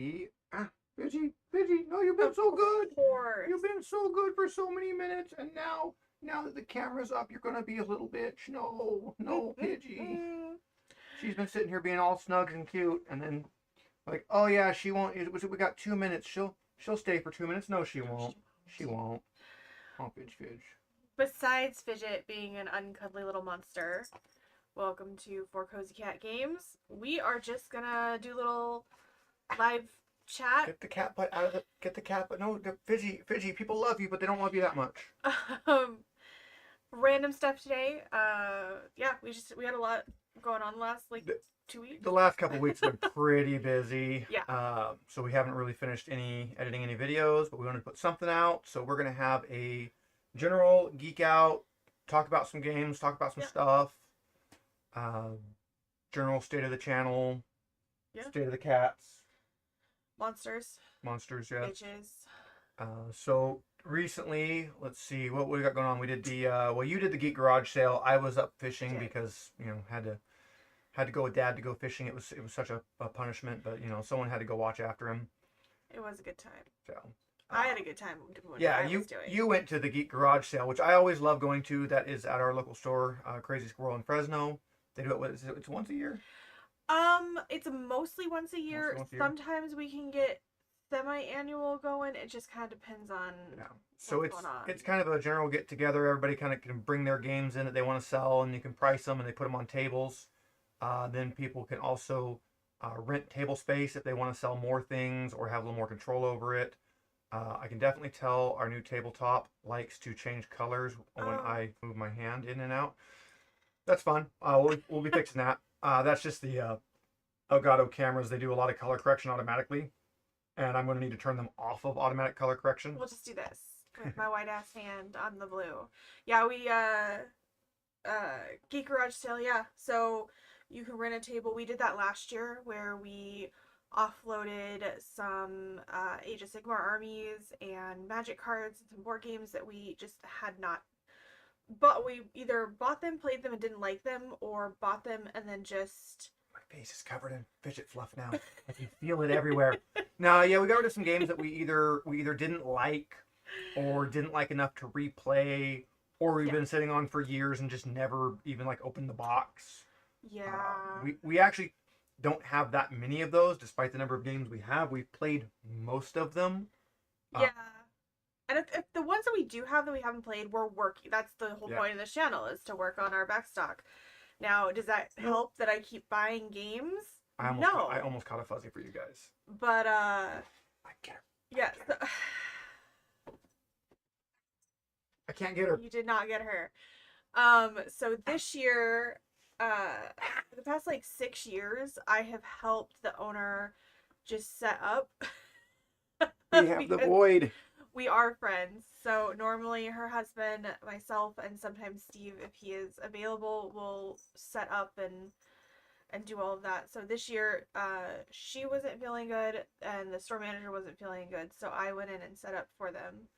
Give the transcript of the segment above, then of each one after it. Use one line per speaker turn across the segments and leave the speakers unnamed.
Fidgy, no, you've been so good.
Of course.
You've been so good for so many minutes, and now that the camera's up, you're gonna be a little bitch. No, Pidgey. She's been sitting here being all snug and cute, and then like, oh yeah, she won't. We got 2 minutes. She'll stay for 2 minutes. No, she won't. She won't. Oh, Fidge.
Besides Fidget being an uncuddly little monster, welcome to For Cozy Cat Games. We are just gonna do a little live chat.
Get the cat butt out of the. Get the cat butt. No, Fidgy. People love you, but they don't love you that much.
Random stuff today. Yeah, we had a lot going on the last 2 weeks.
The last couple weeks have been pretty busy.
Yeah.
So we haven't really finished editing any videos, but we wanted to put something out. So we're gonna have a general geek out, talk about some games, talk about some stuff. General state of the channel. Yeah. State of the cats.
Monsters,
yeah.
Bitches.
So recently, let's see what we got going on. We did you did the Geek Garage sale. I was up fishing because had to go with Dad to go fishing. It was such a punishment, but someone had to go watch after him.
It was a good time.
So
I had a good time doing
what I was doing. You went to the Geek Garage sale, which I always love going to. That is at our local store, Crazy Squirrel in Fresno. They do it. It's once a year.
It's mostly once a year. Sometimes we can get semi-annual going. It just kind of depends on
so it's kind of a general get together. Everybody kind of can bring their games in that they want to sell, and you can price them, and they put them on tables. Then people can also rent table space if they want to sell more things or have a little more control over it. I can definitely tell our new tabletop likes to change colors when I move my hand in and out. That's fun. We'll be fixing that. That's just the Elgato cameras. They do a lot of color correction automatically, and I'm going to need to turn them off of automatic color correction.
We'll just do this with my white ass hand on the blue. Yeah, we Geek Garage sale. Yeah, so you can rent a table. We did that last year where we offloaded some Age of Sigmar armies and magic cards and some board games that we just had not. But we either bought them, played them, and didn't like them, or bought them and then just...
My face is covered in fidget fluff now. I can feel it everywhere. No, yeah, we got rid of some games that we either didn't like or didn't like enough to replay, or we've been sitting on for years and just never even opened the box.
Yeah.
We actually don't have that many of those, despite the number of games we have. We've played most of them.
Yeah. And if the ones that we do have that we haven't played, we're working. That's the whole point of this channel, is to work on our backstock. Now, does that help that I keep buying games? No.
I almost caught a fuzzy for you guys.
But,
I get her.
Yeah.
I can't get her.
You did not get her. So this year, for the past 6 years, I have helped the owner just set up.
We have the void.
We are friends, so normally her husband, myself, and sometimes Steve, if he is available, will set up and do all of that. So this year, she wasn't feeling good, and the store manager wasn't feeling good, so I went in and set up for them.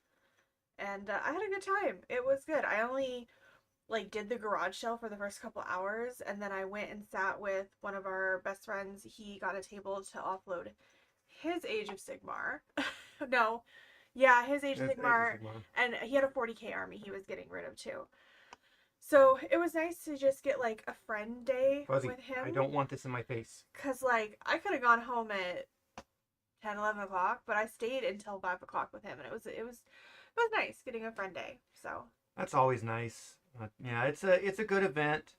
And I had a good time. It was good. I only did the garage sale for the first couple hours, and then I went and sat with one of our best friends. He got a table to offload his Age of Sigmar. No. Yeah, his Age of Sigmar, and he had a 40k army he was getting rid of too. So it was nice to just get a friend day with him.
I don't want this in my face.
Cause I could have gone home at 10, 11 o'clock, but I stayed until 5 o'clock with him, and it was nice getting a friend day. So
that's always nice. Yeah, it's a good event.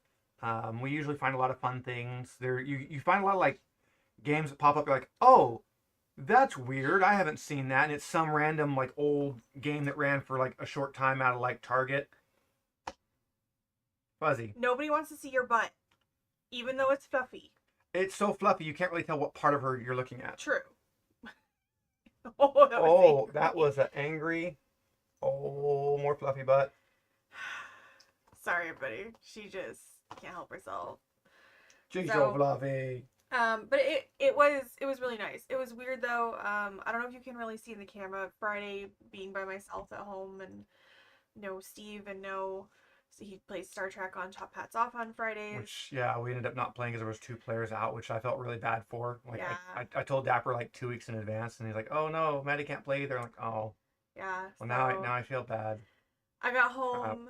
We usually find a lot of fun things there. You find a lot of games that pop up. You're like, oh, that's weird. I haven't seen that. And it's some random old game that ran for a short time out of Target. Fuzzy.
Nobody wants to see your butt, even though it's fluffy.
It's so fluffy you can't really tell what part of her you're looking at.
True.
That was an angry. Oh, more fluffy butt.
Sorry, everybody. She just can't help herself.
She's so fluffy.
But it was really nice. It was weird though. I don't know if you can really see in the camera. Friday being by myself at home and no Steve and no So he plays Star Trek on Top Hats Off on Fridays.
Which, yeah, we ended up not playing because there was 2 players out, which I felt really bad for. Like,
Yeah.
I told Dapper like 2 weeks in advance, and he's like, "Oh no, Maddie can't play either." I'm like, "Oh,
Yeah.
well
So
now I feel bad."
I got home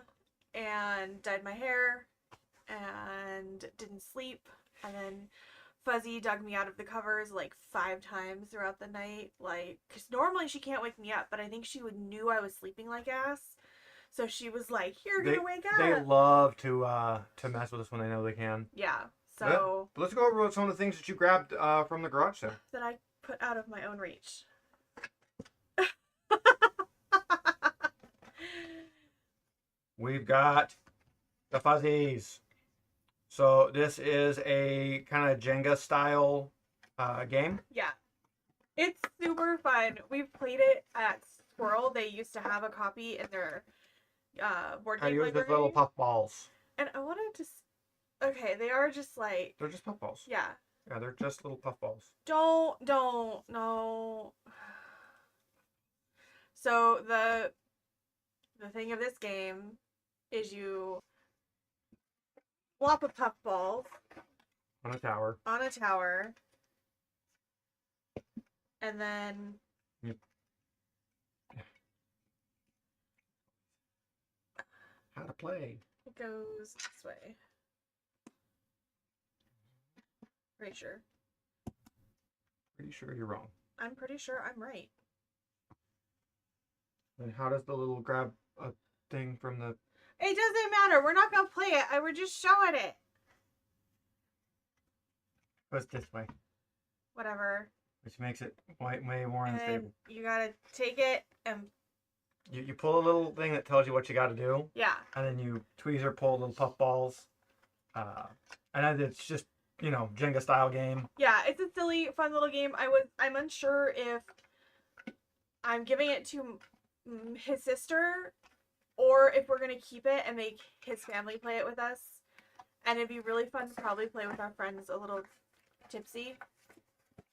and dyed my hair and didn't sleep, and then Fuzzy dug me out of the covers like 5 times throughout the night. Like, because normally she can't wake me up, but I think she knew I was sleeping like ass. So she was like, "You're gonna wake up."
They love to mess with us when they know they can.
Yeah. So
but let's go over some of the things that you grabbed from the garage sale
that I put out of my own reach.
We've got the Fuzzies. So this is a kind of Jenga style game.
Yeah. It's super fun. We've played it at Squirrel. They used to have a copy in their board game
use
library.
the little puff balls.
And I wanted to... Okay, they are just like...
They're just puff balls.
Yeah.
Yeah, they're just little puff balls.
Don't, no. So the thing of this game is you flop a puff ball
On a tower.
And then
how to play.
It goes this way. Pretty sure.
Pretty sure you're wrong.
I'm pretty sure I'm right.
And how does the little grab a thing from the...
It doesn't matter. We're not going to play it. I were just showing it.
Goes this way.
Whatever.
Which makes it way more unstable.
You got to take it and...
You pull a little thing that tells you what you got to do.
Yeah.
And then you tweezer pull little puff balls. And then it's just, you know, Jenga style game.
Yeah, it's a silly, fun little game. I'm unsure if I'm giving it to his sister or if we're going to keep it and make his family play it with us. And it'd be really fun to probably play with our friends a little tipsy.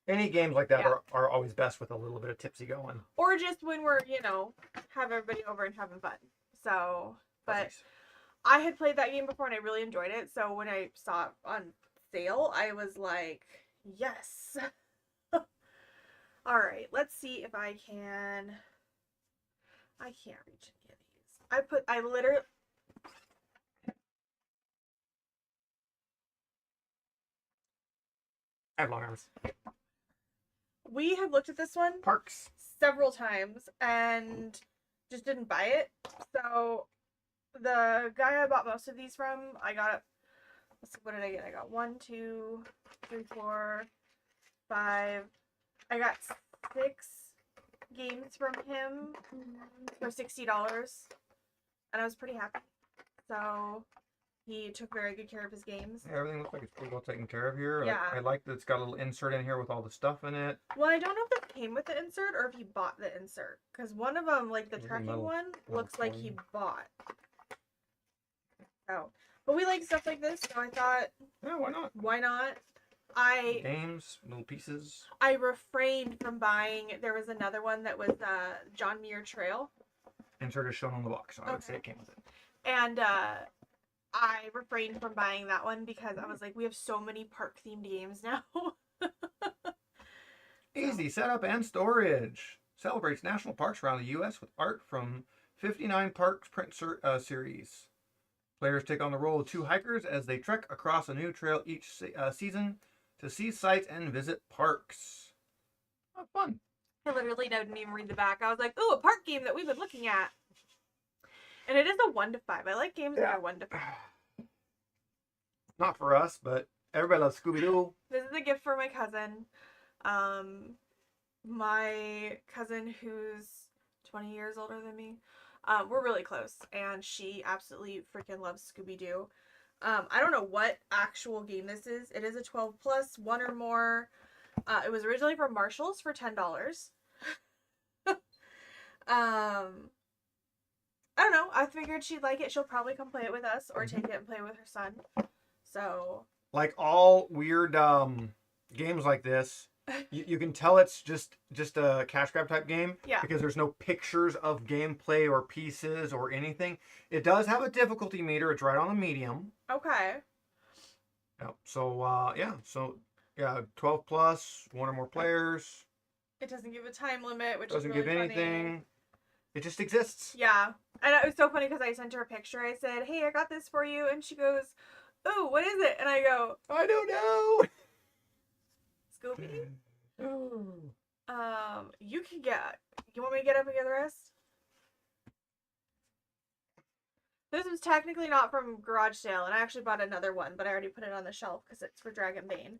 Any games like that are always best with a little bit of tipsy going.
Or just when we're, you know, have everybody over and having fun. So, but I had played that game before and I really enjoyed it. So when I saw it on sale, I was like, yes. All right, let's see if I can. I can't reach any of these. I literally.
I have long arms.
We have looked at this one
Parks
several times and just didn't buy it. So the guy I bought most of these from, I got, let's see, what did I get? I got 1, 2, 3, 4, 5. I got 6 games from him for $60, and I was pretty happy. So he took very good care of his games.
Yeah, everything looks like it's pretty well taken care of here.
Yeah.
I like that it's got a little insert in here with all the stuff in it.
Well, I don't know if that came with the insert or if he bought the insert. Because one of them, like the tracking one, looks like he bought. Oh. But we like stuff like this, so I thought...
Yeah, why not?
Why not?
Games, little pieces.
I refrained from buying... There was another one that was John Muir Trail.
Insert is shown on the box, so I would say it came with it.
And I refrained from buying that one because I was like, we have so many park-themed games now.
Easy setup and storage. Celebrates national parks around the U.S. with art from 59 parks print series. Players take on the role of 2 hikers as they trek across a new trail each season to see sights and visit parks. Oh, fun.
I literally didn't even read the back. I was like, ooh, a park game that we've been looking at. And it is a 1 to 5. I like games that are 1 to 5.
Not for us, but everybody loves Scooby-Doo.
This is a gift for my cousin. My cousin who's 20 years older than me. We're really close, and she absolutely freaking loves Scooby-Doo. I don't know what actual game this is. It is a 12 plus, 1 or more. It was originally from Marshall's for $10. I don't know. I figured she'd like it. She'll probably come play it with us or take it and play with her son. So,
like all weird games like this, You can tell it's just a cash grab type game.
Yeah.
Because there's no pictures of gameplay or pieces or anything. It does have a difficulty meter. It's right on the medium.
Okay.
Yep. So yeah, 12 plus, one or more players.
It doesn't give a time limit, which
Doesn't
is really
give anything.
funny.
It just exists.
Yeah. And it was so funny because I sent her a picture. I said, "Hey, I got this for you." And she goes, "Oh, what is it?" And I go,
I don't know.
"Scooby?"
Oh.
You want me to get up and get the rest? This was technically not from garage sale, and I actually bought another one, but I already put it on the shelf because it's for Dragonbane.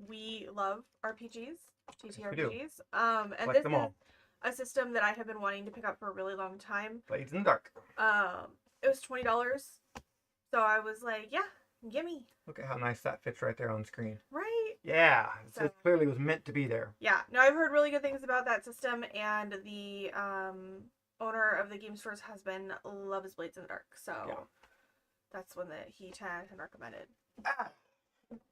We love RPGs, TTRPGs. And
Like
this
them
is
all.
a system that I have been wanting to pick up for a really long time.
Blades in the dark.
It was $20, so I was like, yeah, gimme.
Look at how nice that fits right there on screen.
Right?
Yeah,
So-
it clearly was meant to be there.
Yeah. No, I've heard really good things about that system, and the owner of the game store's husband loves Blades in the Dark, so
Yeah.
that's one that he tagged and recommended.
Ah.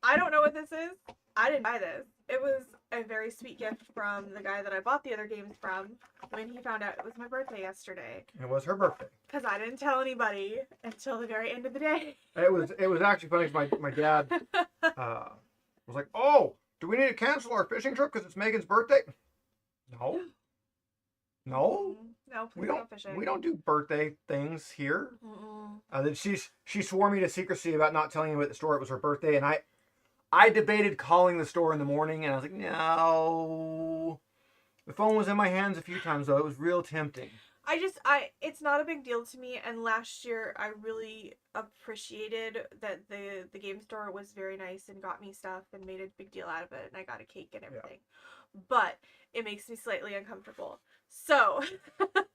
I don't know what this is. I didn't buy this. It was a very sweet gift from the guy that I bought the other games from when he found out it was my birthday yesterday.
It was her birthday.
Because I didn't tell anybody until the very end of the day.
It was actually funny because my dad was like, "Oh, do we need to cancel our fishing trip because it's Megan's birthday?" No. No.
No, please don't fishing.
We don't do birthday things here.
Mm-mm.
Then she swore me to secrecy about not telling him at the store it was her birthday, and I debated calling the store in the morning, and I was like, no. The phone was in my hands a few times though. It was real tempting.
It's not a big deal to me, and last year I really appreciated that the game store was very nice and got me stuff and made a big deal out of it, and I got a cake and everything. Yeah. But it makes me slightly uncomfortable. So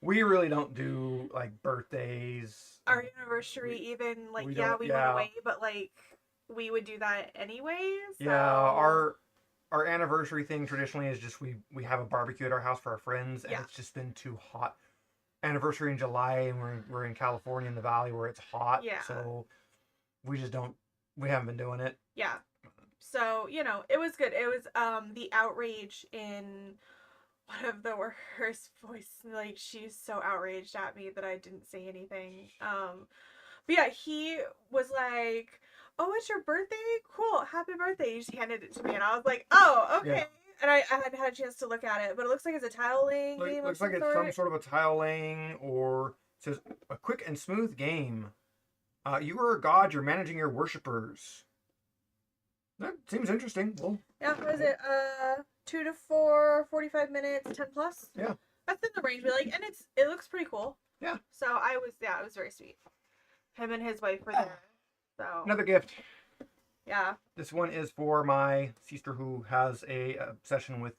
we really don't do like birthdays.
Our anniversary we went away, but like we would do that anyway. So.
Yeah, our anniversary thing traditionally is just we have a barbecue at our house for our friends, and it's just been too hot. Anniversary in July, and we're in California in the valley where it's hot.
Yeah.
So we haven't been doing it.
Yeah. So, it was good. It was the outrage in one of the worst voice, like she's so outraged at me that I didn't say anything. But yeah, he was like, "Oh, it's your birthday? Cool, happy birthday." He just handed it to me, and I was like, "Oh, okay." Yeah. And I hadn't had a chance to look at it, but it looks like it's a tile laying game.
Looks like it's some sort of a tile laying, or it says a quick and smooth game. You are a god. You're managing your worshippers. That seems interesting. Well,
yeah, what is it? 2 to 4, 45 minutes, 10 plus.
Yeah,
that's in the range we like, and it looks pretty cool.
Yeah.
So it was very sweet. Him and his wife were there. So
another gift.
Yeah.
This one is for my sister who has a obsession with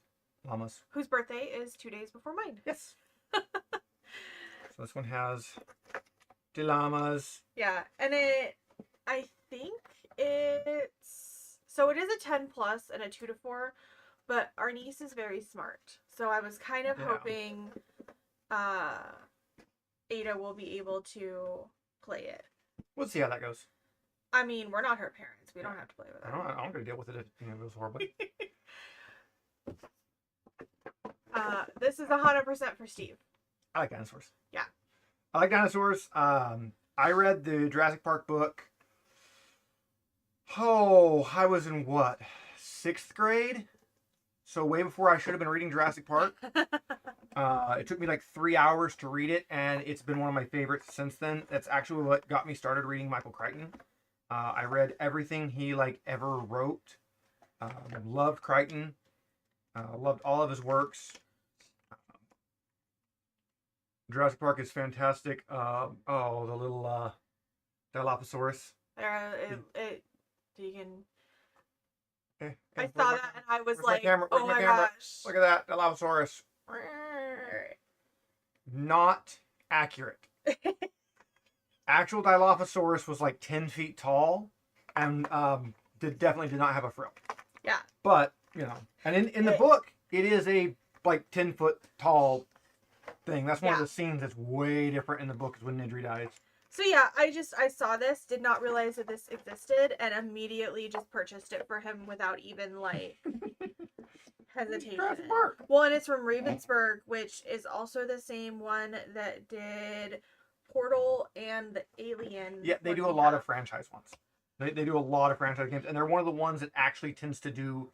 llamas.
Whose birthday is 2 days before mine.
Yes. So this one has the llamas.
Yeah, and I think so it is a 10 plus and a 2 to 4, but our niece is very smart. So I was kind of hoping Ada will be able to play it.
We'll see how that goes.
I mean, we're not her parents. We don't have to play with her.
I'm going to deal with it if it goes horribly.
This is 100% for Steve.
I like dinosaurs.
Yeah.
I like dinosaurs. I read the Jurassic Park book. Oh, I was in what? 6th grade? So way before I should have been reading Jurassic Park. It took me like 3 hours to read it, and it's been one of my favorites since then. That's actually what got me started reading Michael Crichton. I read everything he ever wrote. Loved Crichton. Loved all of his works. Jurassic Park is fantastic. The little Dilophosaurus.
You can.
Okay.
I saw that and I was like,
oh my gosh. Look at that, Dilophosaurus. Not accurate. Actual Dilophosaurus was like 10 feet tall, and definitely did not have a frill.
Yeah.
But, and in the book, it is a 10-foot tall thing. That's one of the scenes that's way different in the book is when Nidri dies.
So yeah, I saw this, did not realize that this existed, and immediately just purchased it for him without even like hesitation.
Jurassic Park.
Well, and it's from Ravensburg, which is also the same one that did Portal and the Alien.
Yeah, they do a lot of franchise ones. They do a lot of franchise games, and they're one of the ones that actually tends to do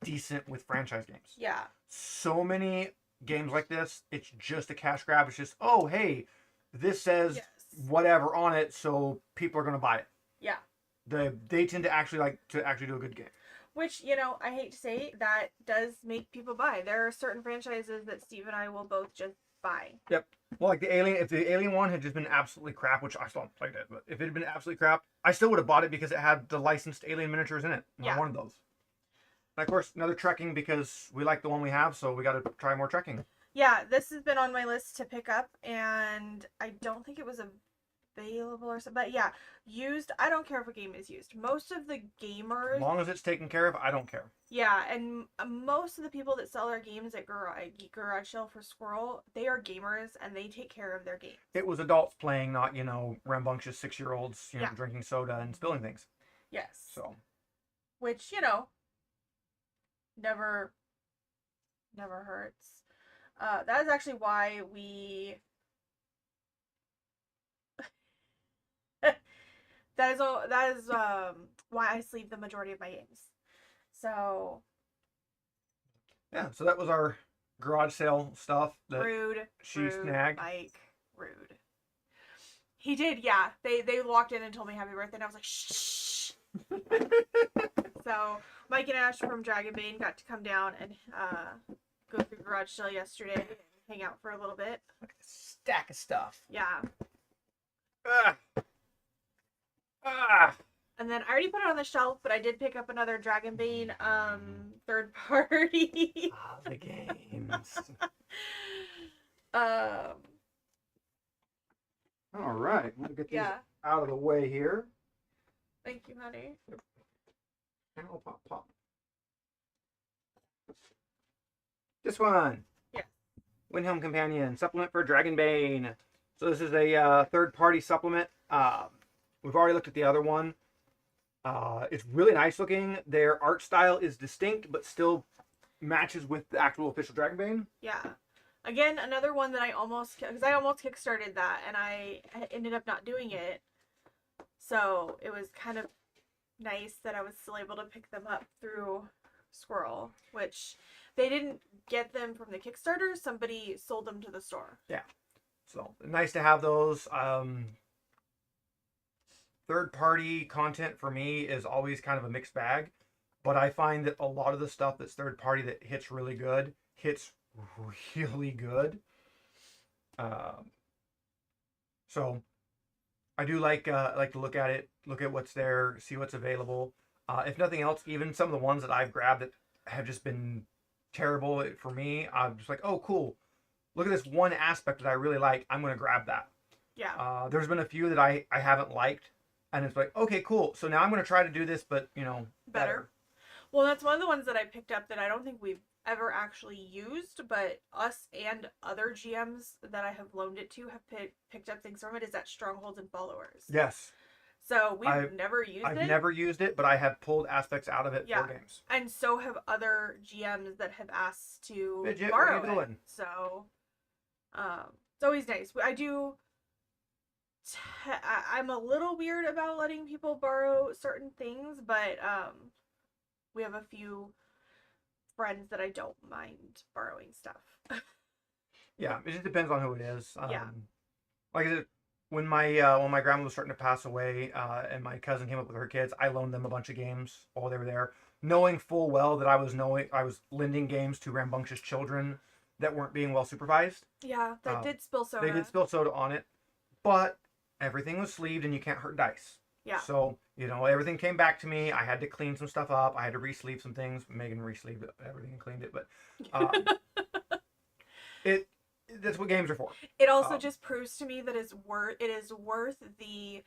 decent with franchise games.
Yeah.
So many games like this, it's just a cash grab. It's just, oh, hey, this says whatever on it, so people are going to buy it.
Yeah.
They tend to actually do a good game.
Which, you know, I hate to say, that does make people buy. There are certain franchises that Steve and I will both just buy.
Yep. Well, like the Alien, if the Alien one had just been absolutely crap, which I still haven't played it, but if it had been absolutely crap, I still would have bought it because it had the licensed Alien miniatures in it. And I wanted those. And of course, another trekking because we like the one we have, so we got to try more trekking.
Yeah, this has been on my list to pick up, and I don't think it was available or something. But yeah, used. I don't care if a game is used. Most of the gamers,
as long as it's taken care of, I don't care.
Yeah, and most of the people that sell their games at Garage Sale for Squirrel, they are gamers and they take care of their games.
It was adults playing, not rambunctious 6-year-olds, drinking soda and spilling things.
Yes.
So,
which never hurts. That is actually why we. That is why I sleeve the majority of my games. So.
Yeah, so that was our garage sale stuff. That
rude.
Snagged.
Mike, rude. He did, yeah. They walked in and told me happy birthday, and I was like, shh. So Mike and Ash from Dragonbane got to come down and go through garage sale yesterday and hang out for a little bit.
Look at a stack of stuff.
Yeah.
Ah.
And then I already put it on the shelf, but I did pick up another Dragonbane third party.
The games.
All
right, we'll get these out of the way here.
Thank you, honey.
Ow, pop, pop. This one.
Yeah.
Win Home Companion supplement for Dragonbane. So this is a third-party supplement. We've already looked at the other one. It's really nice looking. Their art style is distinct, but still matches with the actual official Dragonbane.
Yeah. Again, another one that I almost kickstarted that, and I ended up not doing it. So it was kind of nice that I was still able to pick them up through Squirrel, which they didn't get them from the Kickstarter. Somebody sold them to the store.
Yeah. So nice to have those. Third-party content for me is always kind of a mixed bag, but I find that a lot of the stuff that's third-party that hits really good. So I do like to look at it, look at what's there, see what's available. If nothing else, even some of the ones that I've grabbed that have just been terrible for me, I'm just like, oh, cool. Look at this one aspect that I really like. I'm going to grab that.
Yeah.
There's been a few that I haven't liked. And it's like, okay, cool. So now I'm going to try to do this, but, better.
Well, that's one of the ones that I picked up that I don't think we've ever actually used, but us and other GMs that I have loaned it to have picked up things from it, is that Strongholds and Followers.
Yes.
So we've never used it.
I've never used it, but I have pulled aspects out of it for games.
And so have other GMs that have asked to
Bridget,
borrow
what are you doing?
So it's always nice. I do... I'm a little weird about letting people borrow certain things, but we have a few friends that I don't mind borrowing stuff.
Yeah, it just depends on who it is.
Yeah.
Like I said, when my grandma was starting to pass away, and my cousin came up with her kids, I loaned them a bunch of games while they were there, knowing full well that I was lending games to rambunctious children that weren't being well supervised.
Yeah, that did spill soda.
They did spill soda on it, but everything was sleeved and you can't hurt dice.
Yeah.
So, everything came back to me. I had to clean some stuff up. I had to re-sleeve some things. Megan re-sleeved everything and cleaned it, but that's what games are for.
It also just proves to me that it is worth the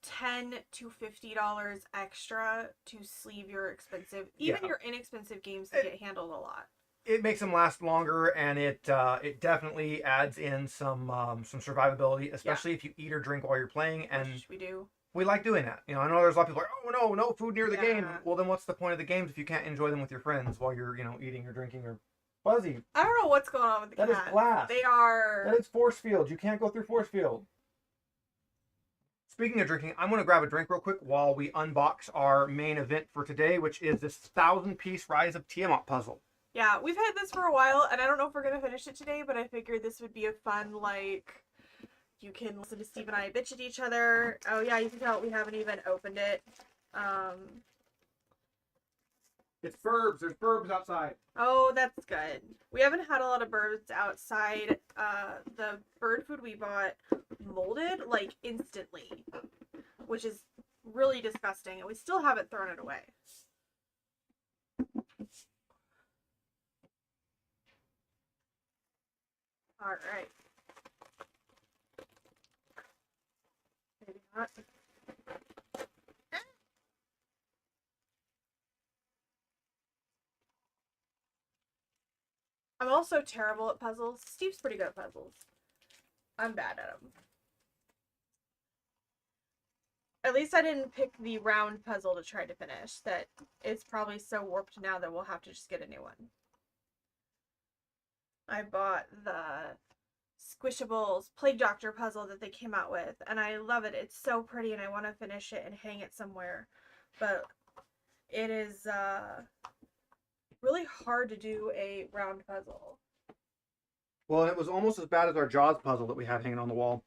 $10 to $50 extra to sleeve your expensive, your inexpensive games that get handled a lot.
it makes them last longer, and it definitely adds in some survivability, especially if you eat or drink while you're playing. And
Which we do.
we like doing that. You know, I know there's a lot of people like, oh no, no food near the game.
Yeah.
Well, then what's the point of the games if you can't enjoy them with your friends while you're eating or drinking or Fuzzy?
I don't know what's going on with the
That
cats.
is glass.
They are.
That is force field. You can't go through force field. Speaking of drinking, I'm going to grab a drink real quick while we unbox our main event for today, which is this 1,000-piece Rise of Tiamat puzzle.
Yeah, we've had this for a while, and I don't know if we're going to finish it today, but I figured this would be a fun, like, you can listen to Steve and I bitch at each other. Oh yeah, you can tell we haven't even opened it.
It's burbs. There's burbs outside.
Oh, that's good. We haven't had a lot of birds outside. The bird food we bought molded, like, instantly, which is really disgusting, and we still haven't thrown it away. Alright. Maybe not. I'm also terrible at puzzles. Steve's pretty good at puzzles. I'm bad at them. At least I didn't pick the round puzzle to try to finish. That it's probably so warped now that we'll have to just get a new one. I bought the Squishables Plague Doctor puzzle that they came out with, and I love it. It's so pretty, and I want to finish it and hang it somewhere. But it is really hard to do a round puzzle.
Well, it was almost as bad as our Jaws puzzle that we had hanging on the wall.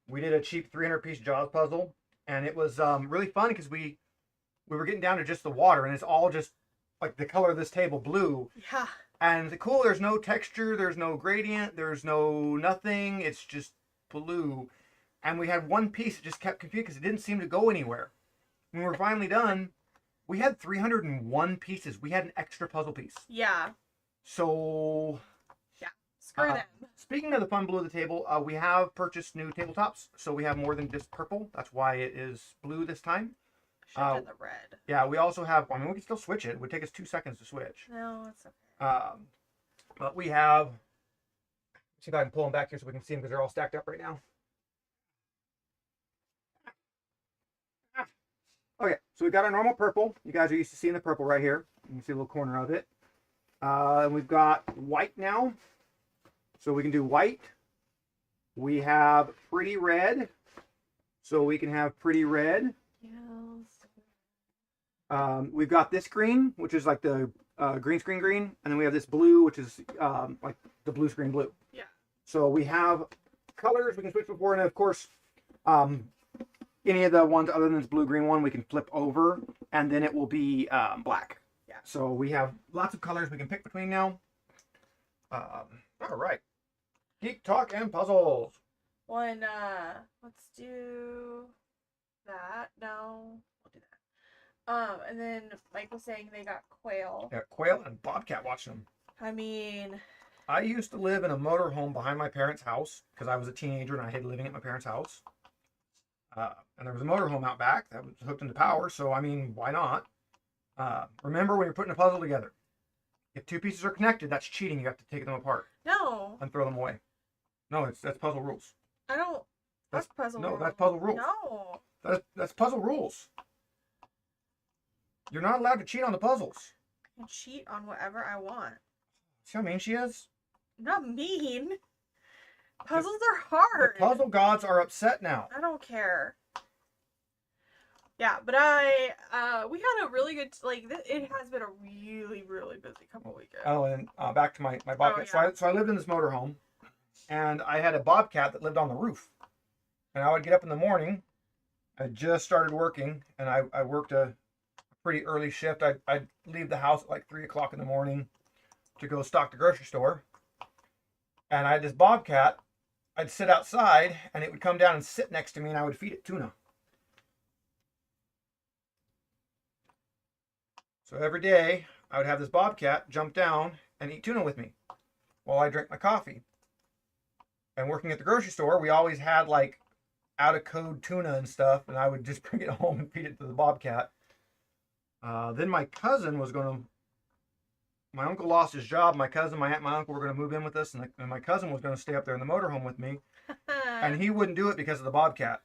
We did a cheap 300-piece Jaws puzzle, and it was really fun because we were getting down to just the water, and it's all just like the color of this table, blue.
Yeah.
And cool, there's no texture, there's no gradient, there's no nothing. It's just blue. And we had one piece that just kept confused because it didn't seem to go anywhere. When we were finally done, we had 301 pieces. We had an extra puzzle piece.
Yeah.
So,
Screw them.
speaking of the fun blue of the table, we have purchased new tabletops. So we have more than just purple. That's why it is blue this time.
Should have done the red.
Yeah, we also have, I mean, we can still switch it. It would take us 2 seconds to switch.
No, it's okay.
But we have, see if I can pull them back here so we can see them because they're all stacked up right now. Okay, so we've got our normal purple. You guys are used to seeing the purple right here. You can see a little corner of it. And we've got white now. So we can do white. We have pretty red. So we can have pretty red.
Yes.
We've got this green, which is like the green screen green. And then we have this blue, which is like the blue screen blue.
Yeah.
So we have colors we can switch before. And of course, any of the ones other than this blue-green one, we can flip over, and then it will be black.
Yeah.
So we have lots of colors we can pick between now. All right. Geek Talk and Puzzles.
One, let's do that. No, we'll do that. And then Mike was saying they got quail.
Yeah, quail and bobcat watching them.
I mean,
I used to live in a motorhome behind my parents' house because I was a teenager and I hated living at my parents' house. And there was a motorhome out back that was hooked into power, so I mean, why not? Remember when you're putting a puzzle together, if two pieces are connected, that's cheating. You have to take them apart
no.
and throw them away. No, that's puzzle rules.
I don't. That's puzzle rules.
No, that's puzzle rules.
No.
That's puzzle rules. You're not allowed to cheat on the puzzles.
I can cheat on whatever I want.
See how mean she is?
I'm not mean. Puzzles are hard.
The puzzle gods are upset now.
I don't care. Yeah, but we had a really good, like, it has been a really, really busy couple weekends.
Oh, and back to my bobcat.
Oh, yeah.
So I lived in this motorhome, and I had a bobcat that lived on the roof. And I would get up in the morning. I just started working, and I worked a pretty early shift. I'd leave the house at like 3 o'clock in the morning to go stock the grocery store. And I had this bobcat. I'd sit outside, and it would come down and sit next to me, and I would feed it tuna. So every day, I would have this bobcat jump down and eat tuna with me while I drank my coffee. And working at the grocery store, we always had like out-of-code tuna and stuff, and I would just bring it home and feed it to the bobcat. Then my cousin was going to my uncle lost his job. My cousin, my aunt, and my uncle were going to move in with us, and my cousin was going to stay up there in the motorhome with me, and he wouldn't do it because of the bobcat.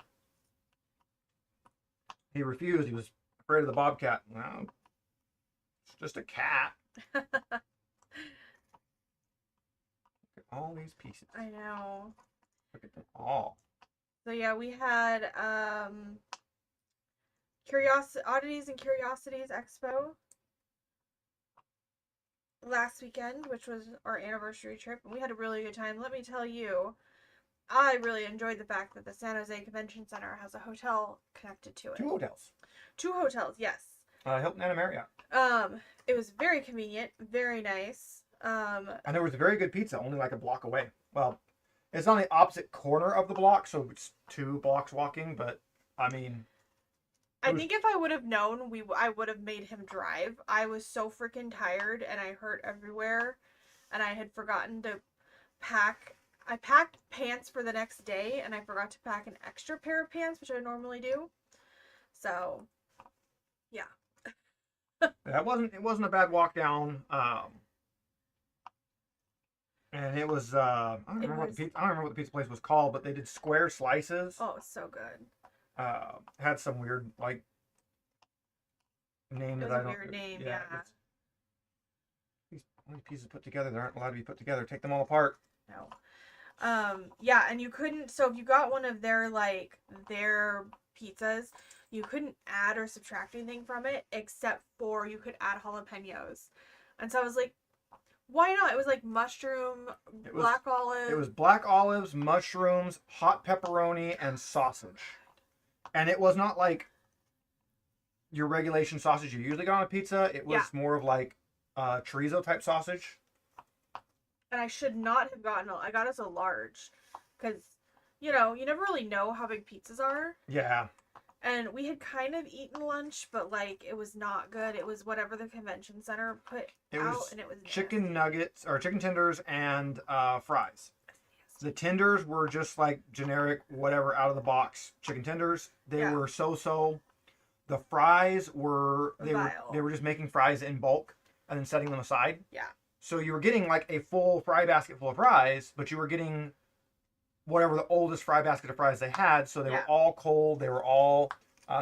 He refused. He was afraid of the bobcat. Well, it's just a cat. Look at all these pieces.
I know.
Look at them all.
So yeah, we had Oddities and Curiosities Expo last weekend, which was our anniversary trip, and we had a really good time. Let me tell you, I really enjoyed the fact that the San Jose Convention Center has a hotel connected to it.
2 hotels.
2 hotels, yes.
Hilton and Marriott.
It was very convenient, very nice.
And there was a very good pizza, only like a block away. Well, it's on the opposite corner of the block, so it's 2 blocks walking. But I mean,
I think if I would have known, I would have made him drive. I was so freaking tired, and I hurt everywhere, and I had forgotten to pack. I packed pants for the next day, and I forgot to pack an extra pair of pants, which I normally do. So, yeah.
It wasn't a bad walk down. And it was I don't remember what the pizza place was called, but they did square slices.
Oh, it's so good.
Had some weird like name that I don't.
Weird name, yeah.
These pieces put together, they aren't allowed to be put together. Take them all apart.
No. Yeah, and you couldn't. So if you got one of their pizzas, you couldn't add or subtract anything from it except for you could add jalapenos. And so I was like, why not? It was like mushroom, black olive.
It was black olives, mushrooms, hot pepperoni, and sausage. And it was not like your regulation sausage you usually got on a pizza. It was more of like chorizo type sausage.
And I should not have gotten I got us a large because, you never really know how big pizzas are.
Yeah.
And we had kind of eaten lunch, but it was not good. It was whatever the convention center put out, and it was
chicken nuggets or chicken tenders and fries. The tenders were just like generic, whatever, out of the box chicken tenders. They were so. The fries were they were just making fries in bulk and then setting them aside.
Yeah.
So you were getting like a full fry basket full of fries, but you were getting whatever the oldest fry basket of fries they had. So they were all cold. They were all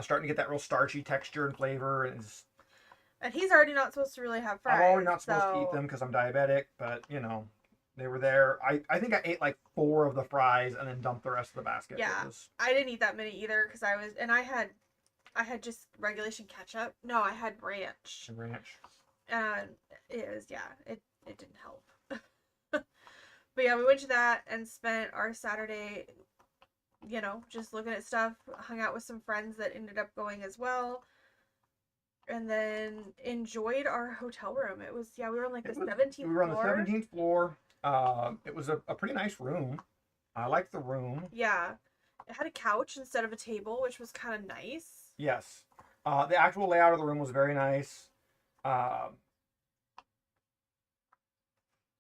starting to get that real starchy texture and flavor.
And he's already not supposed to really have fries.
I'm already not supposed to eat them because I'm diabetic, but they were there. I think I ate like 4 of the fries and then dumped the rest of the basket.
Yeah, I didn't eat that many either because I had just regulation ketchup. No, I had ranch. And it was it didn't help. But yeah, we went to that and spent our Saturday, just looking at stuff, hung out with some friends that ended up going as well. And then enjoyed our hotel room. It was, we were on the 17th floor.
We were on the 17th floor. It was a pretty nice room. I liked the room.
Yeah. It had a couch instead of a table, which was kind of nice.
Yes. The actual layout of the room was very nice.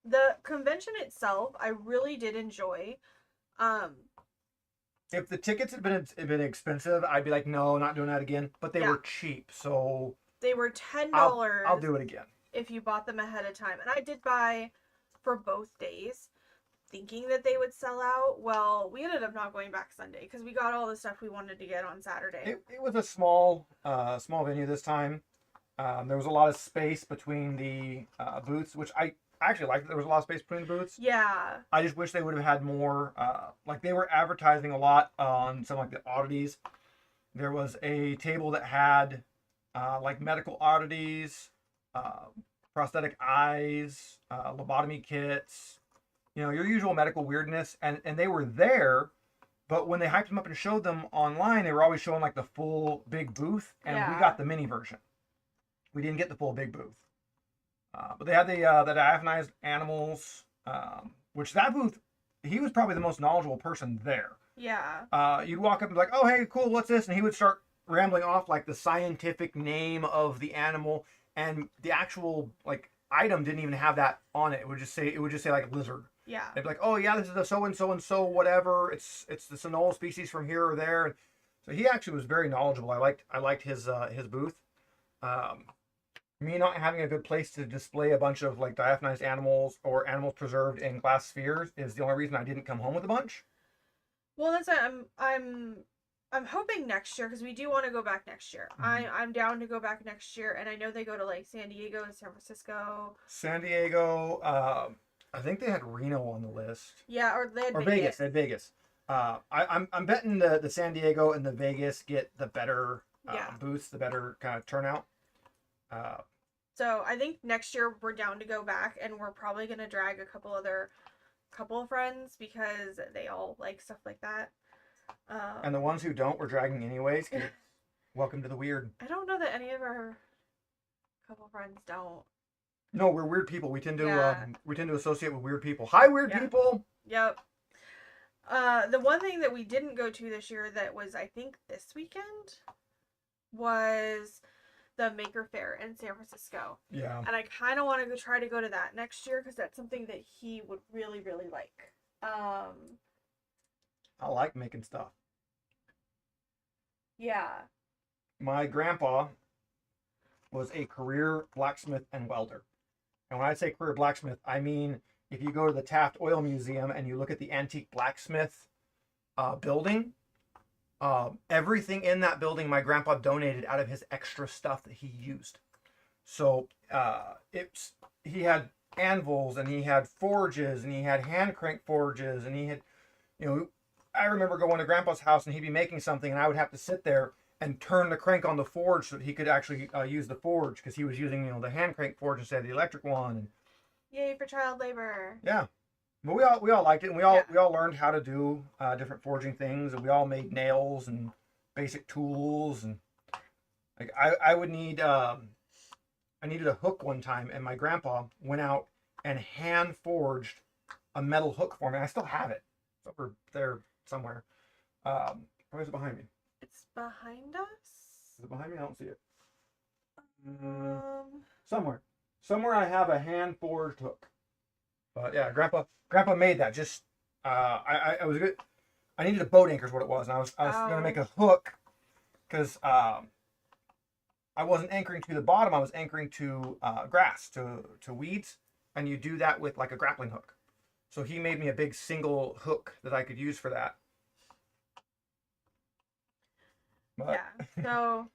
The convention itself, I really did enjoy.
If the tickets had been expensive, I'd be like, no, not doing that again. But they were cheap, so
they were $10.
I'll do it again
if you bought them ahead of time. And I did buy for both days, thinking that they would sell out. Well, we ended up not going back Sunday because we got all the stuff we wanted to get on Saturday.
It was a small venue this time. There was a lot of space between the booths, which I actually liked that there was a lot of space between the booths.
Yeah.
I just wish they would have had more. Like they were advertising a lot on some like the oddities. There was a table that had like medical oddities, prosthetic eyes, lobotomy kits, your usual medical weirdness, and they were there. But when they hyped them up and showed them online, they were always showing like the full big booth, and we got the mini version. We didn't get the full big booth. But they had the diaphanized animals, which that booth, he was probably the most knowledgeable person there.
Yeah.
You'd walk up and be like, oh, hey, cool, what's this? And he would start rambling off like the scientific name of the animal, and the actual like item didn't even have that on it. It would just say like lizard.
Yeah.
They'd be like, oh yeah, this is a so and so whatever. It's the Sonol species from here or there. So he actually was very knowledgeable. I liked his booth. me not having a good place to display a bunch of like diaphanized animals or animals preserved in glass spheres is the only reason I didn't come home with a bunch.
Well, that's why I'm hoping next year because we do want to go back next year. I'm down to go back next year, and I know they go to like San Diego and San Francisco.
San Diego, I think they had Reno on the list.
Yeah, or they had
Or Vegas. They had Vegas. I'm betting the San Diego and the Vegas get the better booths, the better kind of turnout.
So I think next year we're down to go back, and we're probably gonna drag a couple of friends because they all like stuff like that.
And the ones who don't, we're dragging anyways. Welcome to the weird.
I don't know that any of our couple friends don't.
No, we're weird people. We tend to associate with weird people. Hi, weird people.
Yep. The one thing that we didn't go to this year that was, I think, this weekend was the Maker Faire in San Francisco.
Yeah.
And I kind of want to try to go to that next year because that's something that he would really, really like.
I like making stuff.
Yeah.
My grandpa was a career blacksmith and welder. And when I say career blacksmith, I mean if you go to the Taft Oil Museum and you look at the antique blacksmith building, everything in that building my grandpa donated out of his extra stuff that he used. So he had anvils and he had forges and he had hand crank forges and he had, I remember going to Grandpa's house and he'd be making something and I would have to sit there and turn the crank on the forge so that he could actually use the forge because he was using, the hand crank forge instead of the electric one. And
yay for child labor.
Yeah, but we all liked it, and we all learned how to do different forging things, and we all made nails and basic tools, and like I would need I needed a hook one time, and my grandpa went out and hand forged a metal hook for me. I still have it. It's over there somewhere. Where's it behind me?
It's behind us?
Is it behind me? I don't see it. Somewhere I have a hand forged hook. But yeah, Grandpa made that. Just I was good. I needed a boat anchor is what it was, and I was gonna make a hook because I wasn't anchoring to the bottom. I was anchoring to grass, to weeds, and you do that with like a grappling hook. So he made me a big single hook that I could use for that. But,
yeah. So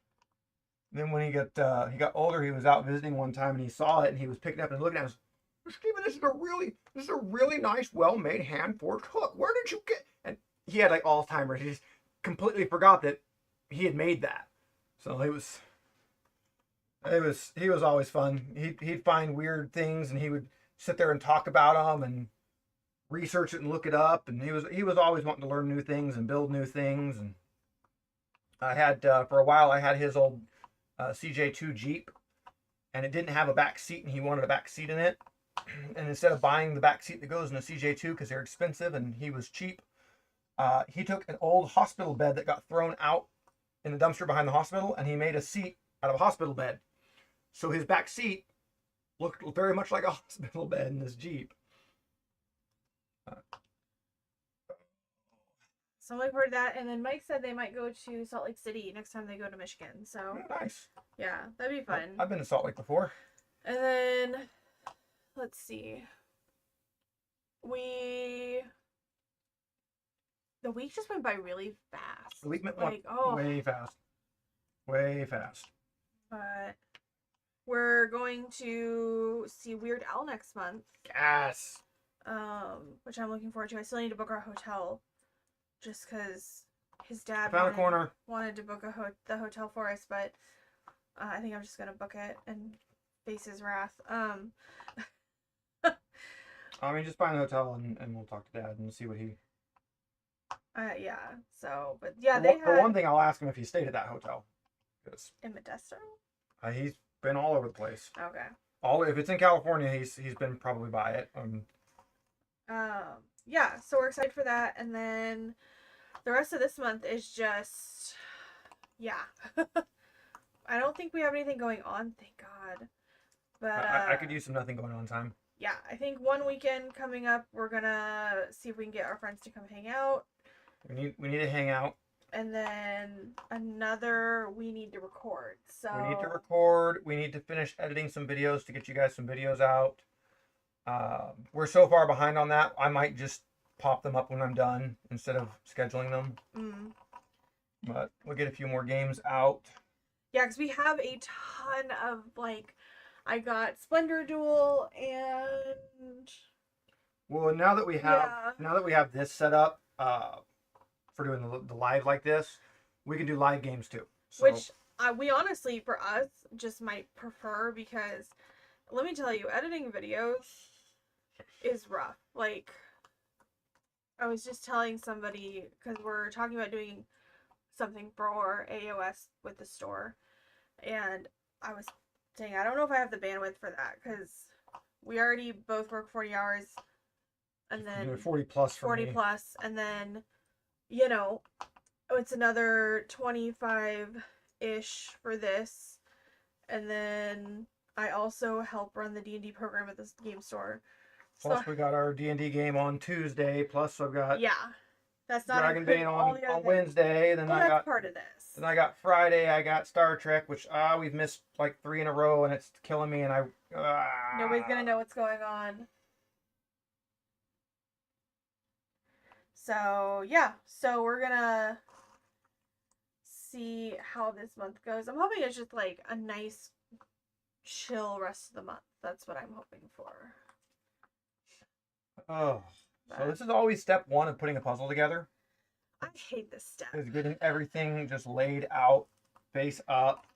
then when he got older, he was out visiting one time and he saw it and he was picking it up and looking at it. Steven, this is a really nice, well-made hand forged hook. Where did you get? And he had like Alzheimer's. He just completely forgot that he had made that. So he was always fun. He'd find weird things and he would sit there and talk about them and research it and look it up. And he was always wanting to learn new things and build new things. And I had for a while I had his old CJ2 Jeep, and it didn't have a back seat, and he wanted a back seat in it. And instead of buying the back seat that goes in a CJ2 because they're expensive and he was cheap, he took an old hospital bed that got thrown out in the dumpster behind the hospital, and he made a seat out of a hospital bed. So his back seat looked very much like a hospital bed in this Jeep.
So I'm looking forward to that. And then Mike said they might go to Salt Lake City next time they go to Michigan. So
nice.
Yeah, that'd be fun.
I've been to Salt Lake before.
And then let's see. The week just went by really fast.
The week went way fast. Way fast.
But we're going to see Weird Al next month.
Yes.
Which I'm looking forward to. I still need to book our hotel. Just because his dad wanted to book the hotel for us, but I think I'm just gonna book it and face his wrath.
I mean, just find the hotel and we'll talk to Dad and see what he.
Yeah. So, but yeah,
For one thing, I'll ask him if he stayed at that hotel.
In Modesto.
He's been all over the place.
Okay.
If it's in California, he's been probably by it.
Yeah, so we're excited for that, and then the rest of this month is just, yeah. I don't think we have anything going on, thank God. But
I could use some nothing going on time.
Yeah, I think one weekend coming up, we're gonna see if we can get our friends to come hang out.
We need to hang out.
And then another we need to record. So
we need to record. We need to finish editing some videos to get you guys some videos out. We're so far behind on that. I might just pop them up when I'm done instead of scheduling them. But we'll get a few more games out.
Yeah, because we have a ton of, like, I got Splendor Duel and...
Well, now that we have this set up for doing the live like this, we can do live games too. So.
Which we honestly, for us, just might prefer because, let me tell you, editing videos is rough. Like, I was just telling somebody, because we're talking about doing something for AOS with the store, and I was saying, I don't know if I have the bandwidth for that, because we already both work 40 hours, and then
40 plus for
40
me.
plus, and then, you know, it's another 25-ish for this, and then I also help run the D&D program at this game store.
Plus, we got our D&D game on Tuesday. Plus, I've got
that's not
Dragon Bane on Wednesday. Then
I got part of this.
Then I got Friday. I got Star Trek, which we've missed like 3 in a row, and it's killing me. And
nobody's gonna know what's going on. So yeah, so we're gonna see how this month goes. I'm hoping it's just like a nice, chill rest of the month. That's what I'm hoping for.
Oh, so this is always step 1 of putting a puzzle together.
I hate this step.
Is getting everything just laid out, face up.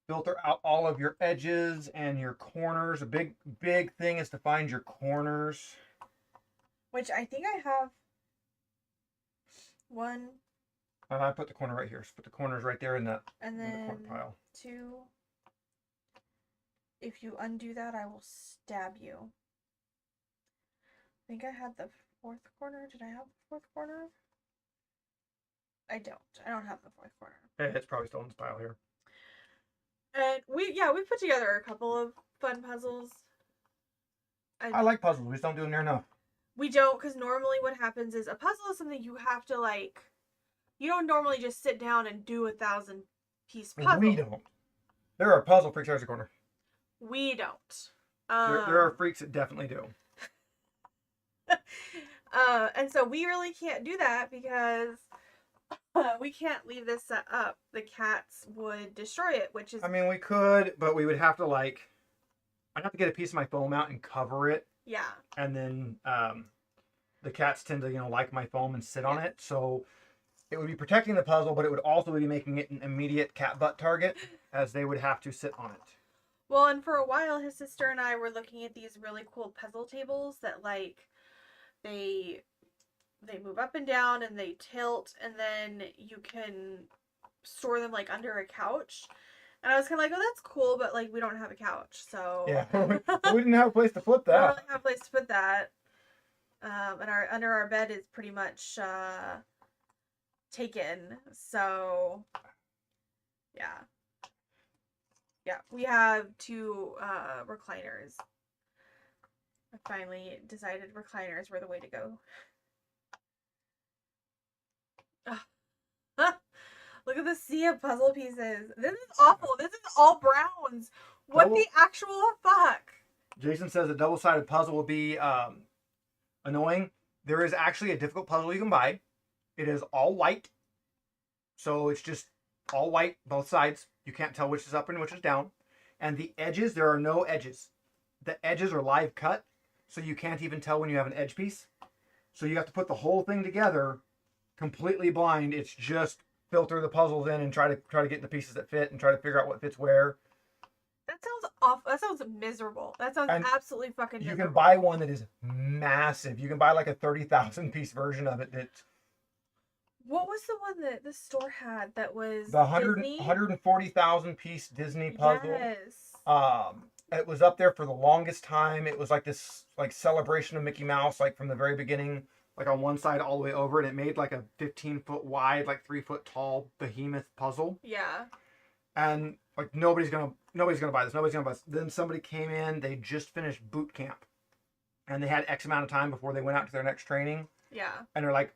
Filter out all of your edges and your corners. A big thing is to find your corners.
Which I think I have one.
I put the corner right here. So put the corners right there in the corner pile.
2. If you undo that, I will stab you. I think I had the 4th corner. Did I have the 4th corner? I don't. I don't have the 4th corner.
It's probably still in this pile here.
And we put together a couple of fun puzzles.
I like puzzles. We just don't do them near enough.
We don't, because normally what happens is a puzzle is something you have to, like, you don't normally just sit down and do a 1,000-piece puzzle.
We don't. There are puzzle freaks every corner.
We don't.
There are freaks that definitely do.
And so we really can't do that because we can't leave this set up. The cats would destroy it, which is...
I mean, we could, but we would have to, like... I'd have to get a piece of my foam out and cover it.
Yeah.
And then the cats tend to, like my foam and sit on it. So it would be protecting the puzzle, but it would also be making it an immediate cat butt target, as they would have to sit on it.
Well, and for a while, his sister and I were looking at these really cool puzzle tables that, like, they move up and down and they tilt, and then you can store them, like, under a couch. And I was kind of like, oh, that's cool, but, like, we don't have a couch, so...
Yeah, we didn't have a place to put that.
We don't really have a place to put that. And under our bed is pretty much taken, so... Yeah. Yeah, we have 2 recliners. I finally decided recliners were the way to go. Look at the sea of puzzle pieces. This is awful. This is all browns. What the actual fuck?
Jason says a double-sided puzzle will be annoying. There is actually a difficult puzzle you can buy. It is all white. So it's just all white, both sides. You can't tell which is up and which is down. And the edges, there are no edges. The edges are live cut, so you can't even tell when you have an edge piece. So you have to put the whole thing together completely blind. It's just filter the puzzles in and try to get the pieces that fit and try to figure out what fits where.
That sounds awful. That sounds miserable. That sounds absolutely fucking miserable.
You can buy one that is massive. You can buy like a 30,000 piece version of it.
What was the one that the store had that was
the 140,000 piece Disney puzzle?
Yes.
It was up there for the longest time. It was like this like celebration of Mickey Mouse, like from the very beginning, like on one side all the way over, and it made like a 15-foot wide, like 3-foot tall behemoth puzzle.
Yeah.
And like nobody's gonna buy this. Nobody's gonna buy this. Then somebody came in. They just finished boot camp, and they had X amount of time before they went out to their next training.
Yeah.
And they're like,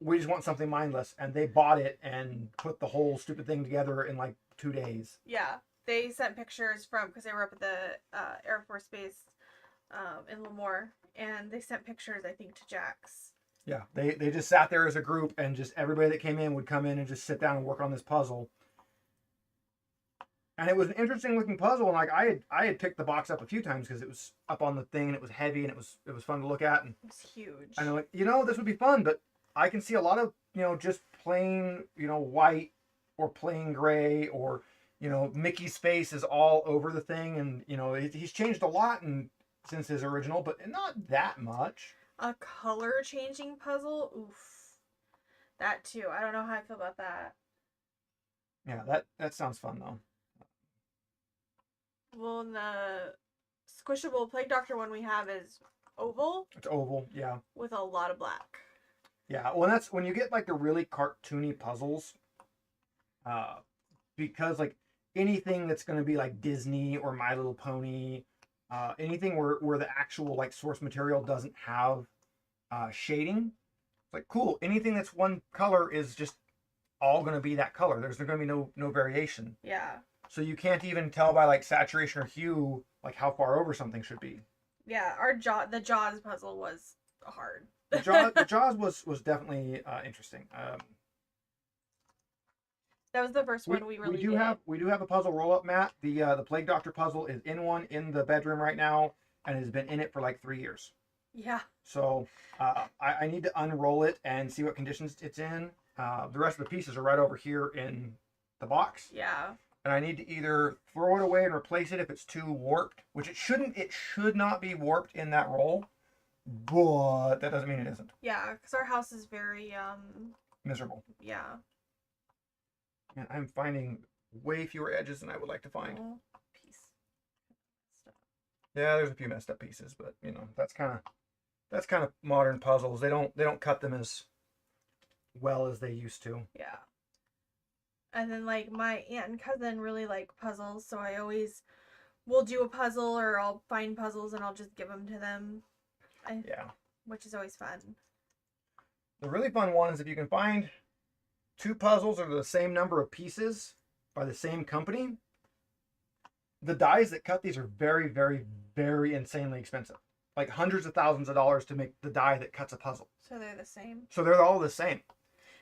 we just want something mindless, and they bought it and put the whole stupid thing together in like 2 days.
Yeah, they sent pictures from, because they were up at the Air Force Base in Lemoore, and they sent pictures, I think, to Jax.
Yeah, they just sat there as a group, and just everybody that came in would come in and just sit down and work on this puzzle. And it was an interesting looking puzzle, and like I had picked the box up a few times because it was up on the thing and it was heavy and it was fun to look at, and
It's huge.
I'm like, this would be fun, but I can see a lot of just plain white or plain gray, or Mickey's face is all over the thing, and he's changed a lot since his original, but not that much.
A color changing puzzle, oof, that too. I don't know how I feel about that.
Yeah, that sounds fun though.
Well, in the squishable Plague Doctor one we have is oval.
It's oval, yeah.
With a lot of black.
Yeah, well, that's when you get like the really cartoony puzzles. Because like anything that's going to be like Disney or My Little Pony, anything where the actual like source material doesn't have shading, it's like cool. Anything that's one color is just all going to be that color. There's going to be no variation.
Yeah.
So you can't even tell by like saturation or hue like how far over something should be.
Yeah, the Jaws puzzle was hard.
The Jaws was definitely interesting.
That was the first one we really did.
We do have a puzzle roll up mat. The Plague Doctor puzzle is in the bedroom right now, and has been in it for like 3 years.
Yeah.
So I need to unroll it and see what conditions it's in. The rest of the pieces are right over here in the box.
Yeah.
And I need to either throw it away and replace it if it's too warped, which it shouldn't. It should not be warped in that roll, but that doesn't mean it isn't.
Yeah, because our house is very
miserable.
Yeah.
And I'm finding way fewer edges than I would like to find.
Oh, piece.
Yeah, there's a few messed up pieces, but that's kind of modern puzzles. They don't cut them as well as they used to.
Yeah. And then like my aunt and cousin really like puzzles, so I always will do a puzzle, or I'll find puzzles and I'll just give them to them.
Yeah.
Which is always fun.
The really fun one is if you can find 2 puzzles of the same number of pieces by the same company. The dies that cut these are very, very, very insanely expensive. Like hundreds of thousands of dollars to make the die that cuts a puzzle.
So they're the same?
So they're all the same.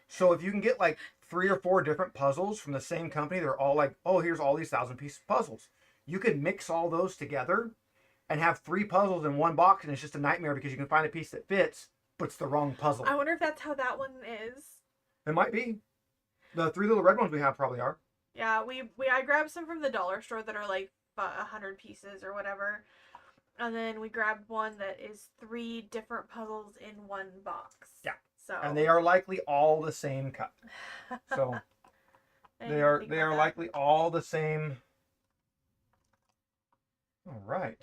So if you can get like 3 or 4 different puzzles from the same company, they're all like, oh, here's all these 1,000-piece puzzles. You could mix all those together and have 3 puzzles in one box, and it's just a nightmare because you can find a piece that fits, but it's the wrong puzzle.
I wonder if that's how that one is.
It might be. The 3 little red ones we have probably are.
Yeah, I grabbed some from the dollar store that are like 100 pieces or whatever. And then we grabbed one that is 3 different puzzles in one box.
Yeah.
So.
And they are likely all the same cut. So they are likely all the same. All right.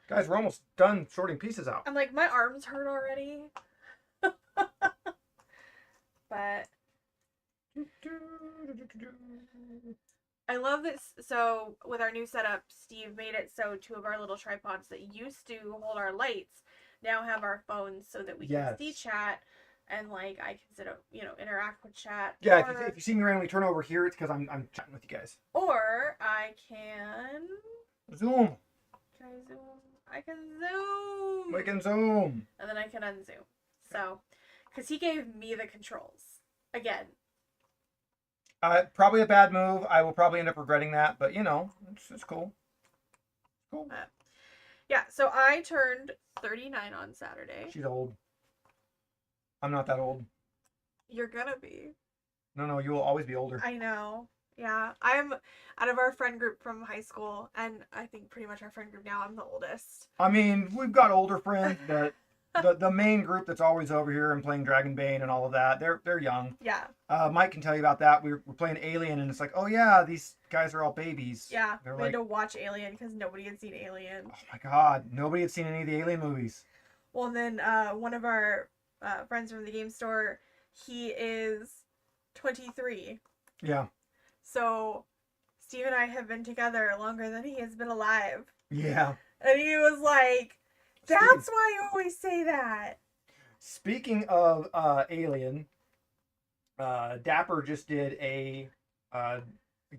Guys, we're almost done sorting pieces out.
I'm like, my arms hurt already. But I love this. So with our new setup, Steve made it so 2 of our little tripods that used to hold our lights now have our phones so that we can see chat, and like I can sit up, interact with chat.
Yeah, if you see me randomly turn over here, it's because I'm chatting with you guys.
Or I can
zoom.
Can I zoom? I can zoom.
We can zoom.
And then I can unzoom. So, because he gave me the controls again.
Probably a bad move. I will probably end up regretting that, but it's cool. Cool.
Yeah, so I turned 39 on Saturday.
She's old. I'm not that old.
You're gonna be.
No, you will always be older.
I know. Yeah, I'm out of our friend group from high school, and I think pretty much our friend group now, I'm the oldest.
I mean, we've got older friends, but the main group that's always over here and playing Dragonbane and all of that, they're young.
Yeah.
Mike can tell you about that. We're playing Alien, and it's like, oh yeah, these guys are all babies.
Yeah, we had to watch Alien because nobody had seen Alien.
Oh my god, nobody had seen any of the Alien movies.
Well, and then one of our friends from the game store, he is 23.
Yeah.
So Steve and I have been together longer than he has been alive.
Yeah.
And he was like, that's why you always say that.
Speaking of Alien, Dapper just did a uh,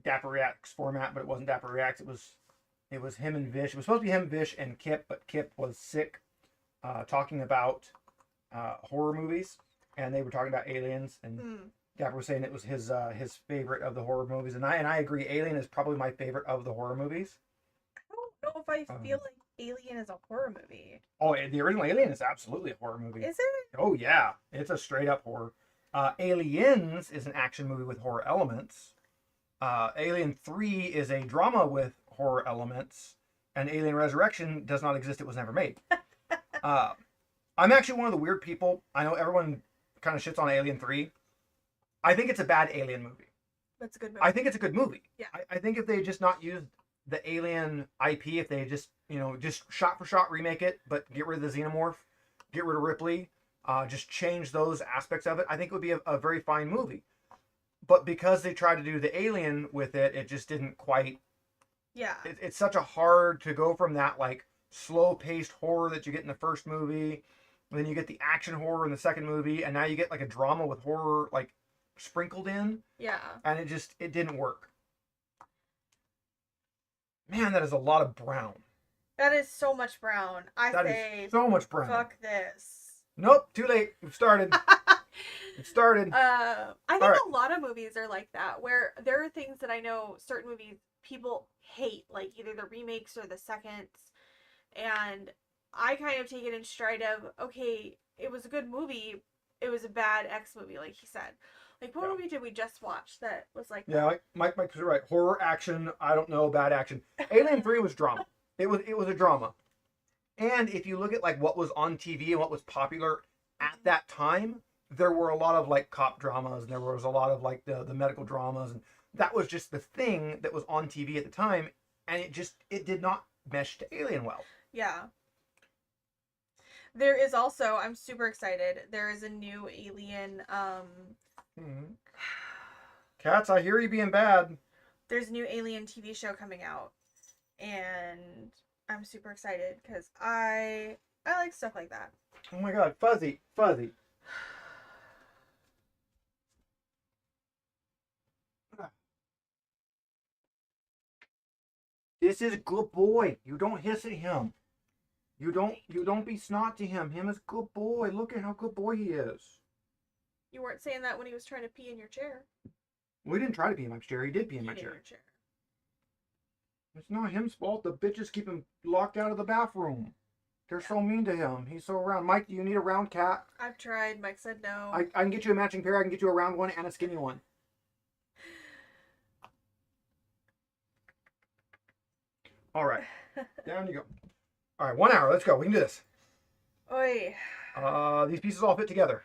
Dapper Reacts format, but it wasn't Dapper Reacts. It was him and Vish. It was supposed to be him, Vish, and Kip, but Kip was sick, talking about horror movies, and they were talking about aliens, and Dapper was saying it was his favorite of the horror movies, and I agree. Alien is probably my favorite of the horror movies.
I don't know if I feel like Alien is a horror movie.
Oh, the original Alien is absolutely a horror movie.
Is it?
Oh yeah, it's a straight up horror. Aliens is an action movie with horror elements. Alien 3 is a drama with horror elements, and Alien Resurrection does not exist. It was never made. I'm actually one of the weird people. I know everyone kind of shits on Alien 3. I think it's a bad Alien movie.
That's a good movie.
I think it's a good movie.
Yeah.
I think if they just not used the Alien IP, if they just, just shot for shot remake it, but get rid of the Xenomorph, get rid of Ripley, just change those aspects of it, I think it would be a very fine movie. But because they tried to do the Alien with it, it just didn't quite.
Yeah.
It's such a hard to go from that like slow-paced horror that you get in the first movie, and then you get the action horror in the second movie, and now you get like a drama with horror like sprinkled in.
Yeah.
And it didn't work. Man, that is a lot of brown.
That is so much brown.
That is so much brown.
Fuck this.
Nope, too late. We've started. It started.
I think a lot of movies are like that, where there are things that I know certain movies people hate, like either the remakes or the seconds, and I kind of take it in stride of, okay, it was a good movie, it was a bad X movie, like he said. Like, what movie did we just watch that was like that?
Yeah, Mike was right. Horror, action, I don't know, bad action. Alien 3 was drama. It was a drama. And if you look at like what was on TV and what was popular at that time, there were a lot of like cop dramas, and there was a lot of like the medical dramas, and that was just the thing that was on TV at the time, and it did not mesh to Alien well.
Yeah. There is also, I'm super excited, there is a new Alien
Cats, I hear you being bad.
There's a new Alien TV show coming out, and I'm super excited because I like stuff like that.
Oh my god, Fuzzy. This is a good boy. You don't hiss at him. You don't be snot to him. Him is a good boy. Look at how good boy he is.
You weren't saying that when he was trying to pee in your chair.
We didn't try to pee in my chair. He did pee in my chair. It's not him's fault. The bitches keep him locked out of the bathroom. They're so mean to him. He's so round. Mike, do you need a round cat?
I've tried. Mike said no.
I can get you a matching pair. I can get you a round one and a skinny one. All right. Down you go. All right, 1 hour. Let's go. We can do this.
Oi.
These pieces all fit together.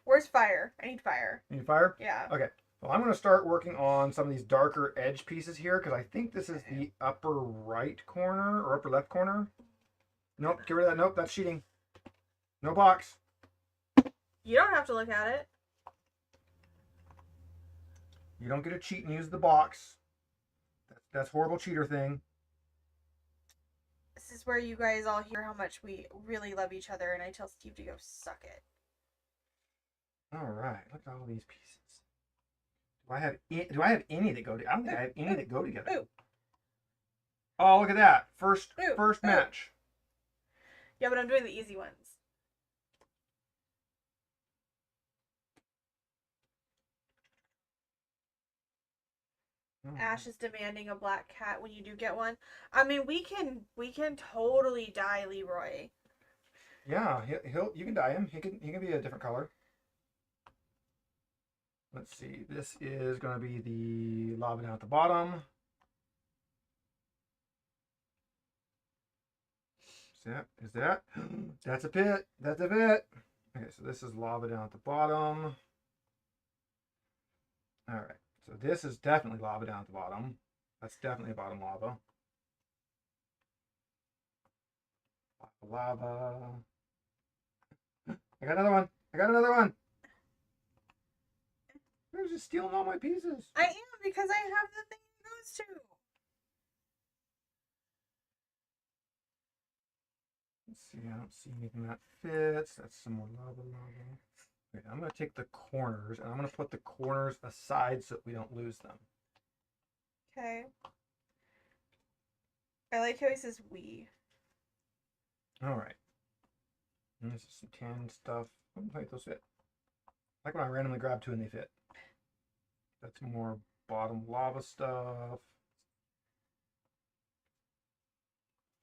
Where's fire? I need fire.
You need fire?
Yeah.
Okay. Well, I'm going to start working on some of these darker edge pieces here because I think this is the upper right corner or upper left corner. Nope, get rid of that. Nope, that's cheating. No box.
You don't have to look at it.
You don't get to cheat and use the box. That's horrible cheater thing.
This is where you guys all hear how much we really love each other, and I tell Steve to go suck it.
All right, look at all these pieces. Do I have any that go together? I don't think I have any that go together.
Ooh.
Oh, look at that. First
Ooh.
match.
Yeah, but I'm doing the easy ones. Ash is demanding a black cat when you do get one. I mean, we can totally dye Leroy.
Yeah, you can dye him. He can be a different color. Let's see. This is going to be the lava down at the bottom. Is that? That's a pit. That's a pit. Okay, so this is lava down at the bottom. All right. So this is definitely lava down at the bottom. That's definitely bottom lava. Lava. I got another one. You're just stealing all my pieces.
I am, because I have the thing it goes to.
Let's see, I don't see anything that fits. That's some more lava. Okay, I'm going to take the corners, and I'm going to put the corners aside so that we don't lose them.
Okay. I like how he says we.
All right. And this is some tan stuff. How do those fit? I like when I randomly grab two and they fit. That's more bottom lava stuff.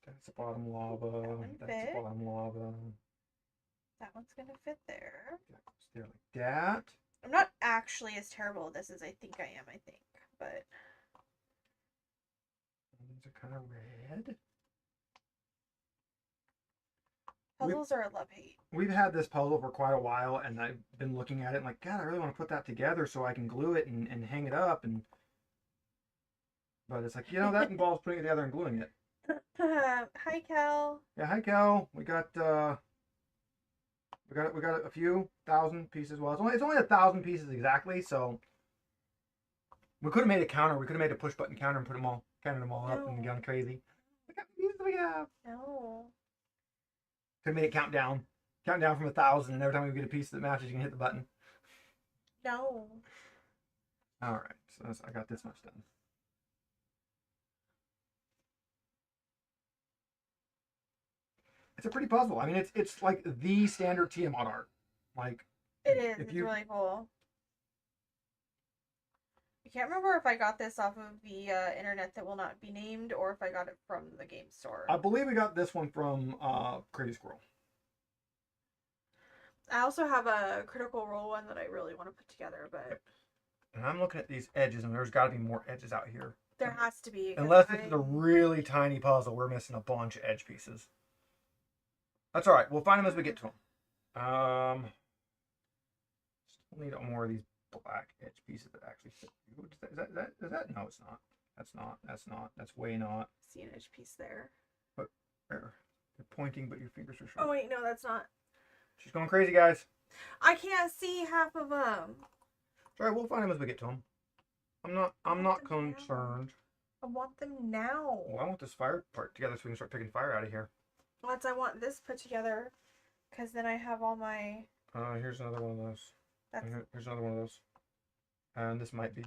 That's bottom lava. That's bottom lava.
That one's gonna fit there.
That goes there like that.
I'm not actually as terrible at this as I think I am, but
These are kind of red.
Puzzles are a love-hate.
We've had this puzzle for quite a while, and I've been looking at it and like, God, I really want to put that together so I can glue it and hang it up. But it's like, that involves putting it together and gluing it.
Hi, Cal.
Yeah, hi, Cal. We got a few thousand pieces. Well, it's only 1,000 pieces exactly, so we could have made a counter. We could have made a push button counter and counted them all up and gone crazy. Look how many pieces we have.
No.
Could have made it count down from 1,000, and every time we get a piece that matches, you can hit the button.
No.
All right, so I got this much done. It's a pretty puzzle. I mean, it's like the standard Tiamat art. Like
it is. It's really cool. I can't remember if I got this off of the internet that will not be named, or if I got it from the game store.
I believe we got this one from Crazy Squirrel.
I also have a Critical Role one that I really want to put together, but.
And I'm looking at these edges, and there's got to be more edges out here.
There has to be.
Unless this is a really tiny puzzle, we're missing a bunch of edge pieces. That's all right. We'll find them as we get to them. Still need more of these black edge pieces that actually fit. Is that? No, it's not. That's not. That's way not.
See an edge piece there.
But you're pointing, but your fingers are short.
Oh wait, no, that's not.
She's going crazy, guys.
I can't see half of them.
All right, we'll find them as we get to them. I'm not concerned.
I want them now.
Well, I want this fire part together so we can start picking fire out of here.
Once I want this put together, because then I have all my.
Here's another one of those. Here's another one of those. And this might be.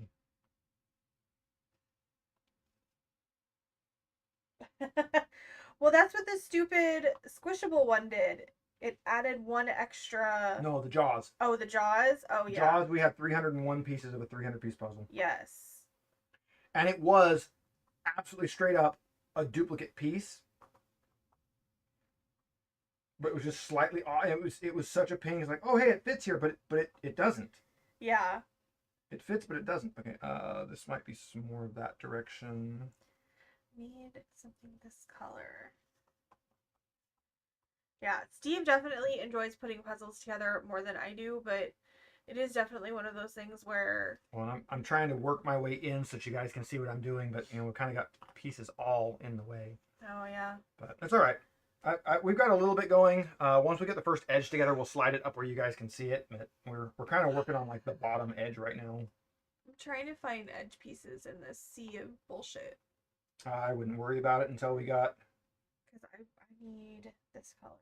Well, that's what this stupid squishable one did. It added one extra.
No, the jaws.
Oh, the jaws? Oh, yeah.
Jaws, we have 301 pieces of a 300-piece puzzle.
Yes.
And it was absolutely straight up a duplicate piece. But it was just slightly off. It was such a pain. It's like, oh, hey, it fits here, but it doesn't.
Yeah.
It fits, but it doesn't. Okay, this might be some more of that direction.
Need something this color. Yeah, Steve definitely enjoys putting puzzles together more than I do, but it is definitely one of those things where.
Well, I'm trying to work my way in so that you guys can see what I'm doing, but we kind of got pieces all in the way.
Oh yeah.
But that's all right. We've got a little bit going. Once we get the first edge together, we'll slide it up where you guys can see it. But we're kind of working on like the bottom edge right now.
I'm trying to find edge pieces in this sea of bullshit.
I wouldn't worry about it until we got.
Because I need this color.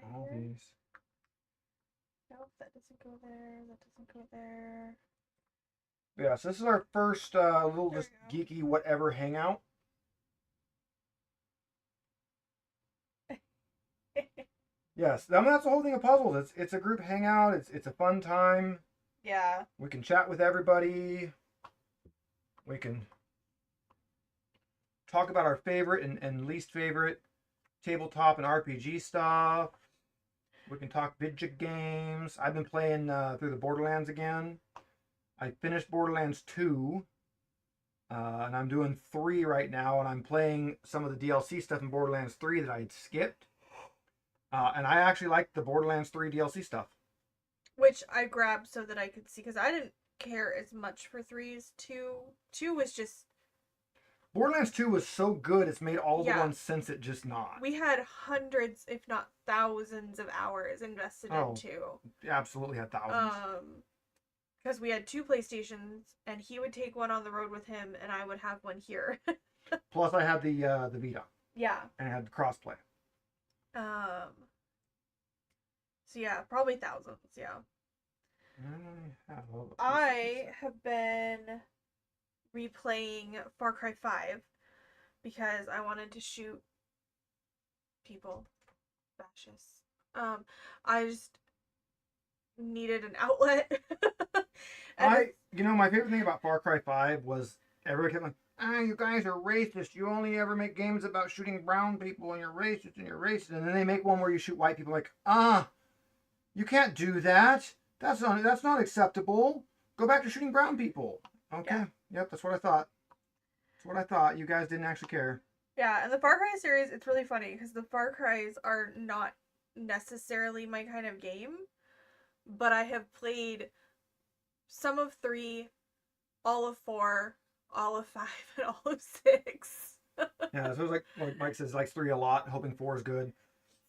All these.
Nope, that doesn't go there. That doesn't go there.
Yeah, so this is our first little just geeky whatever hangout. Yes, I mean, that's the whole thing of puzzles. It's a group hangout. It's a fun time.
Yeah.
We can chat with everybody. We can talk about our favorite and least favorite tabletop and RPG stuff. We can talk video games. I've been playing through the Borderlands again. I finished Borderlands 2, and I'm doing 3 right now, and I'm playing some of the DLC stuff in Borderlands 3 that I had skipped. And I actually liked the Borderlands 3 DLC stuff.
Which I grabbed so that I could see, because I didn't care as much for 3's 2. 2 was just...
Borderlands 2 was so good, it's made all the ones since it just not.
We had hundreds, if not thousands of hours invested in 2.
Absolutely had thousands.
because we had 2 PlayStations, and he would take one on the road with him, and I would have one here.
Plus, I had the Vita.
Yeah.
And I had crossplay.
So yeah, probably thousands. Yeah. I have been replaying Far Cry 5 because I wanted to shoot people. Fascists. I just needed an outlet.
My favorite thing about Far Cry 5 was everybody kept like, you guys are racist. You only ever make games about shooting brown people and you're racist and you're racist. And then they make one where you shoot white people like, you can't do that. That's not acceptable. Go back to shooting brown people. Okay. Yeah. Yep, that's what I thought. That's what I thought. You guys didn't actually care.
Yeah, and the Far Cry series, it's really funny because the Far Cries are not necessarily my kind of game, but I have played some of 3, all of 4, all of 5, and all of 6.
Yeah, so it's like Mike says, likes 3 a lot, hoping 4 is good.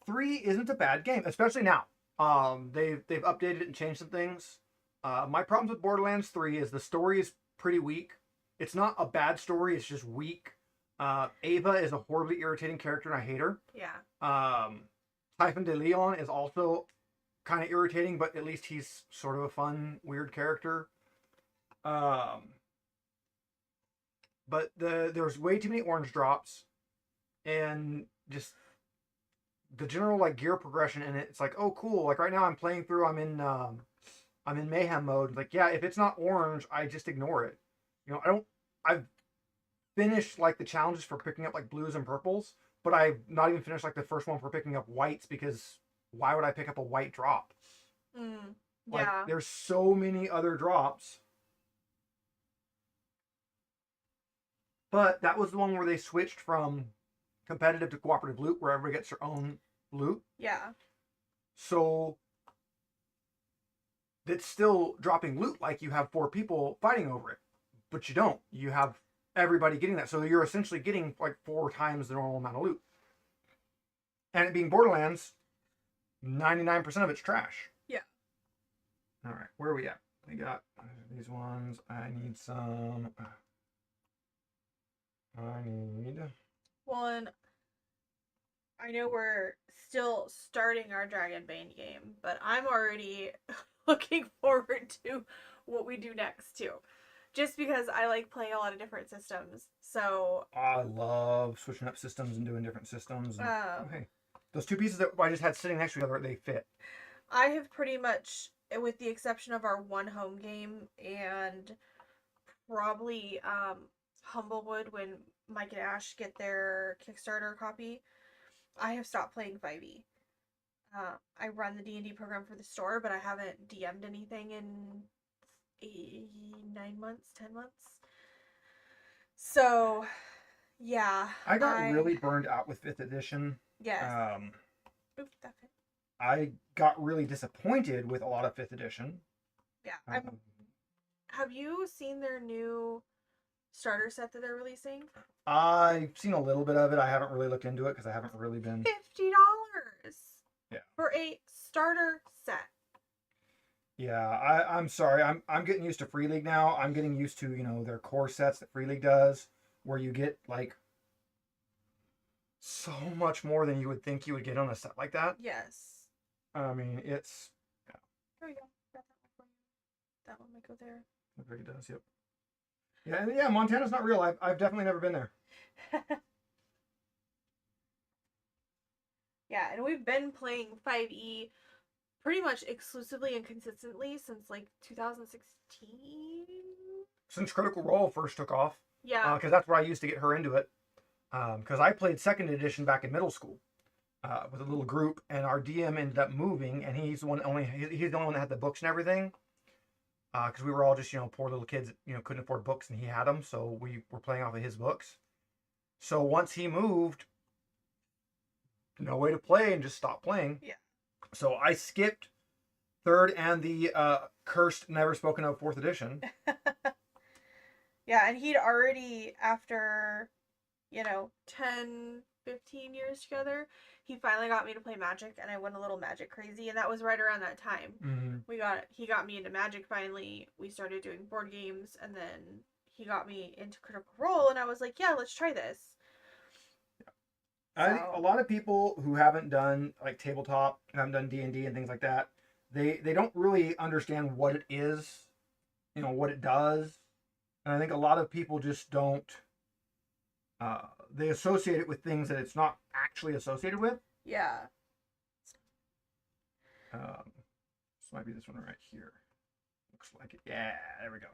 3 isn't a bad game, especially now. They've updated it and changed some things. My problems with Borderlands 3 is the story is pretty weak. It's not a bad story, it's just weak. Ava is a horribly irritating character and I hate her.
Yeah.
Typhon de Leon is also kind of irritating, but at least he's sort of a fun, weird character. But there's way too many orange drops, and just the general like gear progression in it. It's like, oh cool. Like right now I'm playing through. I'm in mayhem mode. Like yeah, if it's not orange, I just ignore it. I've finished like the challenges for picking up like blues and purples, but I've not even finished like the first one for picking up whites because why would I pick up a white drop?
Yeah.
Like, there's so many other drops. But that was the one where they switched from competitive to cooperative loot, where everybody gets their own loot.
Yeah.
So it's still dropping loot like you have 4 people fighting over it. But you don't. You have everybody getting that. So you're essentially getting like 4 times the normal amount of loot. And it being Borderlands, 99% of it's trash.
Yeah.
All right, where are we at? We got these ones. I need some.
Well, and I know we're still starting our Dragonbane game, but I'm already looking forward to what we do next too. Just because I like playing a lot of different systems. So
I love switching up systems and doing different systems. And, okay. Those 2 pieces that I just had sitting next to each other, they fit.
I have pretty much, with the exception of our one home game and probably Humblewood when Mike and Ash get their Kickstarter copy, I have stopped playing 5e. I run the D&D program for the store, but I haven't DM'd anything in 9 months, 10 months. So, yeah.
I got really burned out with 5th edition.
Yes.
Oops, that fit. I got really disappointed with a lot of 5th edition.
Yeah. Have you seen their new starter set that they're releasing?
I've seen a little bit of it. I haven't really looked into it because I haven't really been.
$50.
Yeah.
For a starter set.
Yeah, I'm sorry. I'm getting used to Free League now. I'm getting used to, their core sets that Free League does, where you get like so much more than you would think you would get on a set like that.
Yes.
I mean, it's
There we go. Got that one might go there.
Looks like it does, yep. Yeah, Montana's not real. I've definitely never been there.
Yeah, and we've been playing 5e pretty much exclusively and consistently since like 2016.
Since Critical Role first took off.
Yeah.
Because that's where I used to get her into it. Because I played 2nd edition back in middle school with a little group, and our DM ended up moving, and he's the only one that had the books and everything. Because we were all just poor little kids that couldn't afford books, and he had them, so we were playing off of his books. So once he moved, no way to play and just stopped playing.
Yeah.
So I skipped 3rd and the cursed, never spoken of 4th edition.
Yeah, and he'd already, after 10 15 years together, he finally got me to play Magic, and I went a little Magic crazy, and that was right around that time. He got me into Magic finally. We started doing board games, and then he got me into Critical Role, and I was like, yeah, let's try this.
I think a lot of people who haven't done like tabletop, haven't done D&D and things like that, they don't really understand what it is, what it does. And I think a lot of people just don't, they associate it with things that it's not actually associated with.
Yeah.
This might be this one right here. Looks like it. Yeah, there we go.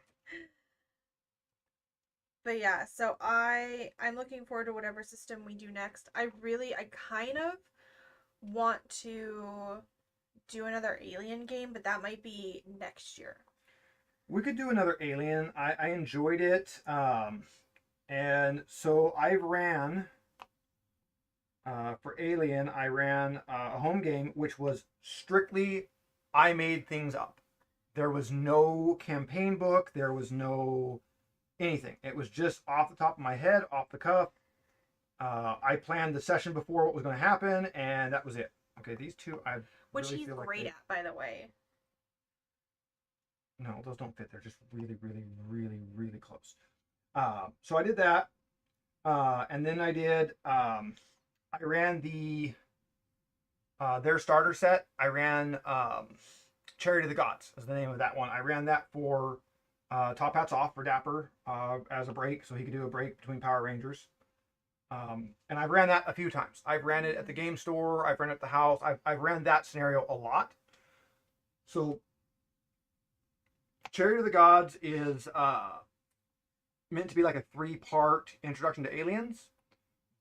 But yeah, so I'm looking forward to whatever system we do next. I kind of want to do another Alien game, but that might be next year.
We could do another Alien. I enjoyed it. And so I ran, for Alien, I ran a home game, which was strictly, I made things up. There was no campaign book. There was no anything. It was just off the top of my head, off the cuff. I planned the session before what was going to happen, and that was it. Okay, these two
which really he's great at, by the way.
No, those don't fit. They're just really, really, really, really close. So I did that, and then I did. I ran their starter set. I ran Charity of the Gods is the name of that one. I ran that for Top Hats Off for Dapper as a break, so he could do a break between Power Rangers. And I've ran that a few times. I've ran it at the game store. I've ran it at the house. I've ran that scenario a lot. So Charity of the Gods is meant to be like a 3-part introduction to aliens,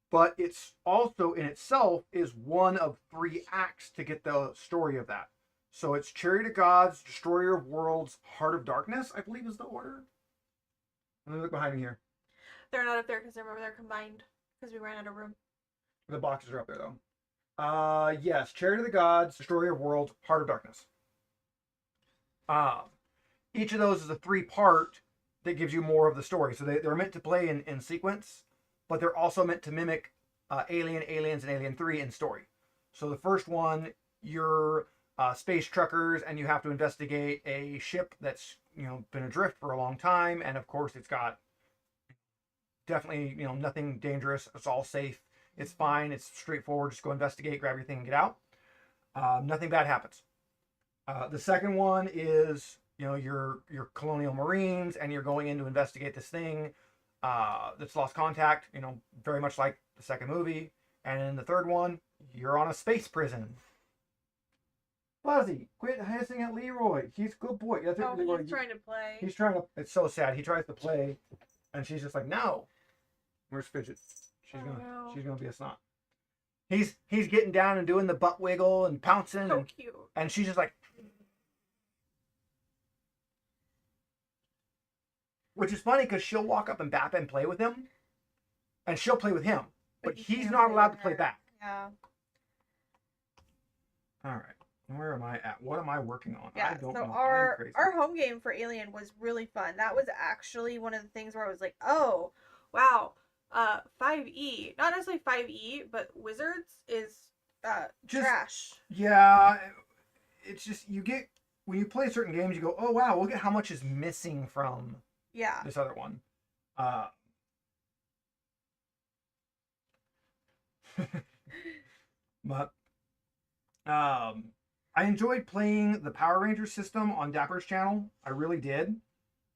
but it's also in itself is one of 3 acts to get the story of that. So it's Chariot of Gods, Destroyer of Worlds, Heart of Darkness, I believe is the order. Let me look behind me here.
They're not up there because remember they're combined because we ran out of room.
The boxes are up there though. Yes, Chariot of the Gods, Destroyer of Worlds, Heart of Darkness. Each of those is a 3-part that gives you more of the story. So they're meant to play in sequence, but they're also meant to mimic Alien, Aliens, and Alien 3 in story. So the first one, you're space truckers, and you have to investigate a ship that's been adrift for a long time, and of course it's got definitely nothing dangerous. It's all safe. It's fine. It's straightforward. Just go investigate, grab your thing, and get out. Nothing bad happens. The second one is your colonial marines, and you're going in to investigate this thing that's lost contact. Very much like the second movie. And in the third one, you're on a space prison. Fuzzy, quit hissing at Leroy. He's a good boy. That's
oh,
Leroy.
He's trying to play.
He's trying to. It's so sad. He tries to play, and she's just like, no. Where's Fidget? She's gonna be a snot. He's getting down and doing the butt wiggle and pouncing.
So cute.
And she's just like, which is funny because she'll walk up and bap and play with him, and she'll play with him, but he's not allowed to play back.
Yeah.
All right. Where am I at? What am I working on?
Yeah,
I don't
so
know.
our home game for Alien was really fun. That was actually one of the things where I was like, oh, wow, 5e, not necessarily 5e, but Wizards is trash.
Yeah, it's just when you play certain games, you go, oh wow, look at how much is missing from this other one. But I enjoyed playing the Power Rangers system on Dapper's channel. I really did.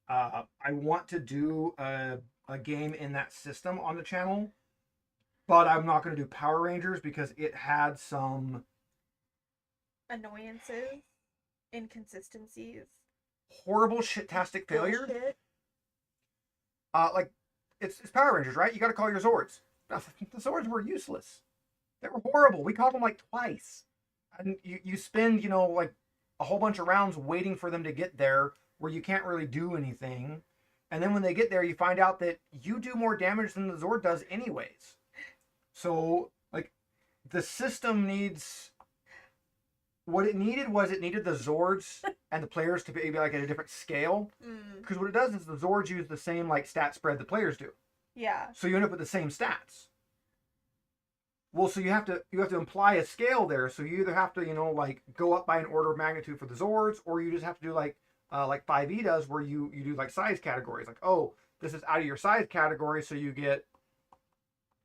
I want to do a game in that system on the channel, but I'm not going to do Power Rangers because it had some
annoyances, inconsistencies,
horrible shit-tastic failure. Like it's Power Rangers, right? You got to call your Zords. The Zords were useless. They were horrible. We called them like twice. And you spend, like a whole bunch of rounds waiting for them to get there where you can't really do anything. And then when they get there, you find out that you do more damage than the Zord does anyways. So, like, the system needs... What it needed the Zords and the players to be like at a different scale. Because what it does is the Zords use the same, like, stat spread the players do.
Yeah.
So you end up with the same stats. Well, so you have to imply a scale there. So you either have to like go up by an order of magnitude for the Zords, or you just have to do like 5e does, where you do like size categories. Like, oh, this is out of your size category, so you get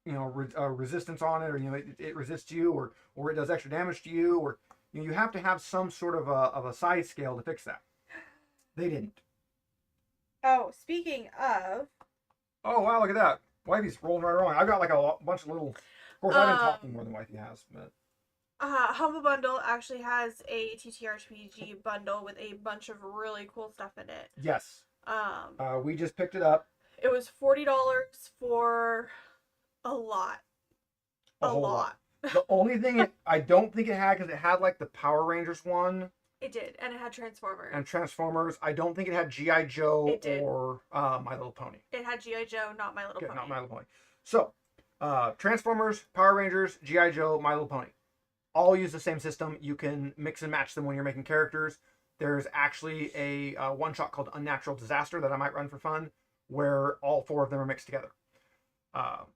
resistance on it, or it resists you, or it does extra damage to you, or you have to have some sort of a size scale to fix that. They didn't.
Oh, speaking of.
Oh wow, look at that. Wifey's rolling right along. I've got like a bunch of little. Of course, I've been talking more than Wifey has, but.
Humble Bundle actually has a TTRPG bundle with a bunch of really cool stuff in it.
Yes. We just picked it up.
It was $40 for a lot.
A whole lot. The only thing I don't think it had, because it had like the Power Rangers one.
It did, and it had Transformers.
And Transformers. I don't think it had G.I. Joe or My Little Pony.
It had G.I. Joe, not My Little Pony.
Not My Little Pony. So, Transformers, Power Rangers, G.I. Joe, My Little Pony. All use the same system. You can mix and match them when you're making characters. There's actually a one-shot called Unnatural Disaster that I might run for fun, where all 4 of them are mixed together. Of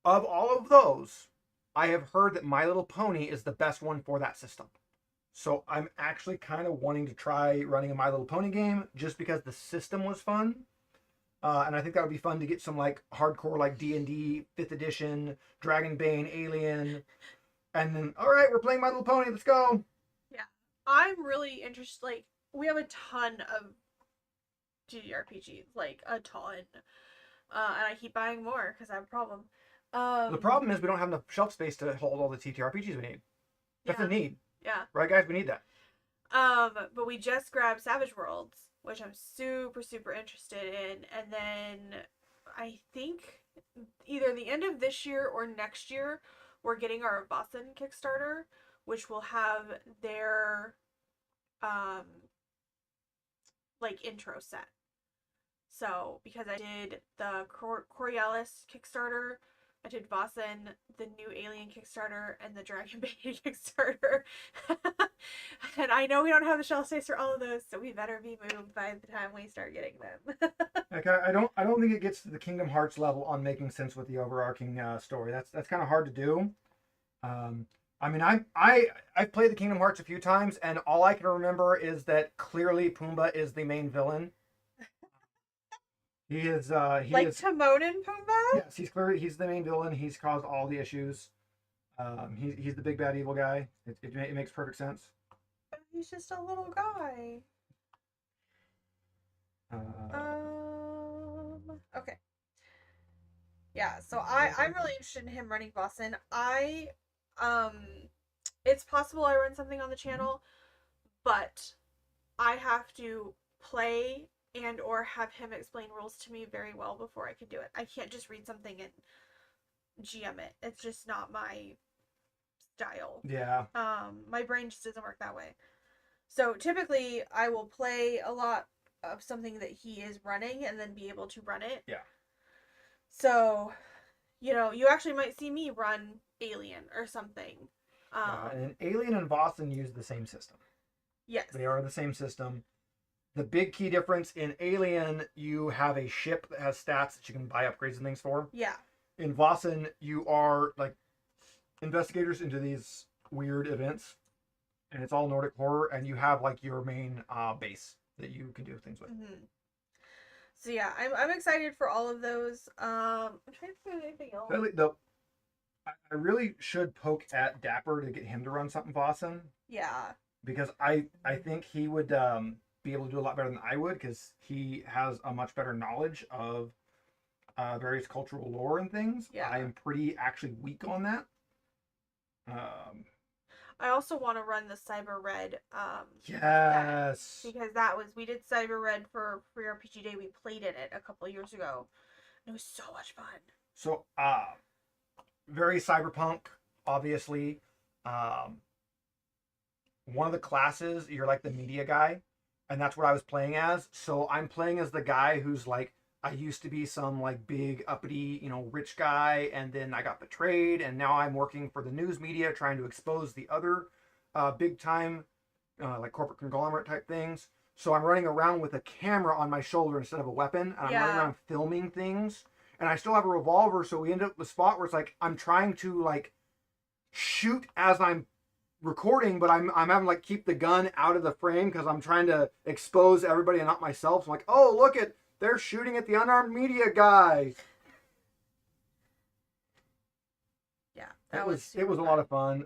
all of those, I have heard that My Little Pony is the best one for that system. So I'm actually kind of wanting to try running a My Little Pony game, just because the system was fun. And I think that would be fun to get some like hardcore like D&D 5th edition, Dragonbane, Alien, and then, all right, we're playing My Little Pony, let's go.
Yeah. I'm really interested, like, we have a ton of GDRPGs, like a ton. And I keep buying more because I have a problem.
The problem is we don't have enough shelf space to hold all the TTRPGs we need. That's a need.
Yeah.
Right, guys? We need that.
But we just grabbed Savage Worlds, which I'm super, super interested in. And then I think either the end of this year or next year, we're getting our Boston Kickstarter, which will have their, like, intro set. So, because I did the Coriolis Kickstarter, I did Vossen, the new Alien Kickstarter, and the Dragonbane Kickstarter. And I know we don't have the shelf space for all of those, so we better be moved by the time we start getting them.
Like, I don't think it gets to the Kingdom Hearts level on making sense with the overarching story. That's kind of hard to do. I mean, I've played the Kingdom Hearts a few times, and all I can remember is that clearly Pumbaa is the main villain. He is
like Timon and Pumbaa?
Yes, he's the main villain. He's caused all the issues. He's the big bad evil guy. It makes perfect sense.
But he's just a little guy. Okay. Yeah, so I'm really interested in him running Boston. It's possible I run something on the channel, but I have to play and or have him explain rules to me very well before I can do it. I can't just read something and GM it. It's just not my style.
Yeah.
My brain just doesn't work that way. So typically I will play a lot of something that he is running and then be able to run it.
Yeah.
So, you actually might see me run Alien or something.
And Alien and Boston use the same system.
Yes.
They are the same system. The big key difference in Alien, you have a ship that has stats that you can buy upgrades and things for.
Yeah.
In Vossen, you are like investigators into these weird events, and it's all Nordic horror, and you have like your main base that you can do things with.
Mm-hmm. So yeah, I'm excited for all of those. I'm trying to think of anything else.
I really should poke at Dapper to get him to run something Vossen.
Yeah.
Because I think he would be able to do a lot better than I would, because he has a much better knowledge of various cultural lore and things.
Yeah.
I am pretty actually weak on that.
I also want to run the Cyber Red.
Yes.
Because we did Cyber Red for Free RPG Day. We played in it a couple years ago. It was so much fun.
So, very cyberpunk, obviously. One of the classes, you're like the media guy, and that's what I was playing as. So I'm playing as the guy who's like, I used to be some like big uppity, rich guy, and then I got betrayed, and now I'm working for the news media trying to expose the other big time like corporate conglomerate type things. So I'm running around with a camera on my shoulder instead of a weapon, and I'm running around filming things. And I still have a revolver, so we end up with a spot where it's like I'm trying to like shoot as I'm recording, but I'm having to like keep the gun out of the frame because I'm trying to expose everybody and not myself. So I'm like, oh, look at, they're shooting at the unarmed media guy.
Yeah,
it was a lot of fun.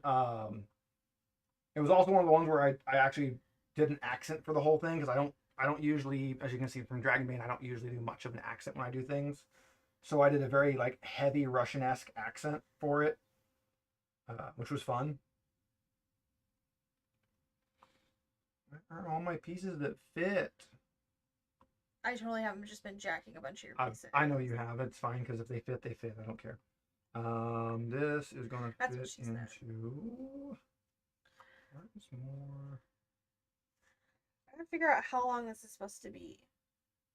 It was also one of the ones where I actually did an accent for the whole thing because I don't usually, as you can see from Dragon Bane, I don't usually do much of an accent when I do things. So I did a very like heavy Russian-esque accent for it, which was fun. Where are all my pieces that fit?
I totally haven't just been jacking a bunch of your pieces.
I know you have. It's fine because if they fit, they fit. I don't care. This is going to fit into. Where's more?
I gotta figure out how long this is supposed to be.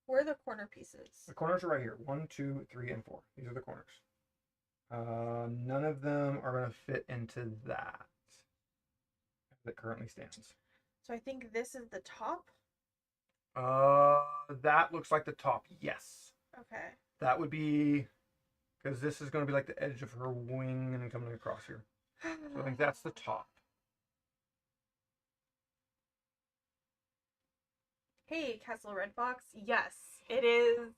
Where are the corner pieces?
The corners are right here. 1, 2, 3, and 4. These are the corners. None of them are going to fit into that as it currently stands.
So I think this is the top.
That looks like the top. Yes.
Okay.
That would be because this is going to be like the edge of her wing and then coming across here. So I think that's the top.
Hey, Castle Red Box. Yes, it is.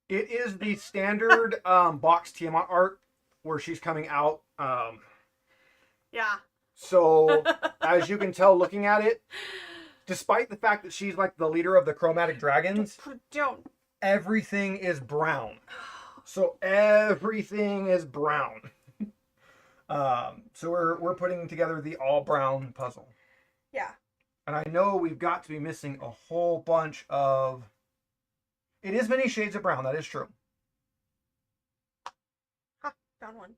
It is the standard box Tiamat art where she's coming out.
Yeah.
So as you can tell looking at it, despite the fact that she's like the leader of the chromatic dragons,
don't.
Everything is brown. So everything is brown. So we're putting together the all brown puzzle.
Yeah.
And I know we've got to be missing a whole bunch of. It is many shades of brown. That is true.
Ha! Found one.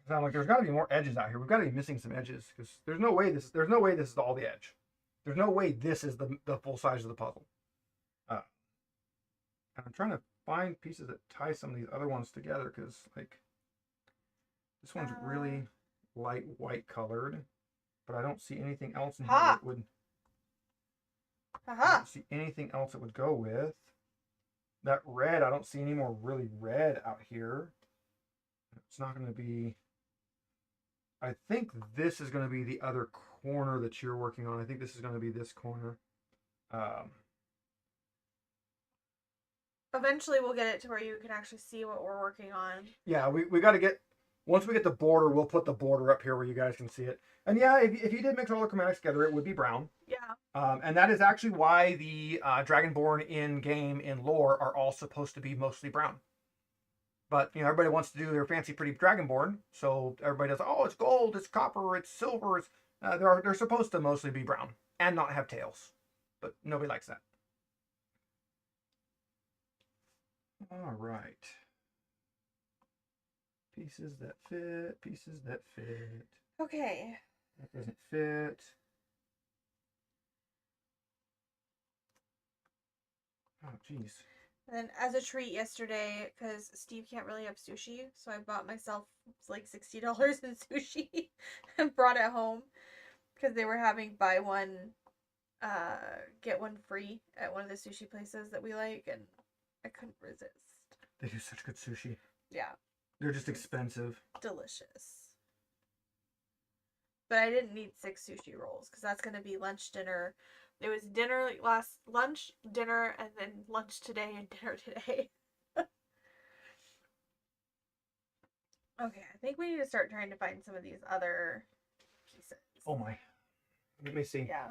Sound like there's got to be more edges out here. We've got to be missing some edges because there's no way this is all the edge. There's no way this is the full size of the puzzle. And I'm trying to find pieces that tie some of these other ones together because like this one's really light white colored, but I don't see anything else in here that would. I don't see anything else that would go with that red. I don't see any more really red out here. It's not going to be. I think this is going to be the other corner that you're working on. I think this is going to be this corner.
Eventually, we'll get it to where you can actually see what we're working on.
Yeah, we got to get. Once we get the border, we'll put the border up here where you guys can see it. And yeah, if you did mix all the chromatics together, it would be brown.
Yeah.
And that is actually why the Dragonborn in game in lore are all supposed to be mostly brown. But you know, everybody wants to do their fancy, pretty Dragonborn, so everybody does. Oh, it's gold, it's copper, it's silver. It's they're supposed to mostly be brown and not have tails, but nobody likes that. All right. Pieces that fit. Pieces that fit.
Okay.
That doesn't fit. Oh, jeez.
And then as a treat yesterday, because Steve can't really have sushi, so I bought myself like $60 in sushi and brought it home because they were having buy one, get one free at one of the sushi places that we like, and I couldn't resist.
They do such good sushi.
Yeah.
They're just expensive.
Delicious. But I didn't need 6 sushi rolls because that's going to be lunch, dinner. It was dinner lunch, dinner, and then lunch today and dinner today. Okay, I think we need to start trying to find some of these other pieces.
Oh my. Let me see.
Yeah.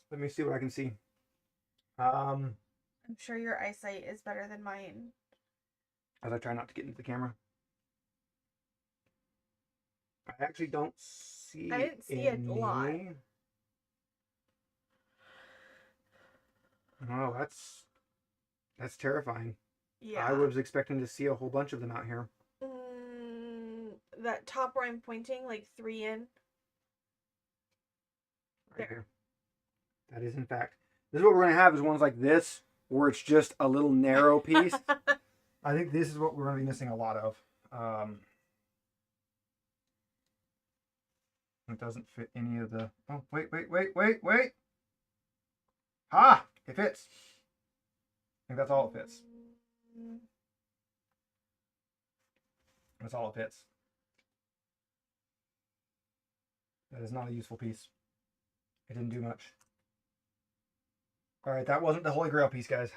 Let me see what I can see.
I'm sure your eyesight is better than mine.
As I try not to get into the camera. I actually don't see.
I didn't see a lot.
Oh, that's terrifying.
Yeah.
I was expecting to see a whole bunch of them out here.
That top where I'm pointing, like 3 in.
Right here. That is, in fact. This is what we're going to have is ones like this, where it's just a little narrow piece. I think this is what we're going to be missing a lot of. It doesn't fit any of the... Oh, wait. Ha! It fits. I think that's all it fits. That's all it fits. That is not a useful piece. It didn't do much. All right, that wasn't the Holy Grail piece, guys.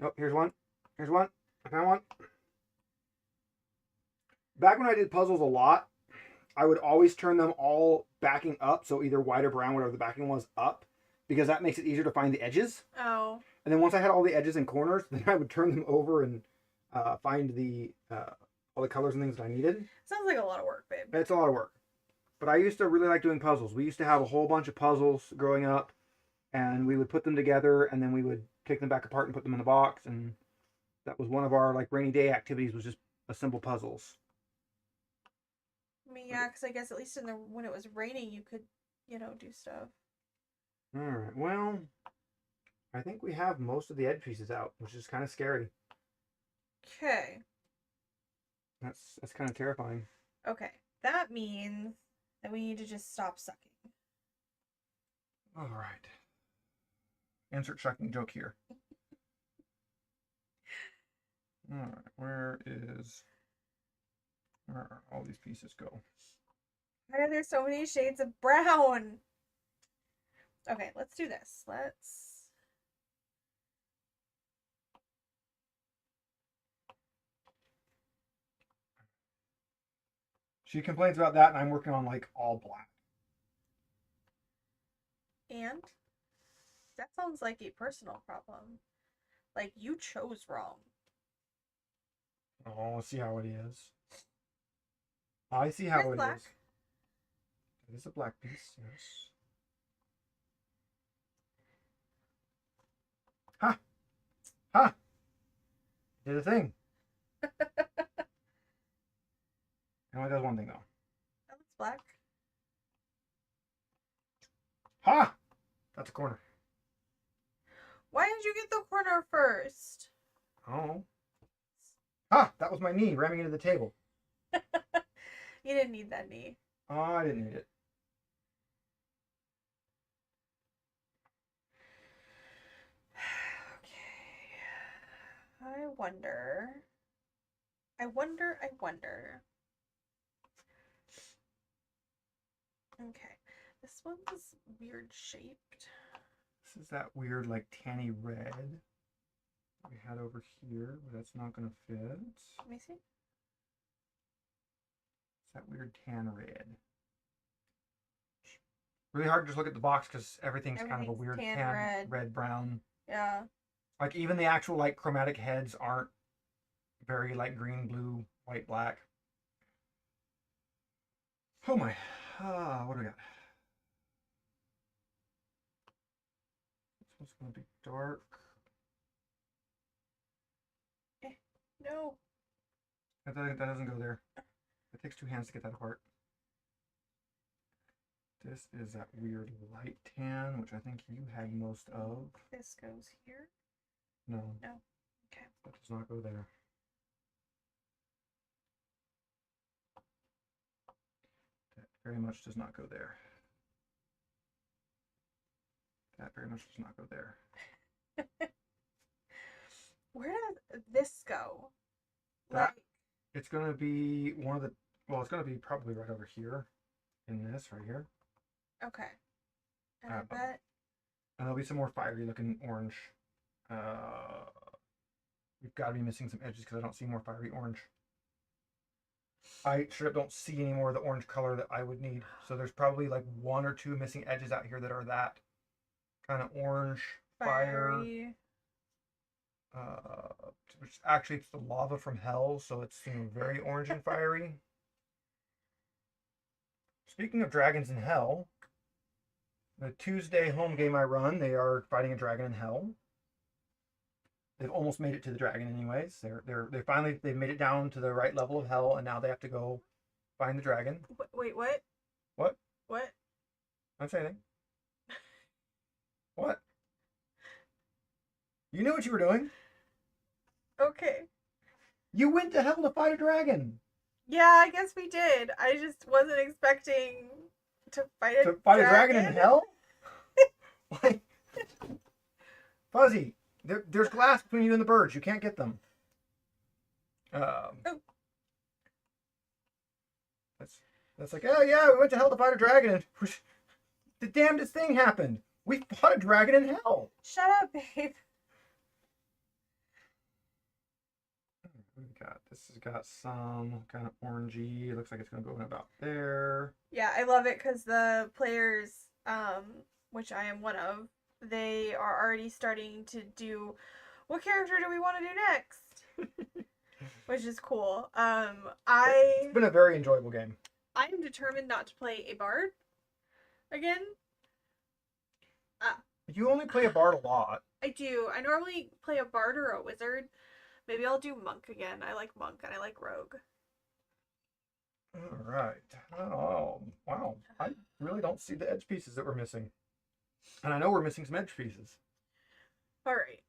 Oh, here's one. Here's one. I found one. Back when I did puzzles a lot, I would always turn them all backing up, so either white or brown, whatever the backing was, up, because that makes it easier to find the edges.
Oh.
And then once I had all the edges and corners, then I would turn them over and find the all the colors and things that I needed.
Sounds like a lot of work, babe.
It's a lot of work. But I used to really like doing puzzles. We used to have a whole bunch of puzzles growing up, and we would put them together, and then we would take them back apart and put them in the box, and that was one of our like rainy day activities, was just assemble puzzles.
I mean, yeah, because I guess at least when it was raining, you could, do stuff.
All right. Well, I think we have most of the edge pieces out, which is kind of scary.
Okay.
That's kind of terrifying.
Okay. That means that we need to just stop sucking.
All right. Insert sucking joke here. All right. Where are all these pieces go?
Why are there so many shades of brown? Okay, let's do this.
She complains about that, and I'm working on like all black.
And that sounds like a personal problem. Like you chose wrong.
Oh, let's see how it is. I see how
Here's
it
black.
is. It is a black piece, yes. Ha! Ha! Did a thing. It only does one thing, though.
That looks black.
Ha! That's a corner.
Why did you get the corner first?
Oh. Ha! That was my knee ramming into the table.
You didn't need that knee.
Oh, I didn't need it.
Okay. I wonder. Okay. This one's weird shaped.
This is that weird, like, tanny red we had over here, but that's not going to fit.
Let me see.
It's that weird tan red. Really hard to just look at the box because everything's kind of a weird tan red, brown.
Yeah.
Like, even the actual, like, chromatic heads aren't very, like, green, blue, white, black. Oh my. What do we got? This one's going to be dark.
No.
That doesn't go there. It takes two hands to get that apart. This is that weird light tan, which I think you had most of.
This goes here?
No.
No. Okay.
That does not go there. That very much does not go there. That very much does not go there.
Where does this go?
That, it's going to be one of the, well, it's going to be probably right over here in this right here.
Okay. And I bet.
And there'll be some more fiery looking orange. We've got to be missing some edges because I don't see more fiery orange. I straight up don't see any more of the orange color that I would need. So there's probably like one or two missing edges out here that are that kind of orange, fire. Which actually it's the lava from hell, so it's very orange and fiery. Speaking of dragons in hell, the Tuesday home game I run, they are fighting a dragon in hell. They've almost made it to the dragon anyways. They've made it down to the right level of hell, and now they have to go find the dragon.
Wait, what?
What?
What?
I'm saying anything. What? You knew what you were doing.
Okay.
You went to hell to fight a dragon.
Yeah, I guess we did. I just wasn't expecting to fight a
dragon in hell? Like, Fuzzy, there's glass between you and the birds. You can't get them. That's like, oh yeah, we went to hell to fight a dragon, and the damnedest thing happened. We fought a dragon in hell.
Shut up, babe.
What do we got? This has got some kind of orangey. It looks like it's gonna go in about there.
Yeah, I love it because the players, which I am one of, they are already starting to do, what character do we want to do next? Which is cool.
It's been a very enjoyable game.
I am determined not to play a bard again.
You only play a bard a lot.
I do. I normally play a bard or a wizard. Maybe I'll do monk again. I like monk and I like rogue.
All right. Oh, wow. I really don't see the edge pieces that we're missing. And I know we're missing some edge pieces.
All right.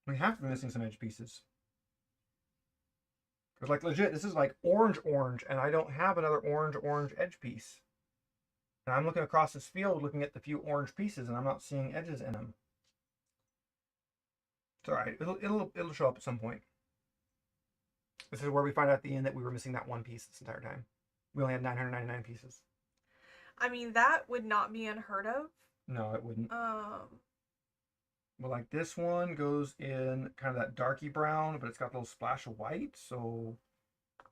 We have to be missing some edge pieces. Because, like, legit, this is like orange, and I don't have another orange edge piece. And I'm looking across this field, looking at the few orange pieces, and I'm not seeing edges in them. It's all right. It'll show up at some point. This is where we find out at the end that we were missing that one piece this entire time. We only had 999 pieces.
I mean, that would not be unheard of.
No, it wouldn't. Well, like this one goes in kind of that darky brown, but it's got a little splash of white. So,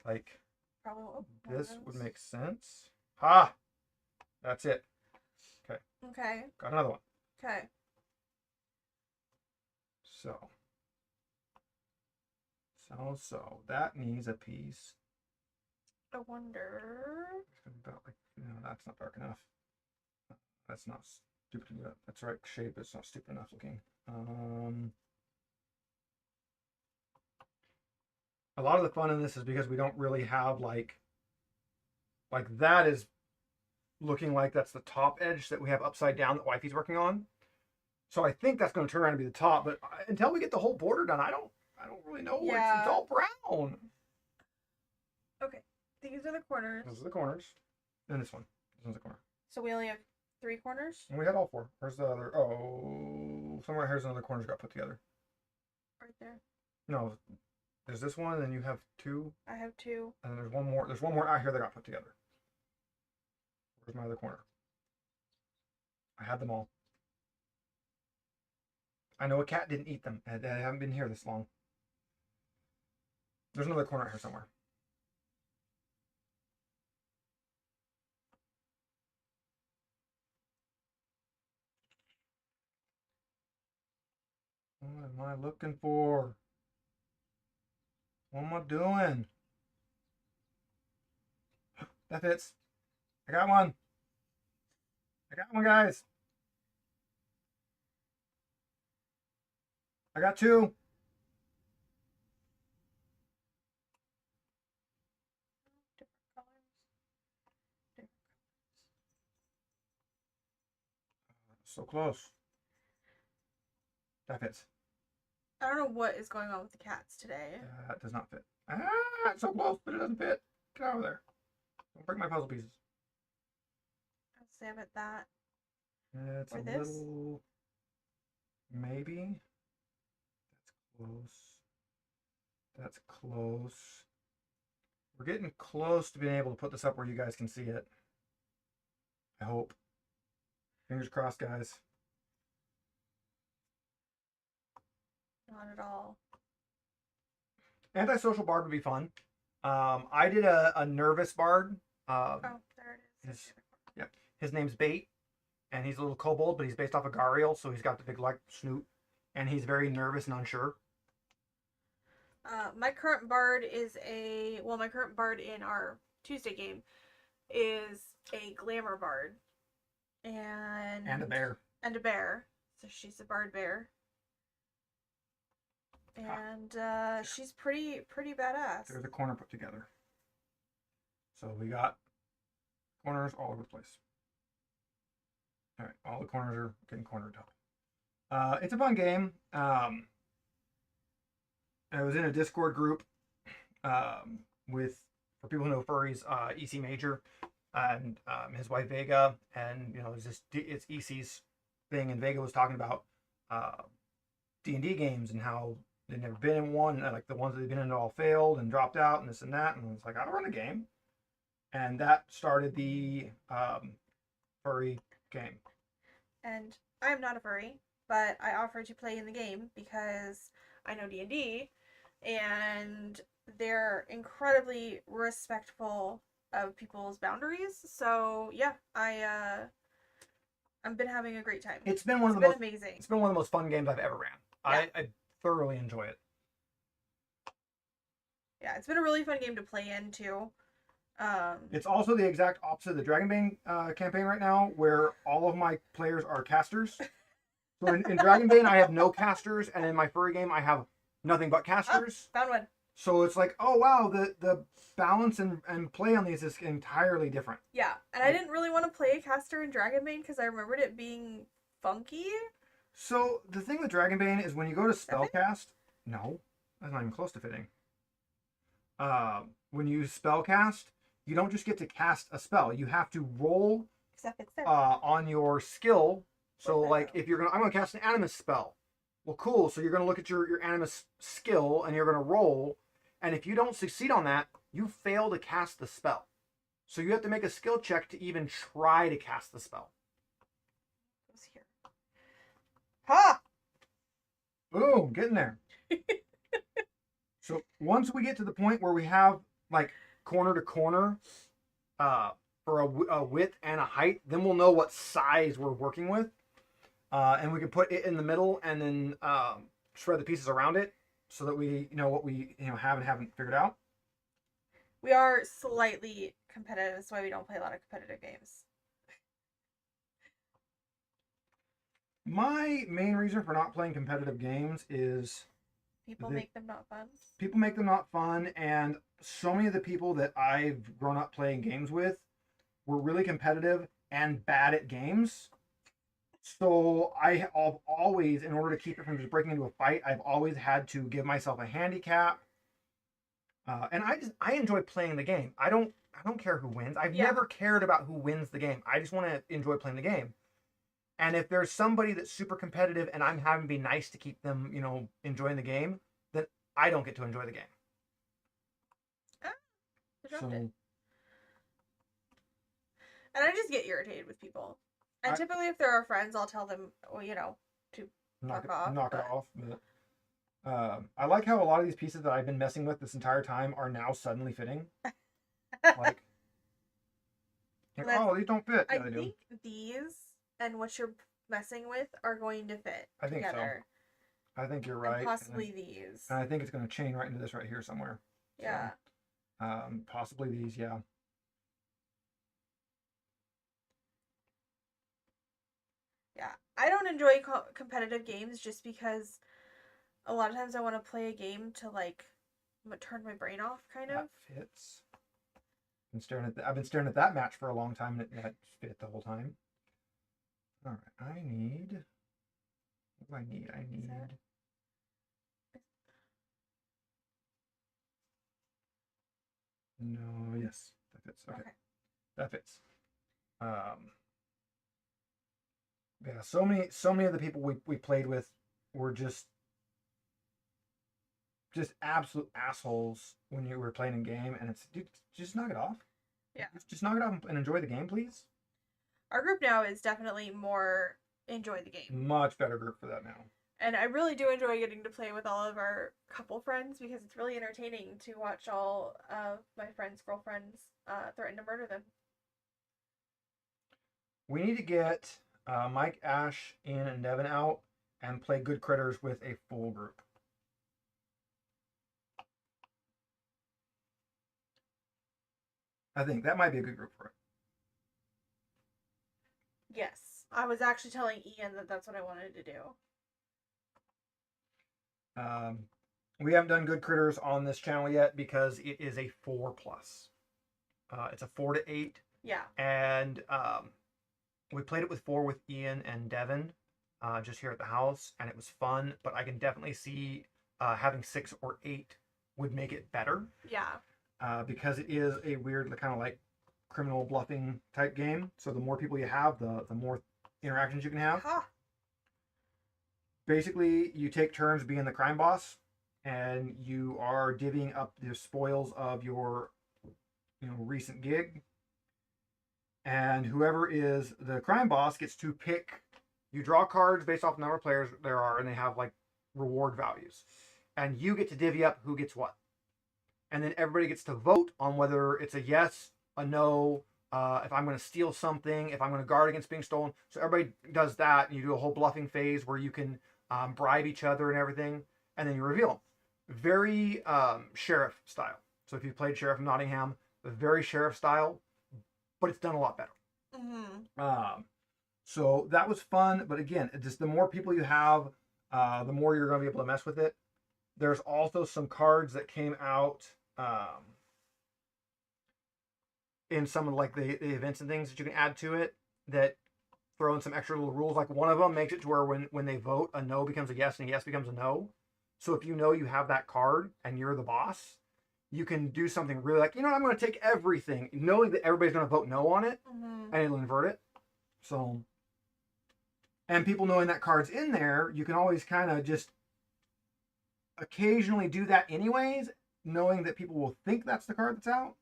like,
probably
this would make sense. Ha! That's it. Okay.
Okay.
Got another one.
Okay.
So that needs a piece.
I wonder.
About like, no, that's not dark enough. That's not stupid enough. That's the right shape, but it's not stupid enough looking. A lot of the fun in this is because we don't really have like that is looking like that's the top edge that we have upside down that Wifey's working on. So I think that's going to turn around to be the top, but until we get the whole border done, I don't really know.
Yeah.
It's all brown.
Okay, these are the corners.
Those are the corners. And this one. This one's the corner.
So we only have 3 corners?
And we had all 4. Where's the other? Oh, somewhere here's another corner got put together.
Right there.
No, there's this one, and then you have 2.
I have 2.
And then there's one more. There's one more out here that got put together. Where's my other corner? I had them all. I know a cat didn't eat them. I haven't been here this long. There's another corner out here somewhere. What am I looking for? What am I doing? That fits. I got one. I got one, guys. I got 2.
Different colors.
So close. That fits.
I don't know what is going on with the cats today.
That does not fit. It's so close, but it doesn't fit. Get out of there. Don't break my puzzle pieces.
I'll stab at that.
It's
or
a
this.
little... Maybe. That's close. That's close. We're getting close to being able to put this up where you guys can see it. I hope. Fingers crossed, guys.
Not at all.
Antisocial bard would be fun. I did a nervous bard.
Oh, there it is.
His name's Bait, and he's a little kobold, but he's based off of Gariel, so he's got the big like snoot, and he's very nervous and unsure.
My current bard is my current bard in our Tuesday game is a glamour bard. And
a bear.
And a bear. So she's a bard bear. And she's pretty badass.
There's a corner put together. So we got corners all over the place. All right, all the corners are getting cornered up. It's a fun game. I was in a Discord group with, for people who know furries, EC Major and his wife Vega, and it's EC's thing, and Vega was talking about D&D games and how they'd never been in one, and like the ones that they've been in all failed and dropped out and this and that, and it's like, I don't run a game. and that started the furry game.
And I'm not a furry, but I offered to play in the game because I know D&D, and they're incredibly respectful of people's boundaries. So yeah, I've been having a great time.
It's been one of the most
amazing.
It's been one of the most fun games I've ever ran.
Yeah.
I thoroughly enjoy it.
Yeah, it's been a really fun game to play in too.
It's also the exact opposite of the Dragonbane campaign right now, where all of my players are casters. So in Dragonbane, I have no casters, and in my furry game, I have nothing but casters.
Found one.
So it's like, oh wow, the balance and play on these is entirely different.
Yeah, and I didn't really want to play a caster in Dragonbane because I remembered it being funky.
So the thing with Dragonbane is when you go to spellcast, no, that's not even close to fitting. When you spellcast, you don't just get to cast a spell. You have to roll on your skill. So like if I'm gonna cast an animus spell. Well, cool. So you're gonna look at your animus skill and you're gonna roll. And if you don't succeed on that, you fail to cast the spell. So you have to make a skill check to even try to cast the spell.
What's here? Ha!
Boom, getting there. So once we get to the point where we have like corner to corner for a width and a height, then we'll know what size we're working with. And we can put it in the middle and then spread the pieces around it so that we know what we have and haven't figured out.
We are slightly competitive. That's why we don't play a lot of competitive games.
My main reason for not playing competitive games is
people make them not fun.
People make them not fun, and so many of the people that I've grown up playing games with were really competitive and bad at games. So I've always, in order to keep it from just breaking into a fight, I've always had to give myself a handicap. And I enjoy playing the game. I don't care who wins. I've never cared about who wins the game. I just want to enjoy playing the game. And if there's somebody that's super competitive and I'm having to be nice to keep them, enjoying the game, then I don't get to enjoy the game.
So, and I just get irritated with people. And typically, if they're our friends, I'll tell them, to knock it off.
But I like how a lot of these pieces that I've been messing with this entire time are now suddenly fitting. like oh, these don't fit.
I think these and what you're messing with are going to fit together.
So. I think you're right.
And possibly these.
And I think it's going to chain right into this right here somewhere.
Yeah.
So, possibly these, yeah.
Yeah, I don't enjoy competitive games just because a lot of times I want to play a game to turn my brain off, kind of.
That fits. I've been staring at that match for a long time, and that fit the whole time. All right, I need. What do I need? I need. No, yes, that fits. Okay. That fits. Yeah, so many of the people we played with were just absolute assholes when you were playing a game, and it's dude, just knock it off.
Yeah.
Just knock it off and enjoy the game, please.
Our group now is definitely more enjoy the game.
Much better group for that now.
And I really do enjoy getting to play with all of our couple friends because it's really entertaining to watch all of my friends' girlfriends threaten to murder them.
We need to get Mike, Ash, Ian, and Devin out and play Good Critters with a full group. I think that might be a good group for it.
Yes. I was actually telling Ian that that's what I wanted to do.
We haven't done Good Critters on this channel yet because it is a 4+. It's a 4 to 8.
Yeah.
And we played it with 4 with Ian and Devin just here at the house, and it was fun. But I can definitely see having 6 or 8 would make it better.
Yeah.
Because it is a weird kind of like criminal bluffing type game. So the more people you have, the more interactions you can have.
Huh.
Basically, you take turns being the crime boss, and you are divvying up the spoils of your recent gig, and whoever is the crime boss gets to pick. You draw cards based off the number of players there are, and they have like reward values, and you get to divvy up who gets what, and then everybody gets to vote on whether it's a yes, a no, if I'm going to steal something, if I'm going to guard against being stolen. So everybody does that, and you do a whole bluffing phase where you can bribe each other and everything, and then you reveal them. Very sheriff style. So if you've played Sheriff of Nottingham, very sheriff style, but it's done a lot better. So that was fun, but again, just the more people you have, the more you're going to be able to mess with it. There's also some cards that came out in some of like the events and things that you can add to it that throw in some extra little rules. Like one of them makes it to where when they vote, a no becomes a yes and a yes becomes a no. So if you know you have that card and you're the boss, you can do something really like, I'm going to take everything, knowing that everybody's going to vote no on it, and it'll invert it. So, and people knowing that card's in there, you can always kind of just occasionally do that anyways, knowing that people will think that's the card that's out.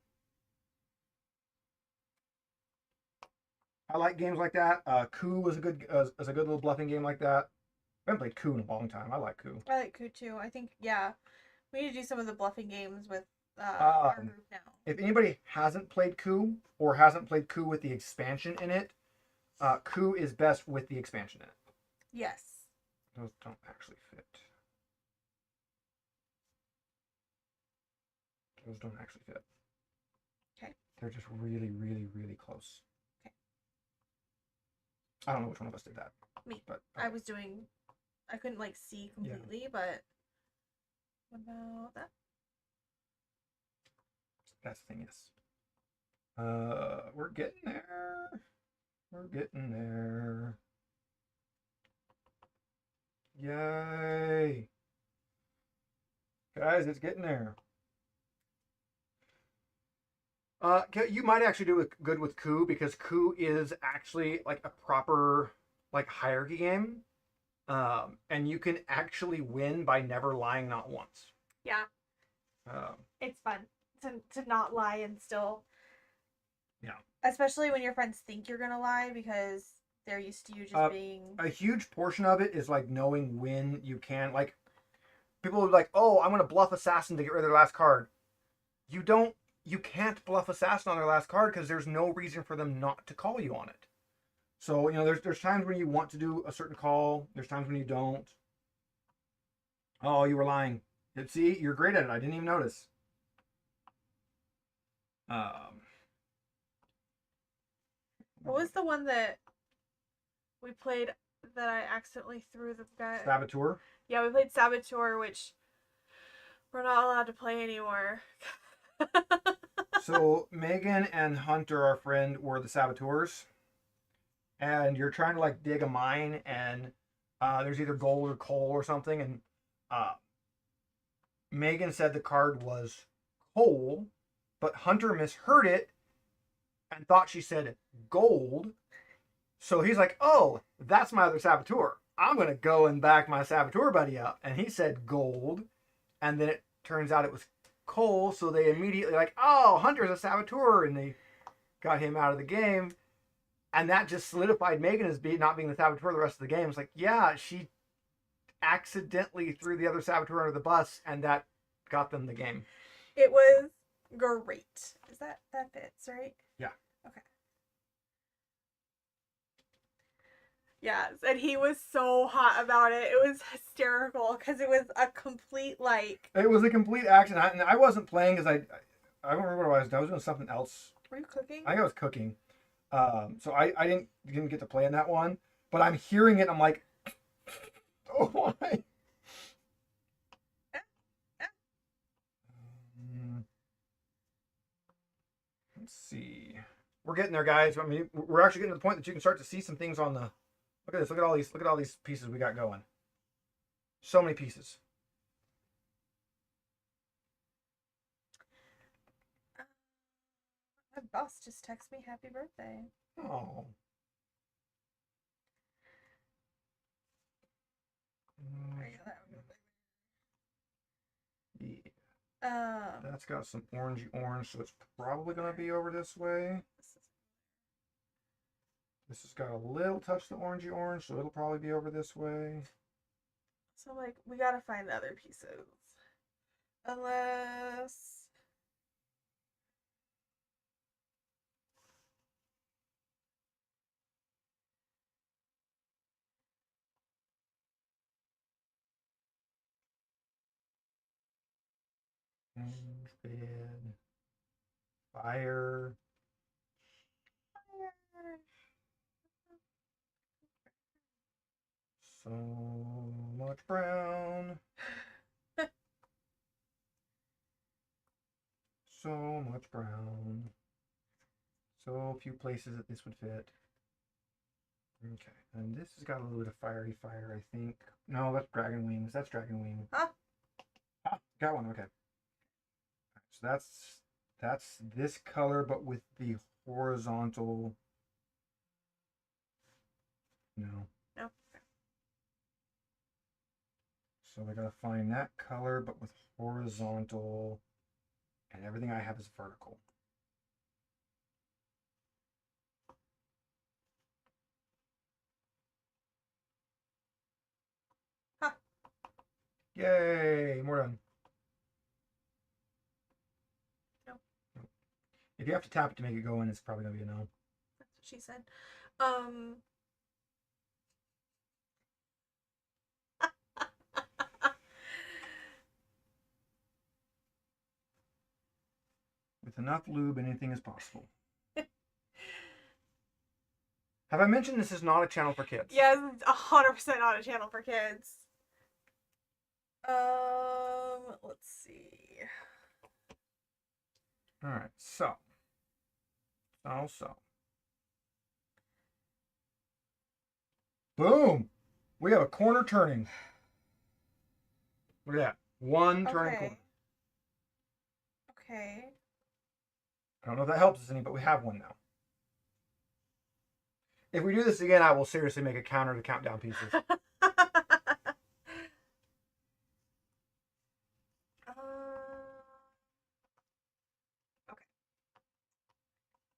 I like games like that. Coup was a good little bluffing game like that. I haven't played Coup in a long time. I like Coup.
I like Coup too. I think, yeah, we need to do some of the bluffing games with our group now.
If anybody hasn't played Coup or hasn't played Coup with the expansion in it, Coup is best with the expansion in it.
Yes.
Those don't actually fit. Those don't actually fit.
Okay.
They're just really, really, really close.
Okay.
I don't know which one of us did that.
Me.
But okay.
I couldn't like see completely, but what about that?
That's the thing, yes. We're getting there. We're getting there. Yay. Guys, it's getting there. You might actually do good with Coup because Coup is actually like a proper like hierarchy game. And you can actually win by never lying not once.
Yeah. It's fun to not lie and still.
Yeah.
Especially when your friends think you're gonna lie because they're used to you just being.
A huge portion of it is like knowing when you can. Like people are like, "Oh, I'm gonna bluff assassin to get rid of their last card." You can't bluff assassin on their last card because there's no reason for them not to call you on it. So, there's times when you want to do a certain call. There's times when you don't. Oh, you were lying. See, you're great at it. I didn't even notice.
What was the one that we played that I accidentally threw the guy?
Saboteur?
Yeah, we played Saboteur, which we're not allowed to play anymore.
So, Megan and Hunter, our friend, were the saboteurs. And you're trying to like dig a mine, and there's either gold or coal or something. And Megan said the card was coal, but Hunter misheard it and thought she said gold. So he's like, "Oh, that's my other saboteur. I'm gonna go and back my saboteur buddy up." And he said gold, and then it turns out it was coal. So they immediately like, "Oh, Hunter's a saboteur," and they got him out of the game. And that just solidified Megan as not being the saboteur the rest of the game. It's like, yeah, she accidentally threw the other saboteur under the bus, and that got them the game.
It was great. Is that fits, right?
Yeah.
Okay. Yes, and he was so hot about it. It was hysterical because it was a complete like.
It was a complete action. I wasn't playing because I don't remember what I was doing. I was doing something else.
Were you cooking?
I think I was cooking. So I didn't get to play in that one, but I'm hearing it. And I'm like, oh why? Let's see. We're getting there, guys. I mean, we're actually getting to the point that you can start to see some things on the. Look at this. Look at all these pieces we got going. So many pieces.
My boss just texted me happy birthday.
Oh. Yeah. That's got some orangey orange, so it's probably going to be over this way. This has got a little touch of the orangey orange, so it'll probably be over this way.
So, like, we gotta find the other pieces. Unless...
Orange, red, fire. So much brown. So much brown. So few places that this would fit. Okay, and this has got a little bit of fiery fire, I think. No, that's dragon wings. That's dragon wing.
Huh?
Ah, got one. Okay. So that's this color, but with the horizontal. No.
No.
So I gotta find that color, but with horizontal, and everything I have is vertical.
Huh.
Yay! More done.
No.
Nope. If you have to tap it to make it go in, it's probably gonna be a no.
That's what she said.
With enough lube, anything is possible. Have I mentioned this is not a channel for kids?
Yes, it's 100% not a channel for kids. Let's see.
All right, so. Boom! We have a corner turning. Look at that. One turning corner.
Okay.
I don't know if that helps us any, but we have one now. If we do this again, I will seriously make a counter to count down pieces.
Okay.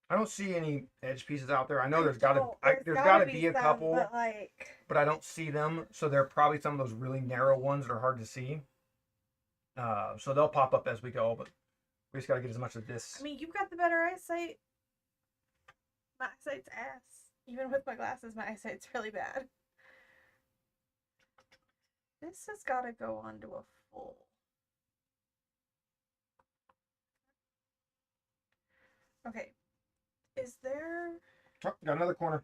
I don't see any edge pieces out there. I know there's got to be a couple, but I don't see them. So they're probably some of those really narrow ones that are hard to see. So they'll pop up as we go, but we just got to get as much of this.
I mean, you've got the better eyesight. My eyesight's ass. Even with my glasses, my eyesight's really bad. This has got to go onto a full. Okay. Is there...
Oh, got another corner.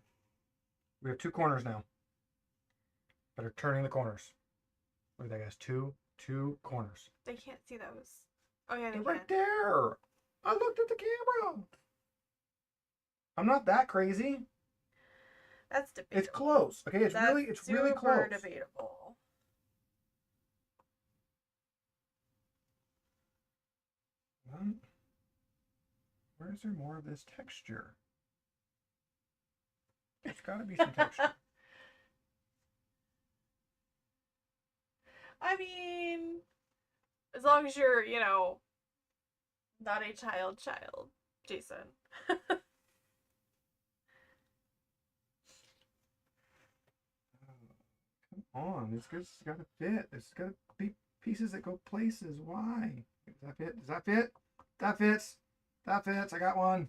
We have two corners now that are turning the corners. Look at that, guys. Two corners.
They can't see those. Oh, yeah, they
They're
can.
right there. I looked at the camera. I'm not that crazy.
That's debatable.
It's close. Okay, it's really close.
Debatable.
Where is there more of this texture? There's got to be some texture.
I mean, as long as you're, you know, not a child, Jason.
Come on, this has got to fit. There's got to be pieces that go places. Why? Does that fit? Does that fit? That fits. That fits. I got one.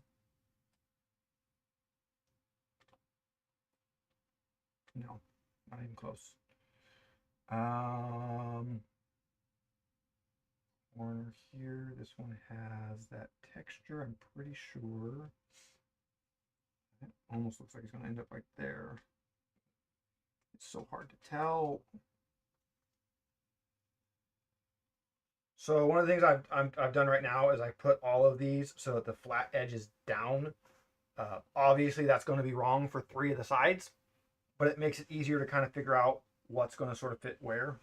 No, not even close. Corner here. This one has that texture. I'm pretty sure. It almost looks like it's going to end up right there. It's so hard to tell. So one of the things I've done right now is I put all of these so that the flat edge is down. Obviously, that's going to be wrong for 3 of the sides, but it makes it easier to kind of figure out what's going to sort of fit where.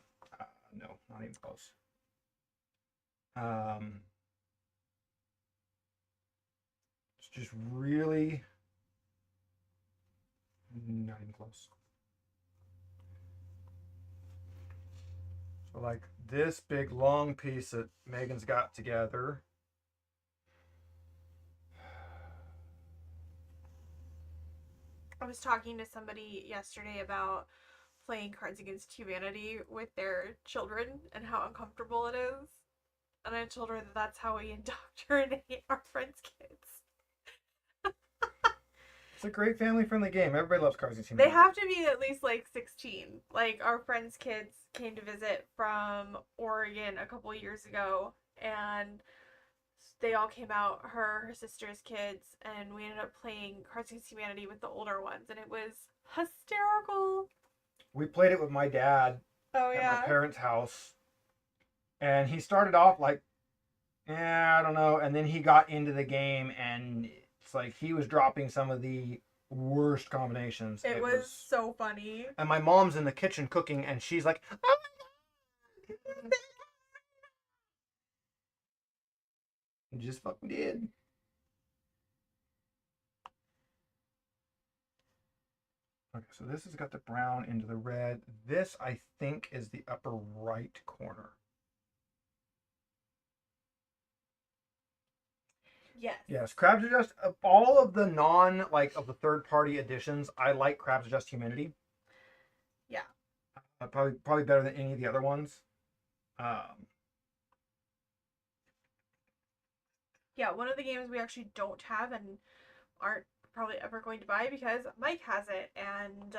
No, not even close. It's just really not even close. So like this big long piece that Megan's got together.
I was talking to somebody yesterday about playing Cards Against Humanity with their children and how uncomfortable it is. And I told her that that's how we indoctrinate our friends' kids.
It's a great family-friendly game. Everybody loves Cards Against
They
Humanity.
have to be at least like 16. Like our friends' kids came to visit from Oregon a couple years ago, and they all came out, her sister's kids, and we ended up playing Cards Against Humanity with the older ones, and it was hysterical.
We played it with my dad
Oh
at
yeah.
my parents' house, and he started off like, I don't know, and then he got into the game, and it's like he was dropping some of the worst combinations.
It was so funny.
And my mom's in the kitchen cooking, and she's like, "Oh my god!" You just fucking did. Okay, so this has got the brown into the red. This, I think, is the upper right corner.
Yes.
Yes, Crabs Adjust, of all of the of the third-party editions, I like Crabs Adjust Humidity.
Yeah.
Probably better than any of the other ones.
Yeah, one of the games we actually don't have and aren't probably ever going to buy because Mike has it, and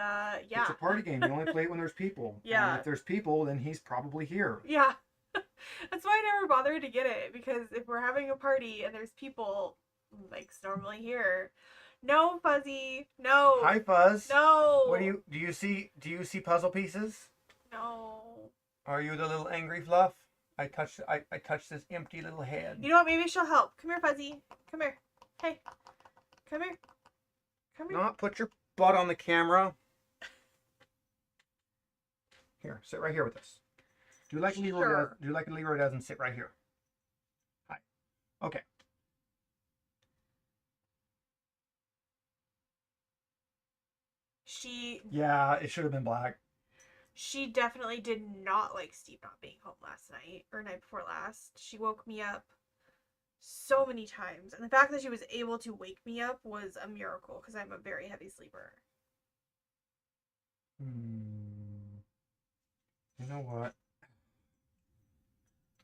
yeah.
It's a party game. You only play it when there's people.
Yeah.
And if there's people, then he's probably here.
Yeah. That's why I never bothered to get it, because if we're having a party and there's people, Mike's normally here. No, Fuzzy. No.
Hi, Fuzz.
No.
What do you see puzzle pieces?
No.
Are you the little angry fluff? I touched this empty little head.
You know what? Maybe she'll help. Come here, Fuzzy. Come here. Hey. Come here. Come here.
Not put your butt on the camera. Here, sit right here with us. Do like Leroy does. Do like Leroy does and sit right here. Hi. Okay. Yeah, it should have been black.
She definitely did not like Steve not being home last night, or night before last. She woke me up so many times. And the fact that she was able to wake me up was a miracle, because I'm a very heavy sleeper.
You know what?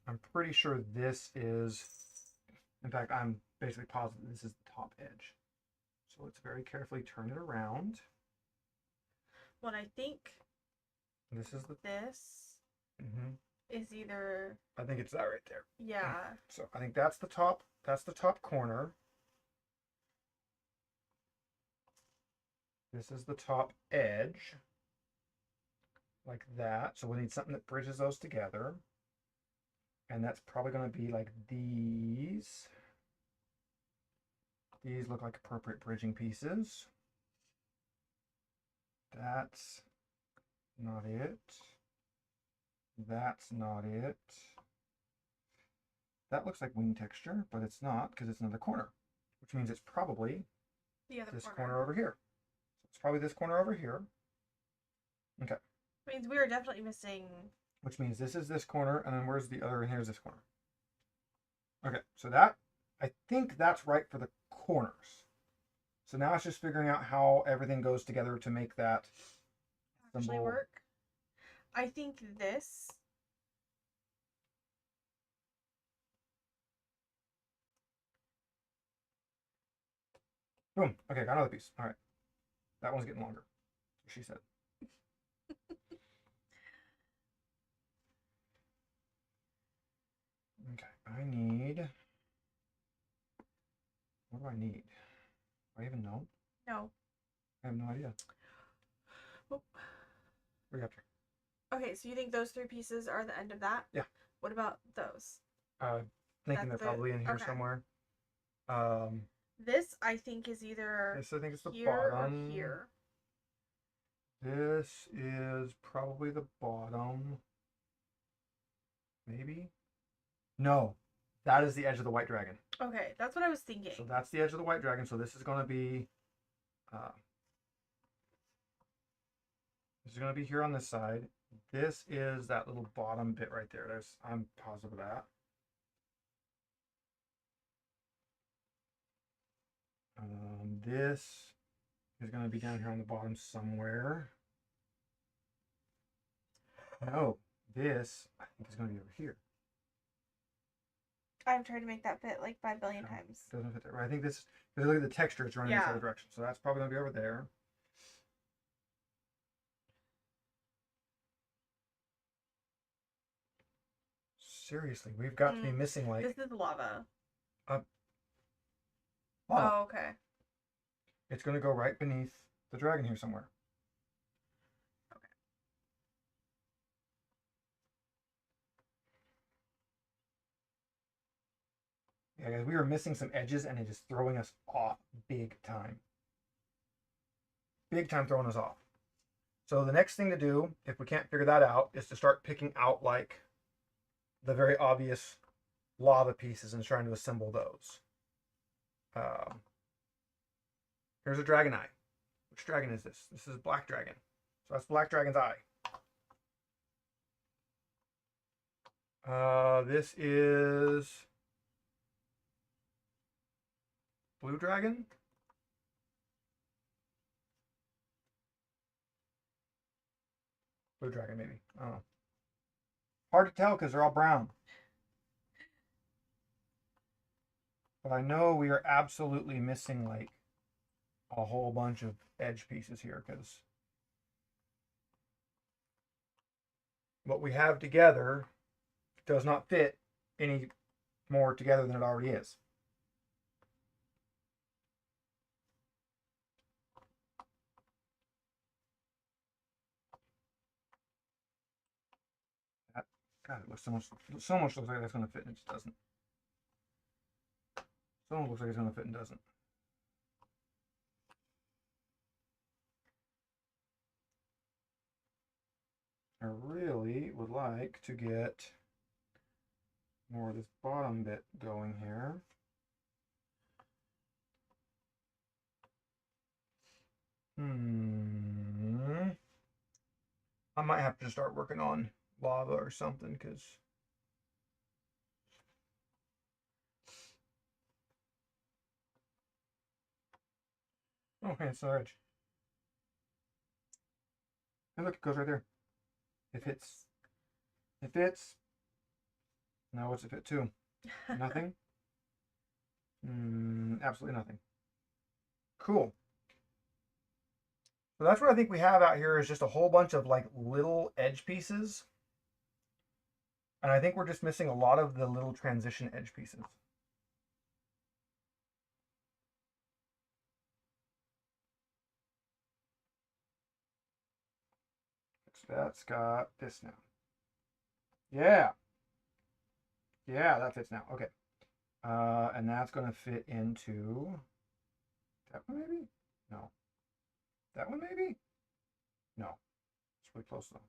I'm pretty sure this is... In fact, I'm basically positive this is the top edge. So let's very carefully turn it around.
Well, I think...
This is the...
This
Mm-hmm.
is either...
I think it's that right there.
Yeah.
So I think that's the top corner. This is the top edge. Like that. So we need something that bridges those together. And that's probably going to be like these. These look like appropriate bridging pieces. That's not it. That's not it. That looks like wing texture, but it's not because it's another corner, which means it's probably this corner over here. So it's probably this corner over here. Okay.
Means we are definitely missing...
Which means this is this corner, and then where's the other, and here's this corner. Okay, so that, I think that's right for the corners. So now it's just figuring out how everything goes together to make that
actually work. I think this...
Boom. Okay, got another piece. All right. That one's getting longer, she said. Okay, I need... What do I need? Do I even know?
No.
I have no idea.
Oh.
What do you have to?
Okay, so you think those three pieces are the end of that?
Yeah.
What about those?
Thinking they're probably in here somewhere.
This, I think, is either
this, I think it's the
here
bottom.
or here.
This is probably the bottom. Maybe? No. That is the edge of the white dragon.
Okay, that's what I was thinking.
So that's the edge of the white dragon. So this is going to be... this is going to be here on this side. This is that little bottom bit right there. I'm positive of that. This is going to be down here on the bottom somewhere. No, this I think is going to be over here.
I've tried to make that fit like 5 billion times.
Doesn't fit there. Right. I think this, because look at the texture, it's running in the other direction. So that's probably going to be over there. Seriously, we've got to be missing like.
This is lava.
Lava.
Oh, okay.
It's going to go right beneath the dragon here somewhere.
Okay.
Yeah, guys, we are missing some edges and it is throwing us off big time. Big time throwing us off. So the next thing to do, if we can't figure that out, is to start picking out like the very obvious lava pieces and trying to assemble those. Here's a dragon eye. Which dragon is this? This is a black dragon. So that's black dragon's eye. This is blue dragon. Blue dragon, maybe. I don't know. Hard to tell because they're all brown. But I know we are absolutely missing like a whole bunch of edge pieces here because what we have together does not fit any more together than it already is. God, it looks so much looks like that's going to fit and it just doesn't. So much looks like it's going to fit and doesn't. I really would like to get more of this bottom bit going here. I might have to start working on lava or something because okay, it's the edge. And look, it goes right there. It fits. It fits. Now what's it fit to? Nothing? Absolutely nothing. Cool. So that's what I think we have out here is just a whole bunch of like little edge pieces. And I think we're just missing a lot of the little transition edge pieces. So that's got this now. Yeah. Yeah, that fits now. Okay. And that's going to fit into that one maybe? No. That one maybe? No. It's really close though.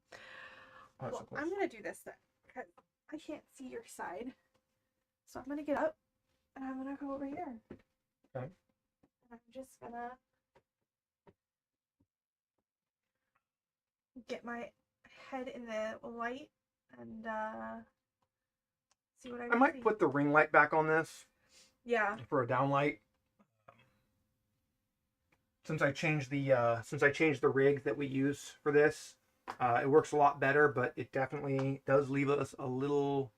Oh,
well,
so close.
I'm going to do this then because I can't see your side. So I'm going to get up and I'm going to go over here.
Okay.
And I'm just going to get my head in the light and see what I
might
see.
put the ring light back on this.
Yeah.
For a downlight. Since I changed the rig that we use for this, it works a lot better, but it definitely does leave us a little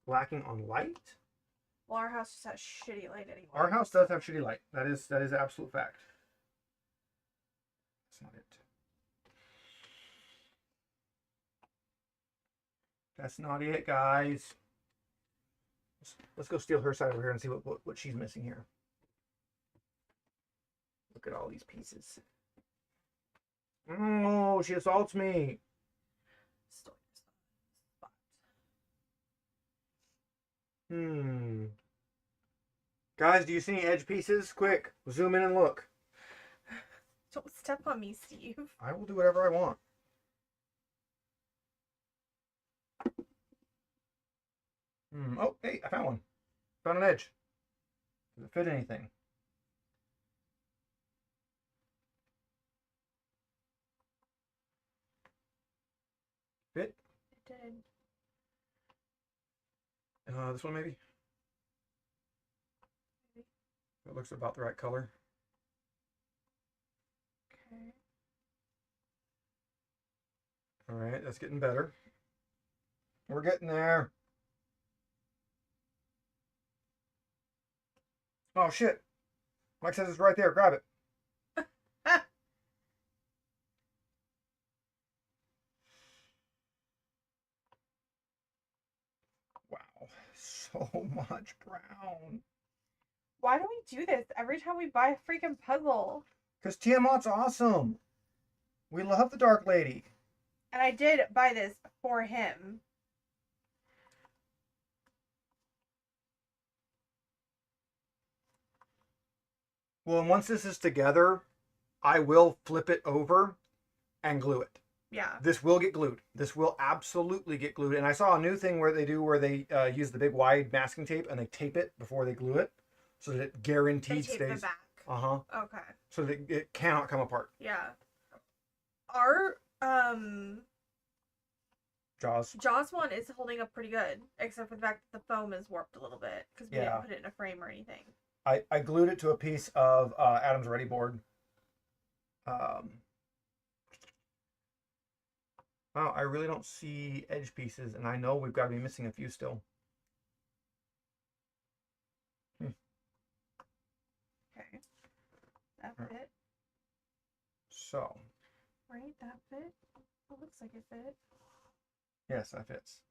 lacking on light.
Well, our house just has shitty light anyway.
Our house does have shitty light. That is an absolute fact. That's not it. That's not it, guys. Let's go steal her side over here and see what she's missing here. Look at all these pieces. Oh, she assaults me. Guys, do you see any edge pieces? Quick, zoom in and look.
Don't step on me, Steve.
I will do whatever I want. Oh, hey, I found one. Found an edge. Does it fit anything? This one maybe? It looks about the right color.
Okay.
All right, that's getting better. We're getting there. Oh, shit. Mike says it's right there. Grab it. Wow. So much brown.
Why do we do this every time we buy a freaking puzzle?
Because Tiamat's awesome. We love the Dark Lady.
And I did buy this for him.
Well, and once this is together, I will flip it over and glue it.
Yeah.
This will get glued. This will absolutely get glued. And I saw a new thing where they use the big wide masking tape and they tape it before they glue it, so that it guaranteed
They tape
stays.
the back. Okay.
So that it cannot come apart.
Yeah. Our
Jaws
one is holding up pretty good, except for the fact that the foam is warped a little bit because we didn't put it in a frame or anything.
I glued it to a piece of Adam's Ready board. Wow, I really don't see edge pieces, and I know we've got to be missing a few still.
Okay. That fit.
So.
Right, that fit. It looks like it fit.
Yes, that fits.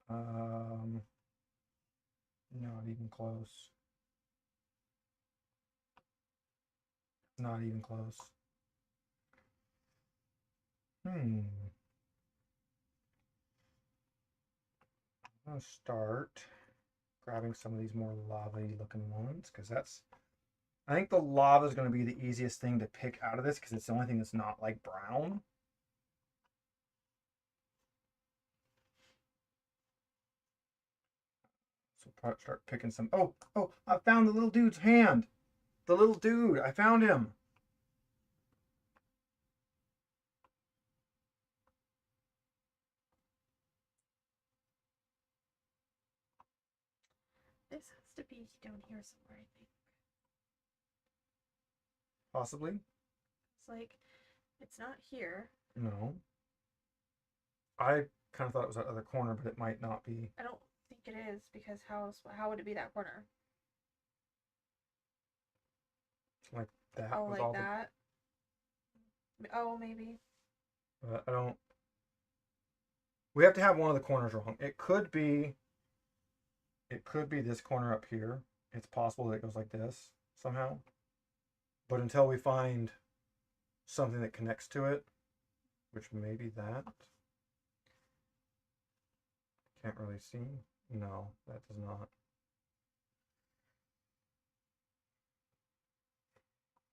Not even close. Not even close. I'm gonna start grabbing some of these more lava-y looking ones, because I think the lava is going to be the easiest thing to pick out of this, because it's the only thing that's not like brown. So probably start picking some. Oh, I found the little dude's hand. The little dude, I found him.
This has to be down here somewhere, I think.
Possibly.
It's like, it's not here.
No. I kind of thought it was that other corner, but it might not be.
I don't think it is, because how would it be that corner?
Like that.
Oh, like that? Oh, maybe.
But I don't. We have to have one of the corners wrong. It could be this corner up here. It's possible that it goes like this somehow. But until we find something that connects to it, which may be that. Can't really see. No, that does not.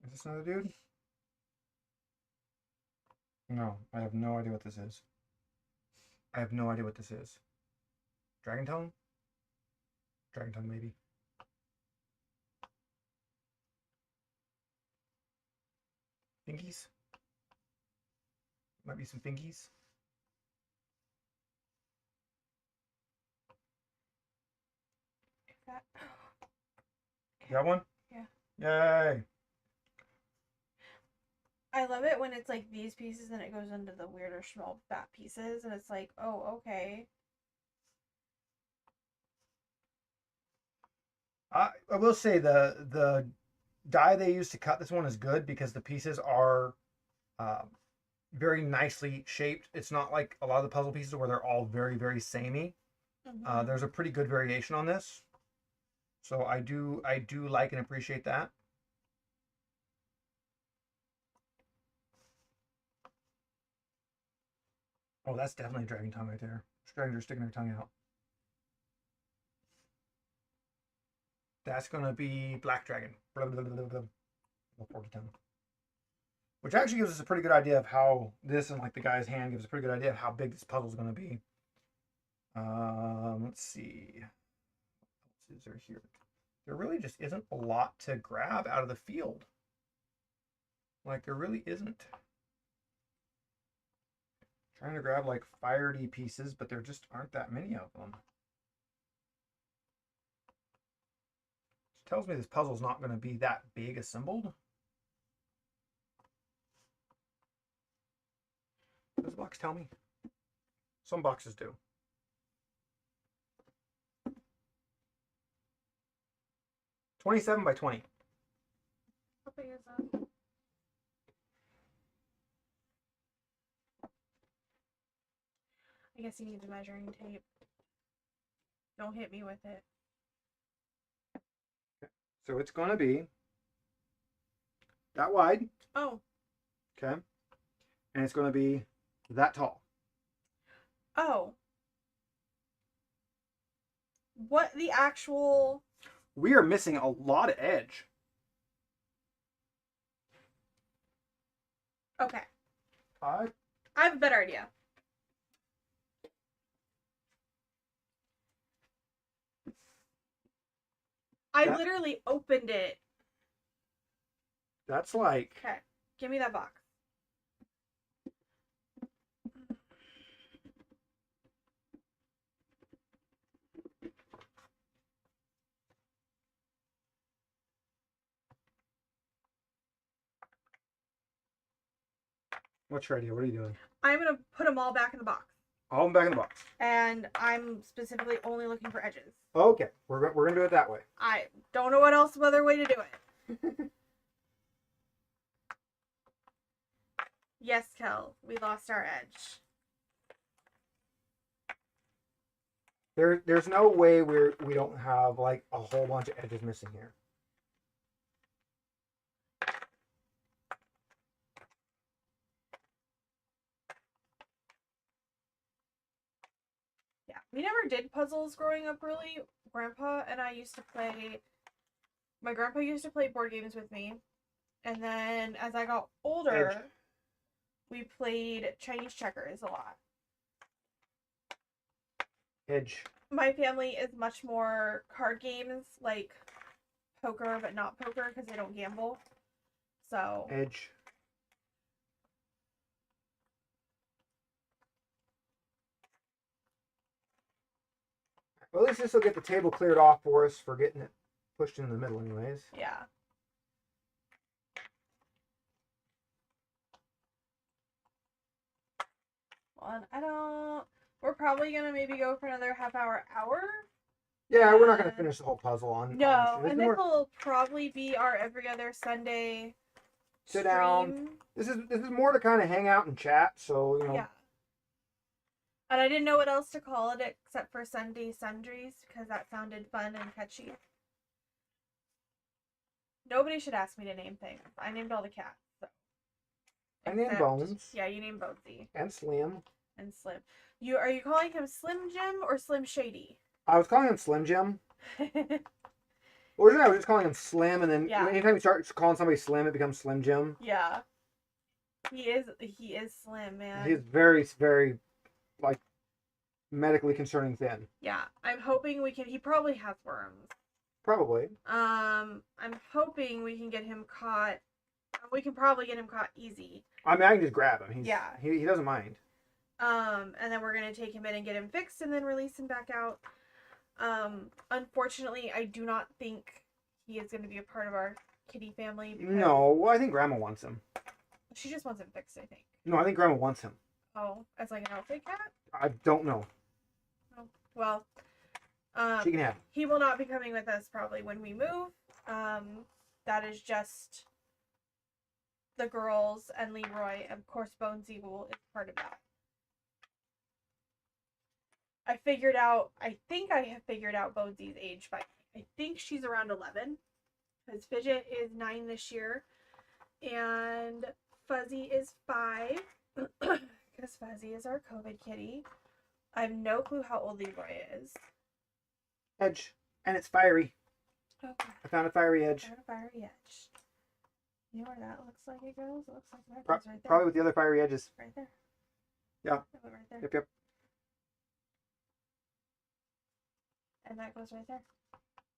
Is this another dude? No, I have no idea what this is. I have no idea what this is. Dragon tongue? Dragon tongue, maybe. Fingies? Might be some fingies.
That...
You got one?
Yeah.
Yay!
I love it when it's like these pieces and it goes into the weirder small fat pieces and it's like, oh, okay.
I will say the die they used to cut this one is good, because the pieces are very nicely shaped. It's not like a lot of the puzzle pieces where they're all very, very samey. There's a pretty good variation on this. So I do like and appreciate that. Oh, that's definitely a dragon tongue right there. Dragons are sticking their tongue out. That's going to be black dragon. Blah, blah, blah, blah, blah. 40 Which actually gives us a pretty good idea of how this, and like the guy's hand, gives a pretty good idea of how big this puzzle is going to be. Let's see. What else is there here? There really just isn't a lot to grab out of the field. Like, there really isn't. Trying to grab like fiery pieces, but there just aren't that many of them. tells me this puzzle's not going to be that big assembled. Does the box tell me? Some boxes do. $27 by $20.
How big is that? I guess you need the measuring tape. Don't hit me with it.
So it's going to be that wide.
Oh.
Okay. And it's going to be that tall.
Oh. What the actual...
We are missing a lot of edge.
Okay.
I
have a better idea. I literally opened it.
That's like...
Okay. Give me that box.
What's your idea? What are you doing?
I'm going to put them all back in the box.
All back in the box.
And I'm specifically only looking for edges.
Okay. We're going to do it that way.
I don't know what else other way to do it. Yes, Kel. We lost our edge.
There's no way we don't have like a whole bunch of edges missing here.
Yeah, we never did puzzles growing up, really. Grandpa and I used to play... My grandpa used to play board games with me. And then as I got older, we played Chinese checkers a lot.
Edge.
My family is much more card games, like poker, but not poker because they don't gamble. So...
Edge. Well, at least this will get the table cleared off for us for getting it pushed in the middle anyways.
Yeah. Well, I don't... We're probably going to maybe go for another hour.
Yeah, we're not going to finish the whole puzzle on...
No, and this will probably be our every other Sunday
sit down. This is more to kind of hang out and chat, so, you know.
Yeah. And I didn't know what else to call it except for Sunday Sundries, because that sounded fun and catchy. Nobody should ask me to name things. I named all the cats. So.
I named Bones.
Yeah, you named Bonesy.
And Slim.
And Slim. Are you calling him Slim Jim or Slim Shady?
I was calling him Slim Jim. Originally, I was just calling him Slim, and then anytime you start calling somebody Slim, it becomes Slim Jim.
Yeah. He is slim, man.
He's very, very, like, medically concerning thin.
Yeah. I'm hoping he probably has worms.
Probably.
I'm hoping we can get him caught. We can probably get him caught easy.
I mean, I can just grab him.
Yeah.
He doesn't mind.
And then we're going to take him in and get him fixed and then release him back out. Unfortunately, I do not think he is going to be a part of our kitty family.
No, well, I think Grandma wants him.
She just wants him fixed, I think.
No, I think Grandma wants him.
Oh, as like an outfit cat?
I don't know.
Oh, well,
she can have him.
He will not be coming with us probably when we move. That is just the girls and Leroy. Of course, Bonesy is part of that. I think I have figured out Bonesy's age by, I think she's around 11. Because Fidget is 9 this year. And Fuzzy is 5. Because Fuzzy is our COVID kitty. I have no clue how old Leroy is.
Edge. And it's fiery.
Okay.
I found a fiery edge.
You know where that looks like it goes? It looks like that goes right there.
Probably with the other fiery edges.
Right there.
Yeah.
Right there.
Yep.
And that goes right there.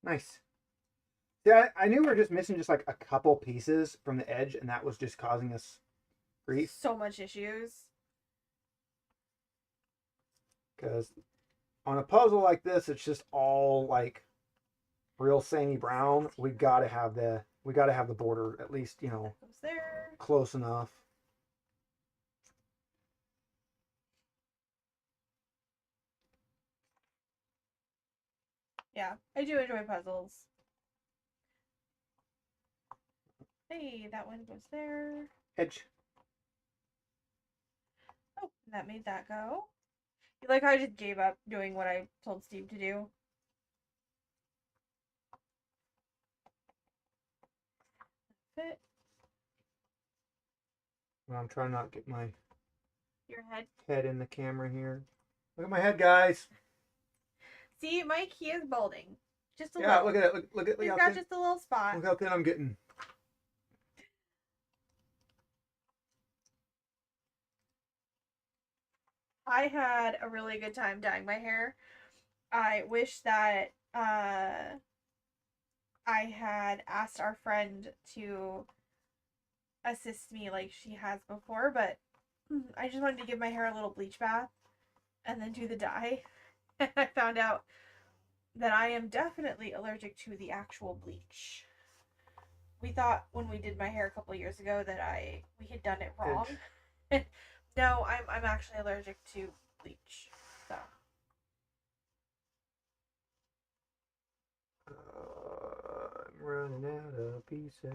Nice. Yeah, I knew we were just missing just like a couple pieces from the edge, and that was just causing us grief.
So much issues.
Because on a puzzle like this, it's just all like real samey brown, we gotta have the border at least, you know,
Goes there.
close enough.
Yeah, I do enjoy puzzles. Hey, that one goes there.
Edge.
Oh, that made that go. Like I just gave up doing what I told Steve to do. Fit
Well, I'm trying not to get my
your head.
head in the camera here. Look at my head, guys.
See, Mike, he is balding. Just a
Yeah,
little.
look at it. Look
He's
how
got
thin.
just a little spot.
Look how thin I'm getting.
I had a really good time dyeing my hair. I wish that I had asked our friend to assist me like she has before, but I just wanted to give my hair a little bleach bath and then do the dye. And I found out that I am definitely allergic to the actual bleach. We thought when we did my hair a couple of years ago that we had done it wrong. No, I'm actually allergic to bleach. So
I'm running out of pieces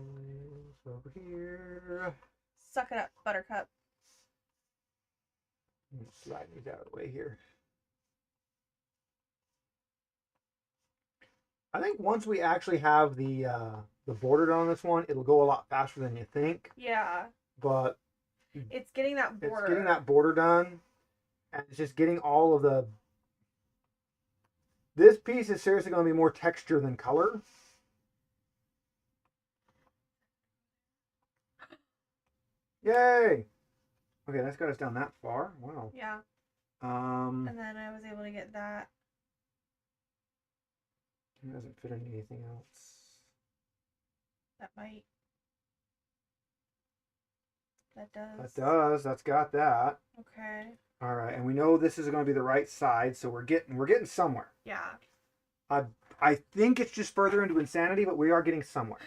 over here.
suck it up, Buttercup.
Slide these out of the way here. I think once we actually have the border done on this one, it'll go a lot faster than you think.
Yeah.
But
it's getting that border.
It's getting that border done, and it's just getting all of the. This piece is seriously going to be more texture than color. Yay! Okay, that's got us down that far. Wow.
Yeah. And then I was able to get that.
It doesn't fit into anything else.
That might. That does.
That does. That's got that.
Okay.
All right, and we know this is going to be the right side, so we're getting somewhere.
Yeah.
I think it's just further into insanity, but we are getting somewhere.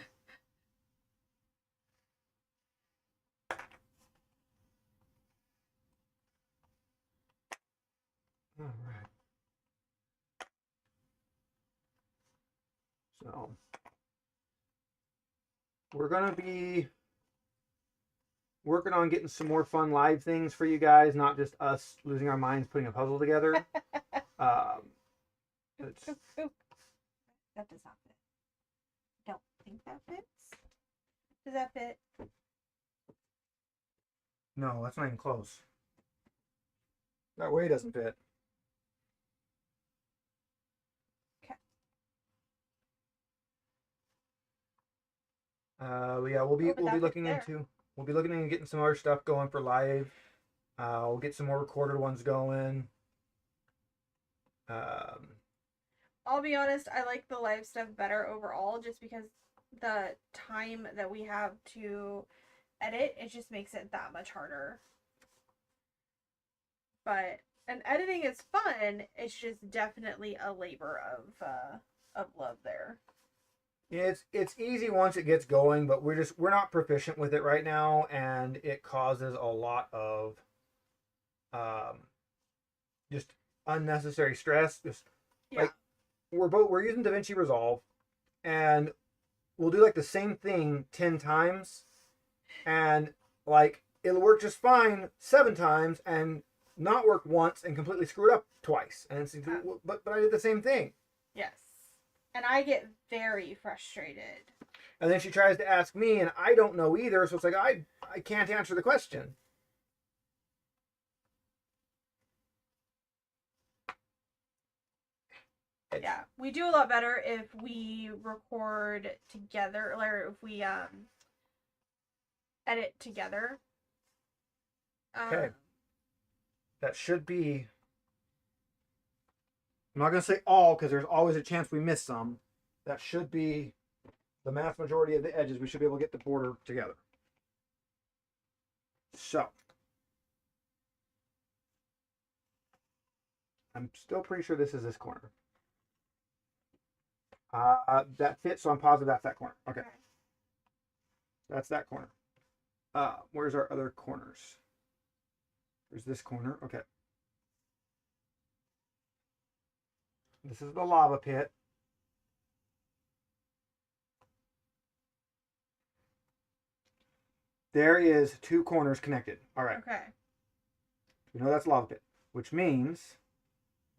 All right. So we're going to be working on getting some more fun live things for you guys, not just us losing our minds putting a puzzle together.
That does not fit. Don't think that fits. Does that fit?
No, that's not even close. That way doesn't fit.
Okay.
Yeah, we'll be looking into getting some other stuff going for live. We'll get some more recorded ones going.
I'll be honest, I like the live stuff better overall just because the time that we have to edit, it just makes it that much harder. And editing is fun, it's just definitely a labor of love there.
It's easy once it gets going, but we're not proficient with it right now, and it causes a lot of just unnecessary stress. Just like we're using DaVinci Resolve, and we'll do like the same thing 10 times, and like it'll work just fine 7 times and not work once and completely screw it up twice. And it's but I did the same thing.
Yes. And I get very frustrated.
And then she tries to ask me, and I don't know either, so it's like I can't answer the question.
Yeah, we do a lot better if we record together, or if we edit together.
Okay. That should be. I'm not going to say all because there's always a chance we miss some. That should be the vast majority of the edges. We should be able to get the border together. So. I'm still pretty sure this is this corner. That fits, so I'm positive that's that corner. Okay. That's that corner. Where's our other corners? There's this corner. Okay. This is the lava pit. There is 2 corners connected. All right.
Okay.
We know that's lava pit, which means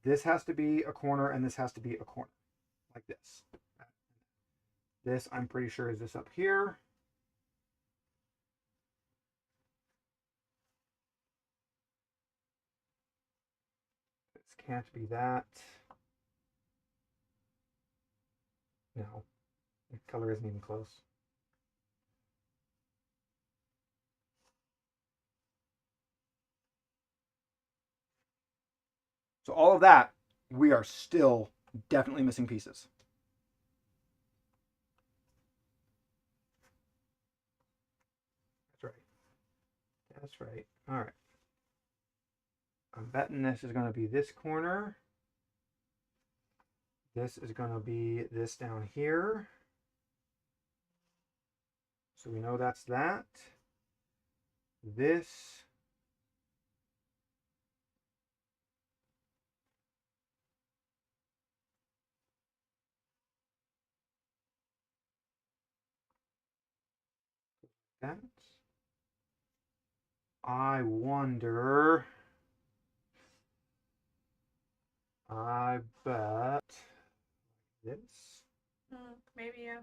this has to be a corner and this has to be a corner, like this. This, I'm pretty sure, is this up here. This can't be that. No, the color isn't even close. So all of that, we are still definitely missing pieces. That's right. That's right. All right. I'm betting this is going to be this corner. This is going to be this down here. So we know that's that. This. That. I wonder. I bet this.
Maybe, yeah.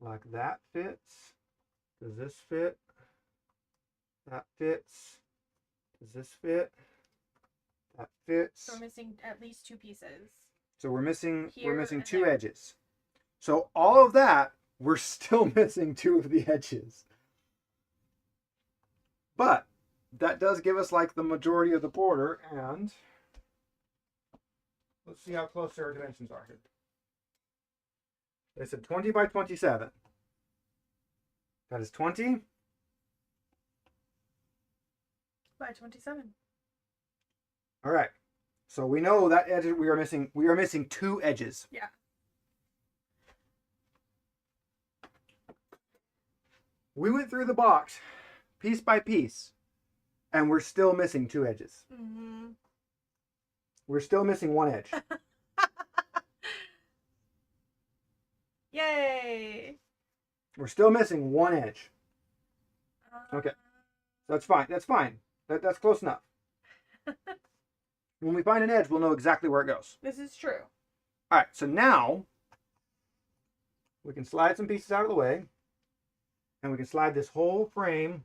Like that fits. Does this fit? That fits. Does this fit? That fits.
So we're missing at least 2 pieces.
So we're missing
Here
2
there.
edges. So all of that, we're still missing 2 of the edges. But that does give us like the majority of the border, and let's see how close our dimensions are here. They said 20 by 27. That is 20
by 27.
All right. So we know that edge we are missing. We are missing 2 edges.
Yeah.
We went through the box piece by piece, and we're still missing 2 edges.
Mm-hmm.
We're still missing 1 edge.
Yay!
We're still missing 1 edge. Okay. That's fine. That's fine. That's close enough. When we find an edge, we'll know exactly where it goes.
This is true.
All right. So now we can slide some pieces out of the way, and we can slide this whole frame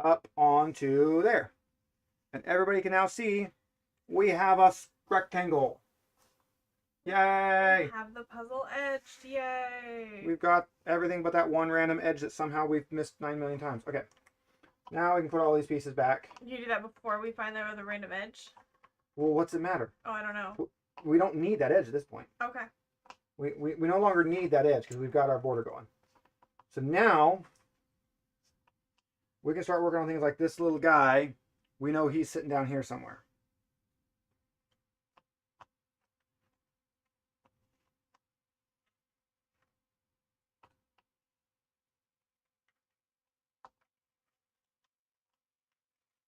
up onto there. And everybody can now see we have a rectangle. Yay!
We have the puzzle edged. Yay!
We've got everything but that one random edge that somehow we've missed 9 million times. Okay. Now we can put all these pieces back.
You do that before we find the random edge?
Well, what's it matter?
Oh, I don't know.
We don't need that edge at this point.
Okay.
We no longer need that edge because we've got our border going. So now we can start working on things like this little guy. We know he's sitting down here somewhere.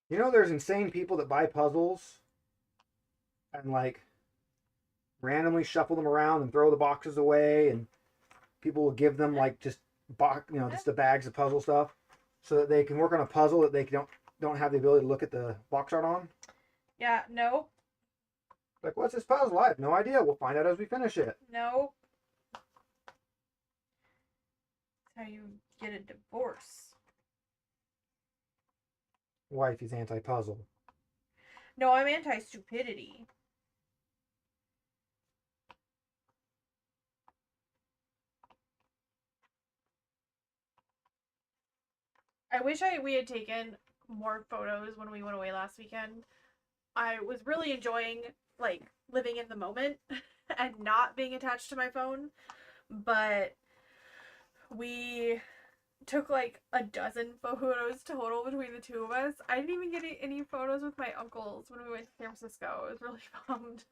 You know, there's insane people that buy puzzles and like randomly shuffle them around and throw the boxes away, and people will give them like just just the bags of puzzle stuff so that they can work on a puzzle that they don't have the ability to look at the box art on.
Yeah, no.
Like, what's this puzzle? I have no idea. We'll find out as we finish it.
No. That's how you get a divorce.
Wife is anti-puzzle.
No, I'm anti-stupidity. I wish we had taken more photos when we went away last weekend. I was really enjoying, like, living in the moment and not being attached to my phone. But we took like a dozen photos total between the 2 of us. I didn't even get any photos with my uncles when we went to San Francisco. I was really bummed.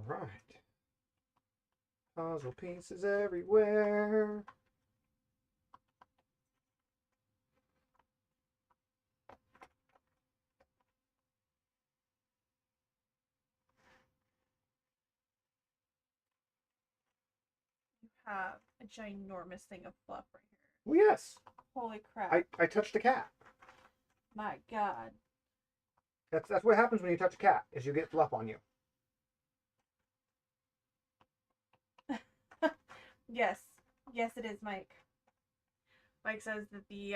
right. Puzzle pieces everywhere.
You have a ginormous thing of fluff right here.
Well, yes.
Holy crap.
I touched a cat.
My God.
That's what happens when you touch a cat, is you get fluff on you.
Yes. Yes, it is, Mike. Mike says that the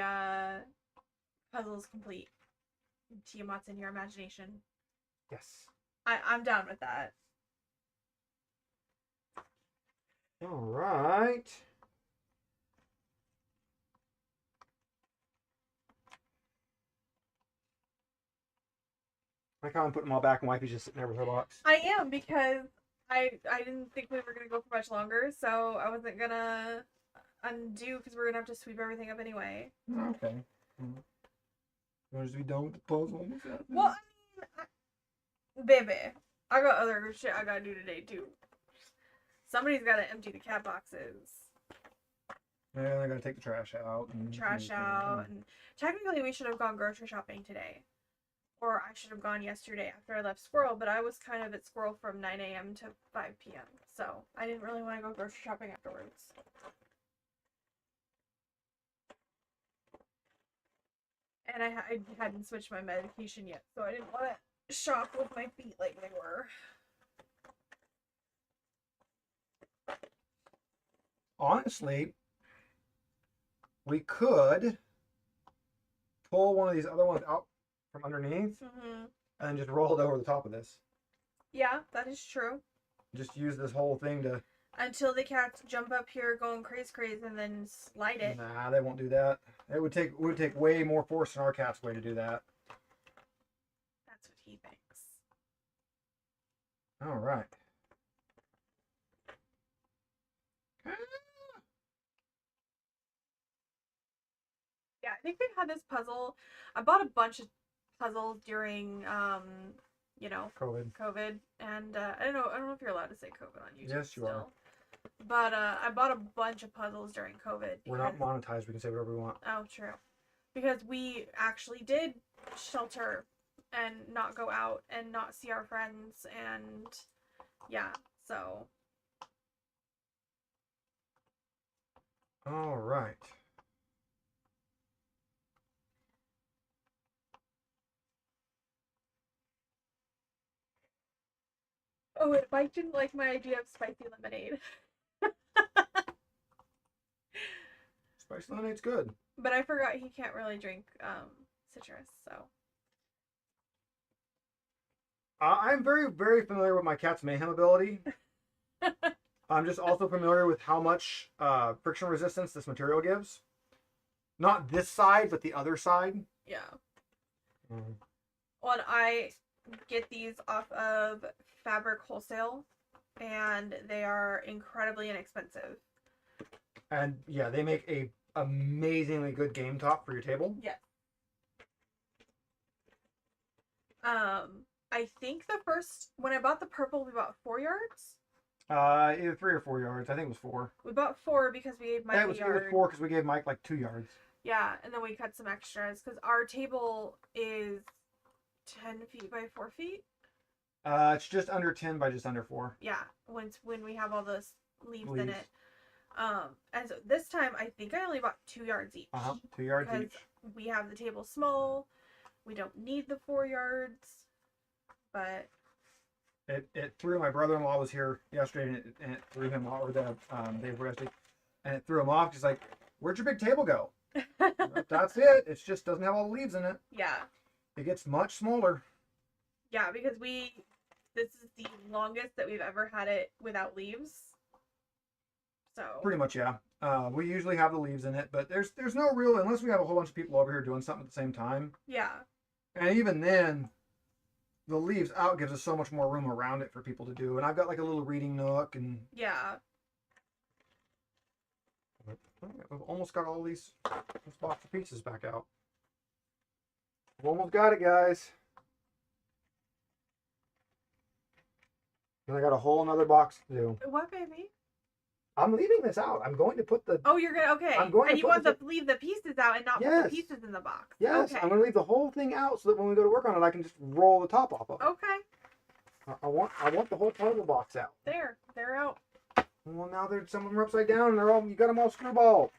puzzle is complete. Tiamat's in your imagination.
Yes.
I'm down with that.
All right. I kind of put them all back, and Wifey's just sitting there with her box.
I am, because I didn't think we were gonna go for much longer, so I wasn't gonna undo, because we're gonna have to sweep everything up anyway.
Okay. You want us to be done with the puzzle?
Well, I mean, baby, I got other shit I gotta do today too. Somebody's gotta empty the cat boxes.
Yeah, I gotta take the trash out.
Trash out, and technically we should have gone grocery shopping today. Or I should have gone yesterday after I left Squirrel, but I was kind of at Squirrel from 9 a.m. to 5 p.m. So I didn't really want to go grocery shopping afterwards. And I hadn't switched my medication yet, so I didn't want to shop with my feet like they were.
Honestly, we could pull one of these other ones out from underneath and just roll it over the top of this.
Yeah, that is true.
Just use this whole thing to...
Until the cats jump up here going crazy and then slide it.
Nah, they won't do that. It would take way more force than our cat's way to do that.
That's what he thinks.
All right.
Yeah, I think we had this puzzle. I bought a bunch of puzzles during, you know, COVID, and I don't know if you're allowed to say COVID on YouTube.
Yes, you are.
But I bought a bunch of puzzles during COVID.
We're not monetized. We can say whatever we want.
Oh, true. Because we actually did shelter and not go out and not see our friends, and yeah, so.
All right.
Oh, and Mike didn't like my idea of spicy lemonade.
Spicy lemonade's good.
But I forgot he can't really drink citrus, so.
I'm very, very familiar with my cat's mayhem ability. I'm just also familiar with how much friction resistance this material gives. Not this side, but the other side.
Yeah. Well, and I get these off of Fabric Wholesale, and they are incredibly inexpensive.
And yeah, they make a amazingly good game top for your table.
Yes. I think when I bought the purple, we bought 4 yards.
Either 3 or 4 yards. I think it was 4.
We bought 4 because we gave Mike a yard.
It was 4 because we gave Mike like 2 yards.
Yeah, and then we cut some extras because our table is 10 feet by 4 feet.
It's just under 10 by just under 4.
Yeah, when we have all those leaves in it. And so this time I think I only bought 2 yards each.
2 yards each.
We have the table small. We don't need the 4 yards, but
it threw. My brother-in-law was here yesterday, and it threw him off, or the day before yesterday, and it threw him off. He's like, "Where'd your big table go?" That's it. It just doesn't have all the leaves in it.
Yeah.
It gets much smaller.
Yeah, because this is the longest that we've ever had it without leaves. So
pretty much, yeah. We usually have the leaves in it, but there's no real, unless we have a whole bunch of people over here doing something at the same time.
Yeah.
And even then, the leaves out gives us so much more room around it for people to do. And I've got like a little reading nook, and
yeah.
We've almost got all this box of pieces back out. We've almost got it, guys. And I got a whole nother box to do.
What, baby?
I'm leaving this out. I'm going to put the...
Oh, you're gonna... Okay.
I'm going
and
to
you
put
want to leave the pieces out and not put the pieces in the box.
Yes,
Okay.
I'm going to leave the whole thing out so that when we go to work on it, I can just roll the top off of it.
Okay.
I want the whole puzzle box out.
They're out.
Well, now some of them are upside down, and you got them all screwball.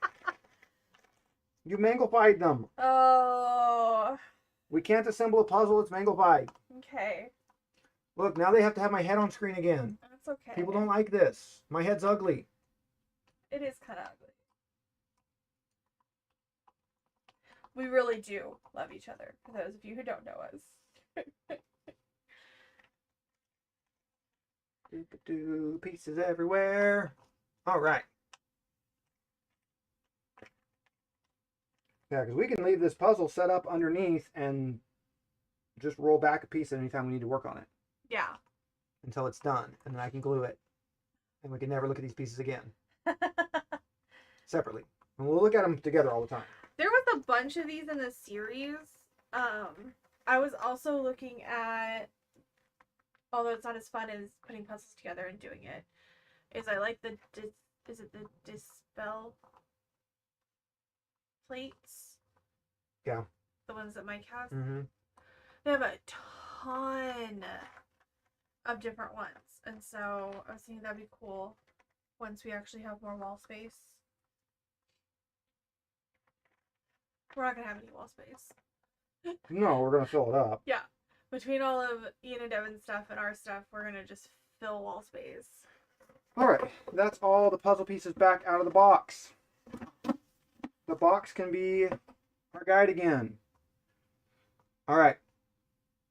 You mangle-fied them.
Oh.
We can't assemble a puzzle. It's mangle-fied.
Okay.
Look, now they have to have my head on screen again.
That's okay.
People don't like this. My head's ugly.
It is kind of ugly. We really do love each other, for those of you who don't know us.
Pieces everywhere. All right. Yeah, because we can leave this puzzle set up underneath and just roll back a piece anytime we need to work on it.
Yeah.
Until it's done, and then I can glue it. And we can never look at these pieces again. Separately. And we'll look at them together all the time.
There was a bunch of these in the series. I was also looking at, although it's not as fun as putting puzzles together and doing it, is I like the, is it the Dispel plates?
Yeah.
The ones that Mike has?
Mm-hmm.
They have a ton of different ones. And so I was thinking that'd be cool once we actually have more wall space. We're not going to have any wall space.
No, we're going to fill it up.
Yeah. Between all of Ian and Devin's stuff and our stuff, we're going to just fill wall space.
All right. That's all the puzzle pieces back out of the box. The box can be our guide again. All right.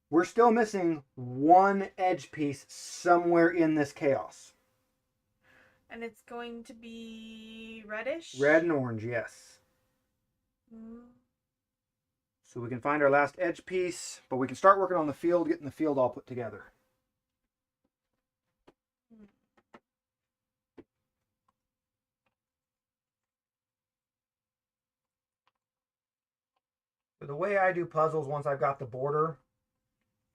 We're still missing one edge piece somewhere in this chaos.
And it's going to be reddish?
Red and orange, yes. So we can find our last edge piece, but we can start working on the field, getting the field all put together. So the way I do puzzles once I've got the border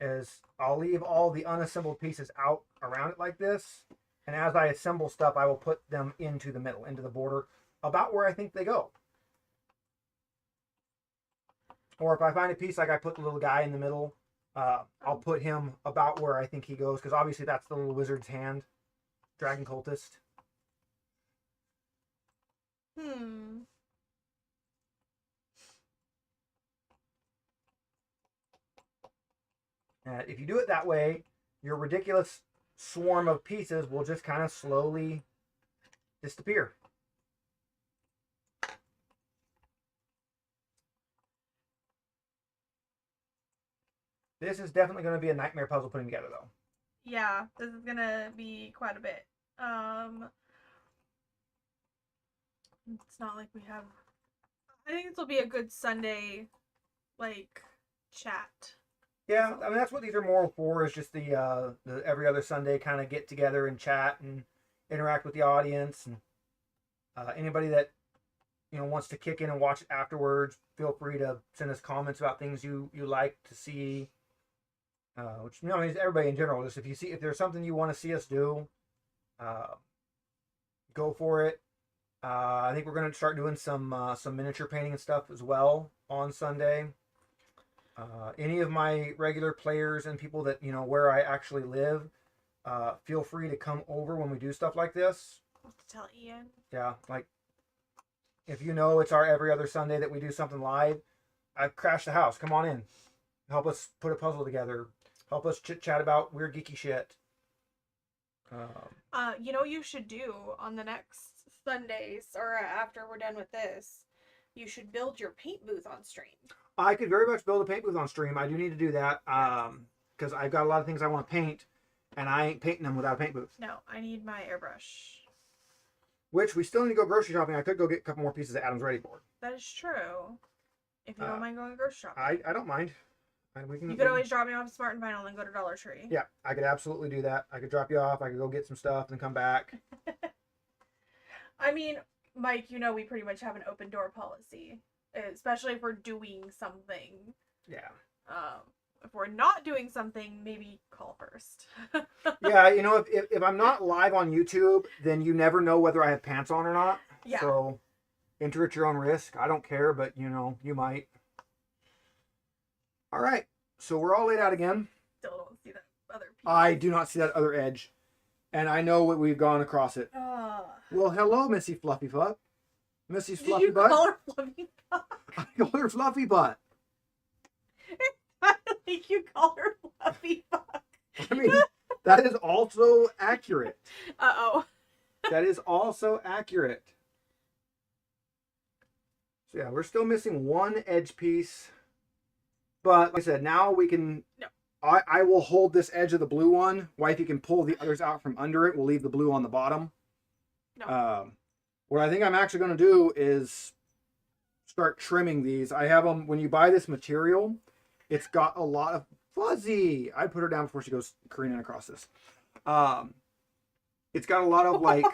is I'll leave all the unassembled pieces out around it like this, and as I assemble stuff, I will put them into the middle, into the border, about where I think they go. Or if I find a piece, like I put the little guy in the middle, I'll put him about where I think he goes, because obviously that's the little wizard's hand, dragon cultist. And if you do it that way, your ridiculous swarm of pieces will just kind of slowly disappear. This is definitely going to be a nightmare puzzle putting together, though.
Yeah, this is going to be quite a bit. It's not like we have... I think this will be a good Sunday, like, chat.
Yeah, I mean, that's what these are more for, is just the every other Sunday kind of get together and chat and interact with the audience. And anybody that, wants to kick in and watch it afterwards, feel free to send us comments about things you like to see. Which, is everybody in general. Just if there's something you want to see us do, go for it. I think we're going to start doing some miniature painting and stuff as well on Sunday. Any of my regular players and people that, where I actually live, feel free to come over when we do stuff like this.
Tell Ian.
Yeah, like, if it's our every other Sunday that we do something live, I've crashed the house. Come on in. Help us put a puzzle together. Help us chit-chat about weird geeky shit.
You know what you should do on the next Sundays, or after we're done with this? You should build your paint booth on stream. I
could very much build a paint booth on stream. I do need to do that because I've got a lot of things I want to paint, and I ain't painting them without a paint booth.
No, I need my airbrush.
Which we still need to go grocery shopping. I could go get a couple more pieces of Adam's Ready board.
That is true. If you don't mind going grocery shopping.
I don't mind.
You could always drop me off at Smart and Vinyl and go to Dollar Tree.
Yeah, I could absolutely do that. I could drop you off. I could go get some stuff and come back.
I mean, Mike, we pretty much have an open door policy, especially if we're doing something.
Yeah.
if we're not doing something, maybe call first.
Yeah, you know, if I'm not live on YouTube, then you never know whether I have pants on or not.
Yeah.
So enter at your own risk. I don't care, but you know, you might. All right. So we're all laid out again.
Still don't see that other piece.
I do not see that other edge. And I know what we've gone across it. Well, hello, Missy Fluffy Butt. Missy's Fluffy
Did you
Butt.
call her Fluffy Butt?
I call her Fluffy Butt.
I think you call her Fluffy Butt.
I mean, that is also accurate.
Uh-oh.
That is also accurate. So yeah, we're still missing one edge piece. But like I said, now we can...
No.
I will hold this edge of the blue one. Wifey can pull the others out from under it. We'll leave the blue on the bottom.
No.
What I think I'm actually going to do is start trimming these. I have them... When you buy this material, it's got a lot of fuzzy. I put her down before she goes careening across this. It's got a lot of like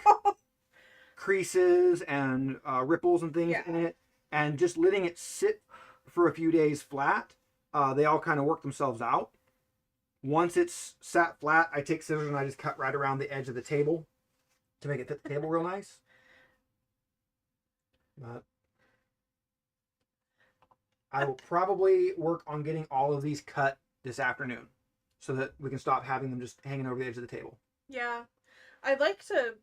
creases and ripples and things in it. And just letting it sit for a few days flat, they all kind of work themselves out. Once it's sat flat, I take scissors and I just cut right around the edge of the table to make it fit the table real nice. But I will probably work on getting all of these cut this afternoon so that we can stop having them just hanging over the edge of the table.
Yeah. I'd like to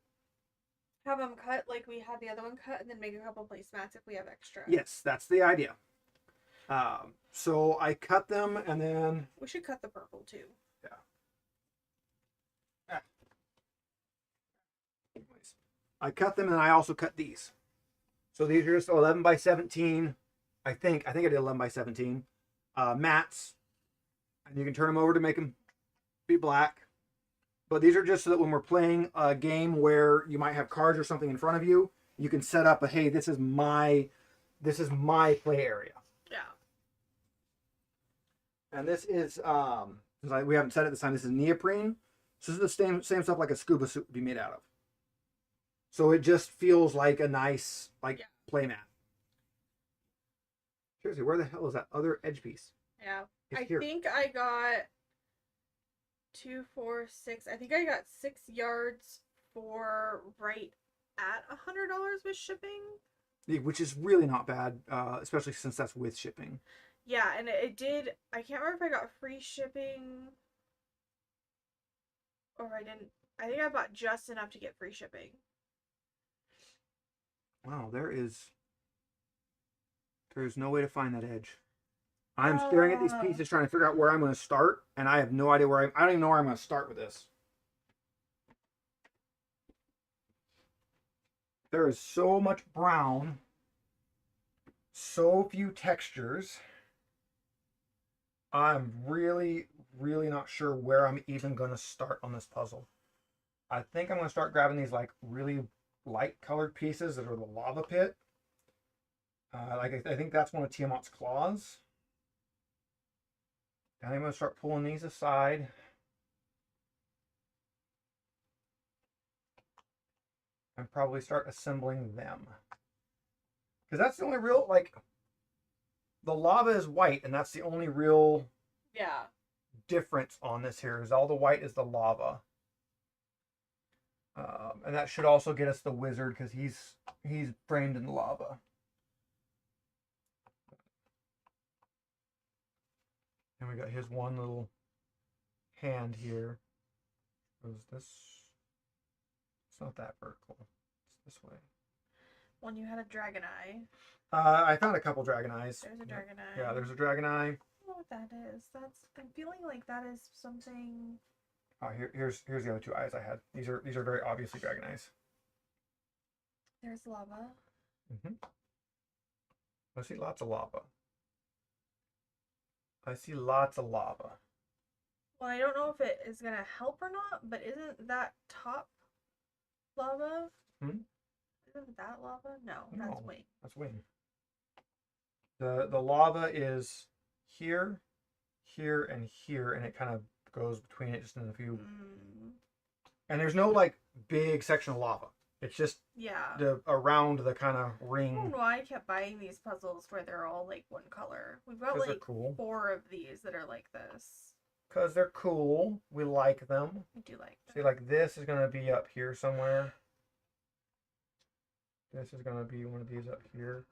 have them cut like we had the other one cut and then make a couple placemats if we have extra.
Yes, that's the idea. So I cut them and then...
We should cut the purple too.
Yeah. I cut them and I also cut these. So these are just 11 by 17. I think I did 11 by 17 mats. And you can turn them over to make them be black. But these are just so that when we're playing a game where you might have cards or something in front of you, you can set up a, hey, this is my play area.
Yeah.
And this is, we haven't said it this time, this is neoprene. So this is the same stuff like a scuba suit would be made out of. So it just feels like a nice, play mat. Seriously, where the hell is that other edge piece?
Yeah.
It's
I
here.
think I got 2, 4, 6. I think I got 6 yards for right at $100 with shipping.
Yeah, which is really not bad, especially since that's with shipping.
Yeah, and it did. I can't remember if I got free shipping or I didn't. I think I bought just enough to get free shipping.
Wow, there's no way to find that edge. I'm staring at these pieces trying to figure out where I'm going to start, and I have no idea I don't even know where I'm going to start with this. There is so much brown, so few textures. I'm really, really not sure where I'm even going to start on this puzzle. I think I'm going to start grabbing these really light colored pieces that are the lava pit. I think that's one of Tiamat's claws. And I'm going to start pulling these aside. And probably start assembling them. Because that's the only real, the lava is white, and that's the only real difference on this here, is all the white is the lava. And that should also get us the wizard, because he's framed in the lava. And we got his one little hand here. Goes this. It's not that vertical. It's this way.
When you had a dragon eye.
I found a couple dragon eyes.
There's a dragon eye.
Yeah, there's a dragon eye.
I don't know what that is. I'm feeling like that is something.
Oh, here's the other two eyes I had. These are very obviously dragon eyes.
There's lava.
I see lots of lava. I see lots of lava.
Well, I don't know if it is gonna help or not, but isn't that top lava? Isn't that lava? No, that's wing.
That's wing. The lava is here, here, and here, and it kind of goes between it just in a few. And there's no big section of lava. It's just
Yeah.
around the kind of
I
ring.
don't know why I kept buying these puzzles where they're all like one color. We've got
'Cause they're
like
cool.
4 of these that are like this.
Because they're cool. We like them.
I do like them.
See, like this is going to be up here somewhere. This is going to be one of these up here.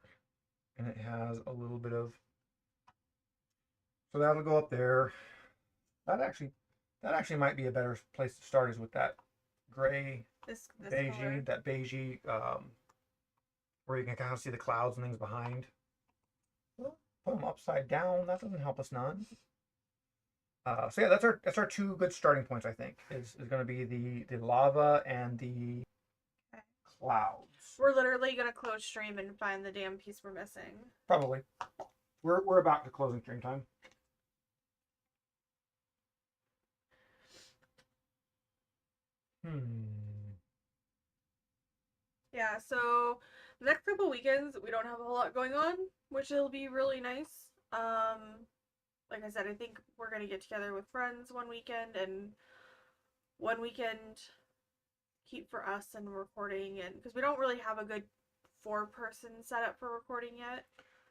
And it has a little bit of... So that'll go up there. That actually might be a better place to start, is with that gray,
This
beigey,
color.
that beigey, where you can kind of see the clouds and things behind. Put them upside down. That doesn't help us none. So yeah, that's our 2 good starting points. I think is going to be the lava and the clouds.
We're literally gonna close stream and find the damn piece we're missing.
Probably. We're about to closing stream time.
Yeah, so the next couple weekends we don't have a whole lot going on, which will be really nice. Like I said, I think we're gonna get together with friends one weekend and one weekend keep for us and recording, and because we don't really have a good 4-person setup for recording yet.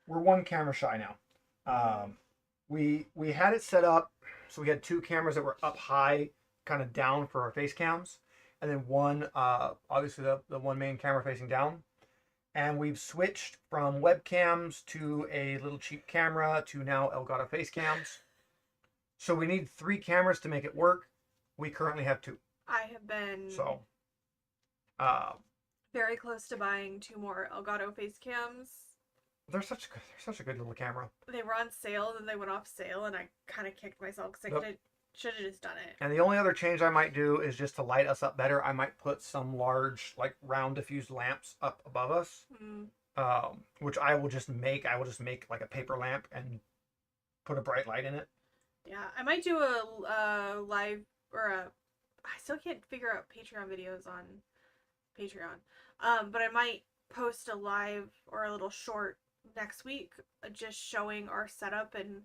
We're 1 camera shy now. We had it set up so we had 2 cameras that were up high, kind of down for our face cams, and then one, obviously the one main camera facing down. And we've switched from webcams to a little cheap camera to now Elgato face cams. So we need 3 cameras to make it work. We currently have 2.
I have been
So
very close to buying 2 more Elgato face cams.
they're such a good little camera.
They were on sale, then they went off sale, and I kind of kicked myself because I should have just done it.
And the only other change I might do is just to light us up better. I might put some large, like round diffused lamps up above us, which I will just make. I will just make like a paper lamp and put a bright light in it.
Yeah, I might do a live or a. I still can't figure out Patreon videos on Patreon, but I might post a live or a little short next week, just showing our setup and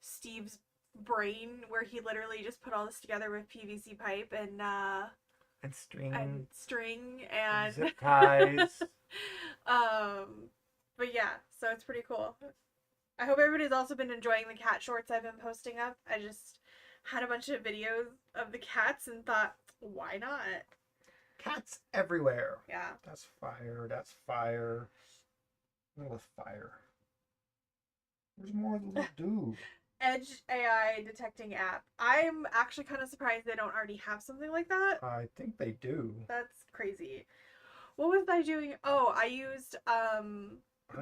Steve's brain, where he literally just put all this together with PVC pipe and string and
zip ties.
But yeah, so it's pretty cool. I hope everybody's also been enjoying the cat shorts I've been posting up. I just had a bunch of videos of the cats and thought, why not?
Cats everywhere.
Yeah.
That's fire. That's fire. Look at the fire. There's more of the little dude.
Edge AI detecting app. I'm actually kind of surprised they don't already have something like that.
I think they do.
That's crazy. What was I doing? Oh, I used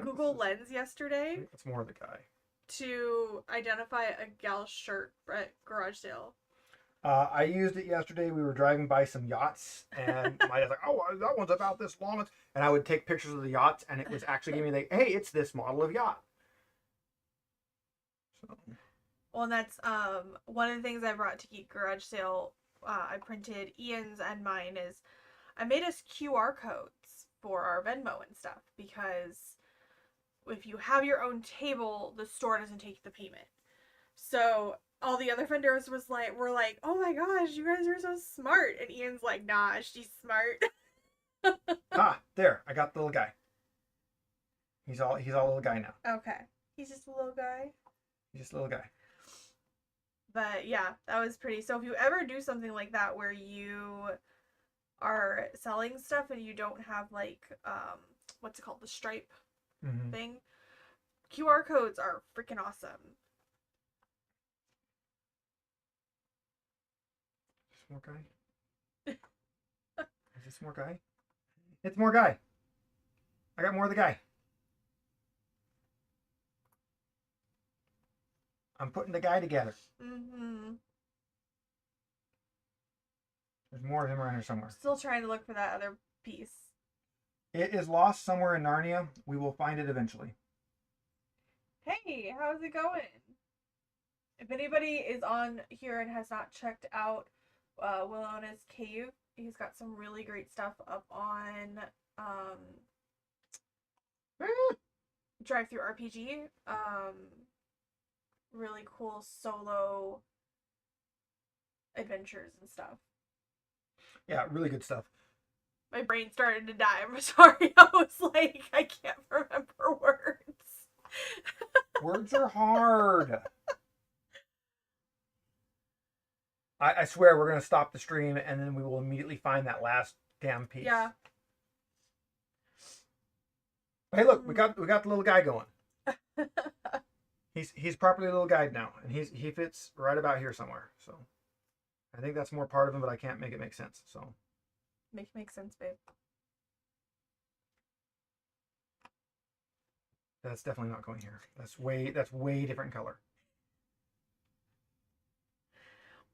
Google Lens yesterday.
It's more of the guy.
To identify a gal's shirt at garage sale.
I used it yesterday. We were driving by some yachts, and my dad's like, "Oh, that one's about this long." And I would take pictures of the yachts, and it was actually giving me "Hey, it's this model of yacht." So.
Well, and that's one of the things I brought to Geek Garage Sale. I printed Ian's and mine is I made us QR codes for our Venmo and stuff, because if you have your own table, the store doesn't take the payment. So all the other vendors were like, "Oh my gosh, you guys are so smart," and Ian's like, "Nah, she's smart."
There, I got the little guy. He's all little guy now.
Okay, he's just a little guy.
He's just a little guy.
But yeah, that was pretty. So if you ever do something like that where you are selling stuff and you don't have like what's it called, the stripe thing, QR codes are freaking awesome.
More guy? Is this more guy? It's more guy. I got more of the guy. I'm putting the guy together. There's more of him around here somewhere.
Still trying to look for that other piece.
It is lost somewhere in Narnia. We will find it eventually.
Hey, how's it going? If anybody is on here and has not checked out Willona's Cave, he's got some really great stuff up on Drive Through RPG. Really cool solo adventures and stuff.
Yeah, really good stuff.
My brain started to die. I'm sorry. I was like, I can't remember words.
Words are hard. I swear we're gonna stop the stream and then we will immediately find that last damn piece.
Yeah.
Hey, look, we got the little guy going. He's properly a little guide now, and he fits right about here somewhere. So I think that's more part of him, but I can't make it make sense. So
Make sense, babe.
that's definitely not going here. That's way different color.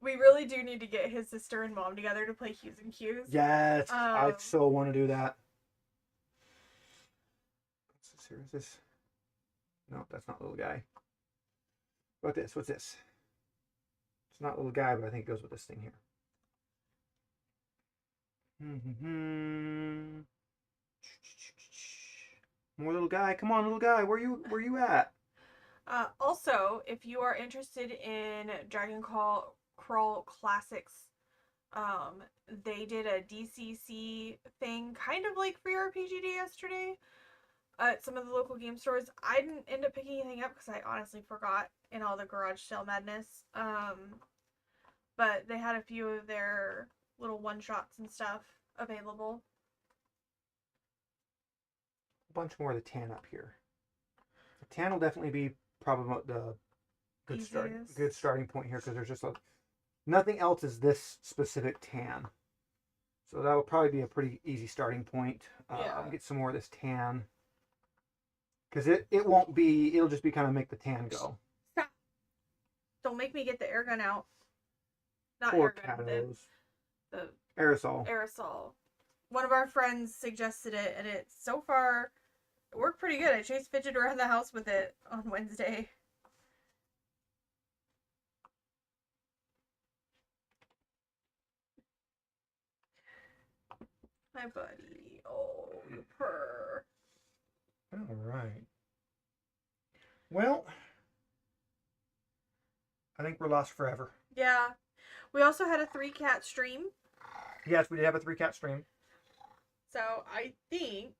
We really do need to get his sister and mom together to play Hues and Cues.
Yes, I so want to do that. What's this here? Is this? No, that's not little guy. What this? What's this? It's not little guy, but I think it goes with this thing here. More little guy. Come on, little guy. Where you at?
Also, if you are interested in Dragon Crawl Classics, they did a DCC thing, kind of like Free RPG Day yesterday, at some of the local game stores. I didn't end up picking anything up because I honestly forgot in all the garage sale madness. But they had a few of their little one-shots and stuff available.
A bunch more of the tan up here. The tan will definitely be probably the good starting point here because there's just nothing else is this specific tan. So that will probably be a pretty easy starting point. Get some more of this tan. Because it won't be, it'll just be kind of make the tan go.
Stop. Don't make me get the air gun out. Not
Poor
air gun,
kiddos.
the
Aerosol.
aerosol. One of our friends suggested it, and it so far worked pretty good. I chased Fidget around the house with it on Wednesday. Hi, buddy. Oh, the purr.
All right. Well, I think we're lost forever.
Yeah. We also had a 3-cat stream.
Yes, we did have a 3-cat stream.
So I think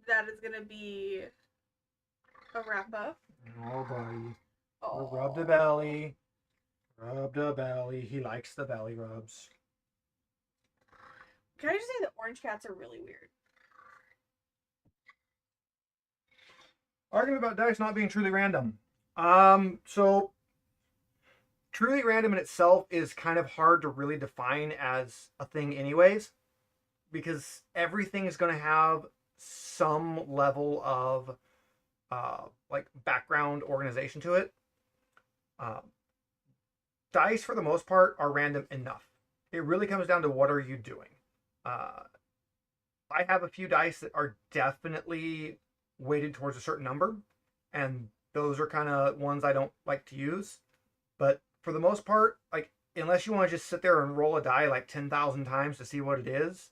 that is going to be a wrap up.
Oh, buddy.
Oh.
Rub the belly. Rub the belly. He likes the belly rubs.
Can I just say that orange cats are really weird?
Argument about dice not being truly random. So truly random in itself is kind of hard to really define as a thing anyways, because everything is going to have some level of like background organization to it. Dice for the most part are random enough. It really comes down to what are you doing. I have a few dice that are definitely weighted towards a certain number, and those are kind of ones I don't like to use. But for the most part, like, unless you want to just sit there and roll a die like 10,000 times to see what it is,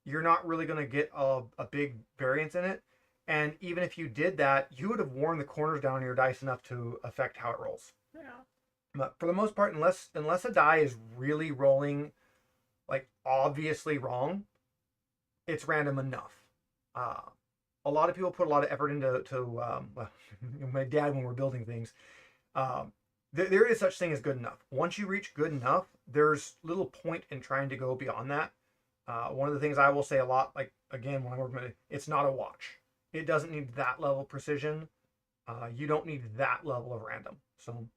you're not really going to get a big variance in it. And even if you did that, you would have worn the corners down on your dice enough to affect how it rolls.
Yeah.
But for the most part, unless a die is really rolling like obviously wrong, it's random enough. A lot of people put a lot of effort into well, my dad when we're building things. There is such thing as good enough. Once you reach good enough, there's little point in trying to go beyond that. One of the things I will say a lot, like again when I work with it, it's not a watch. It doesn't need that level of precision. You don't need that level of random. So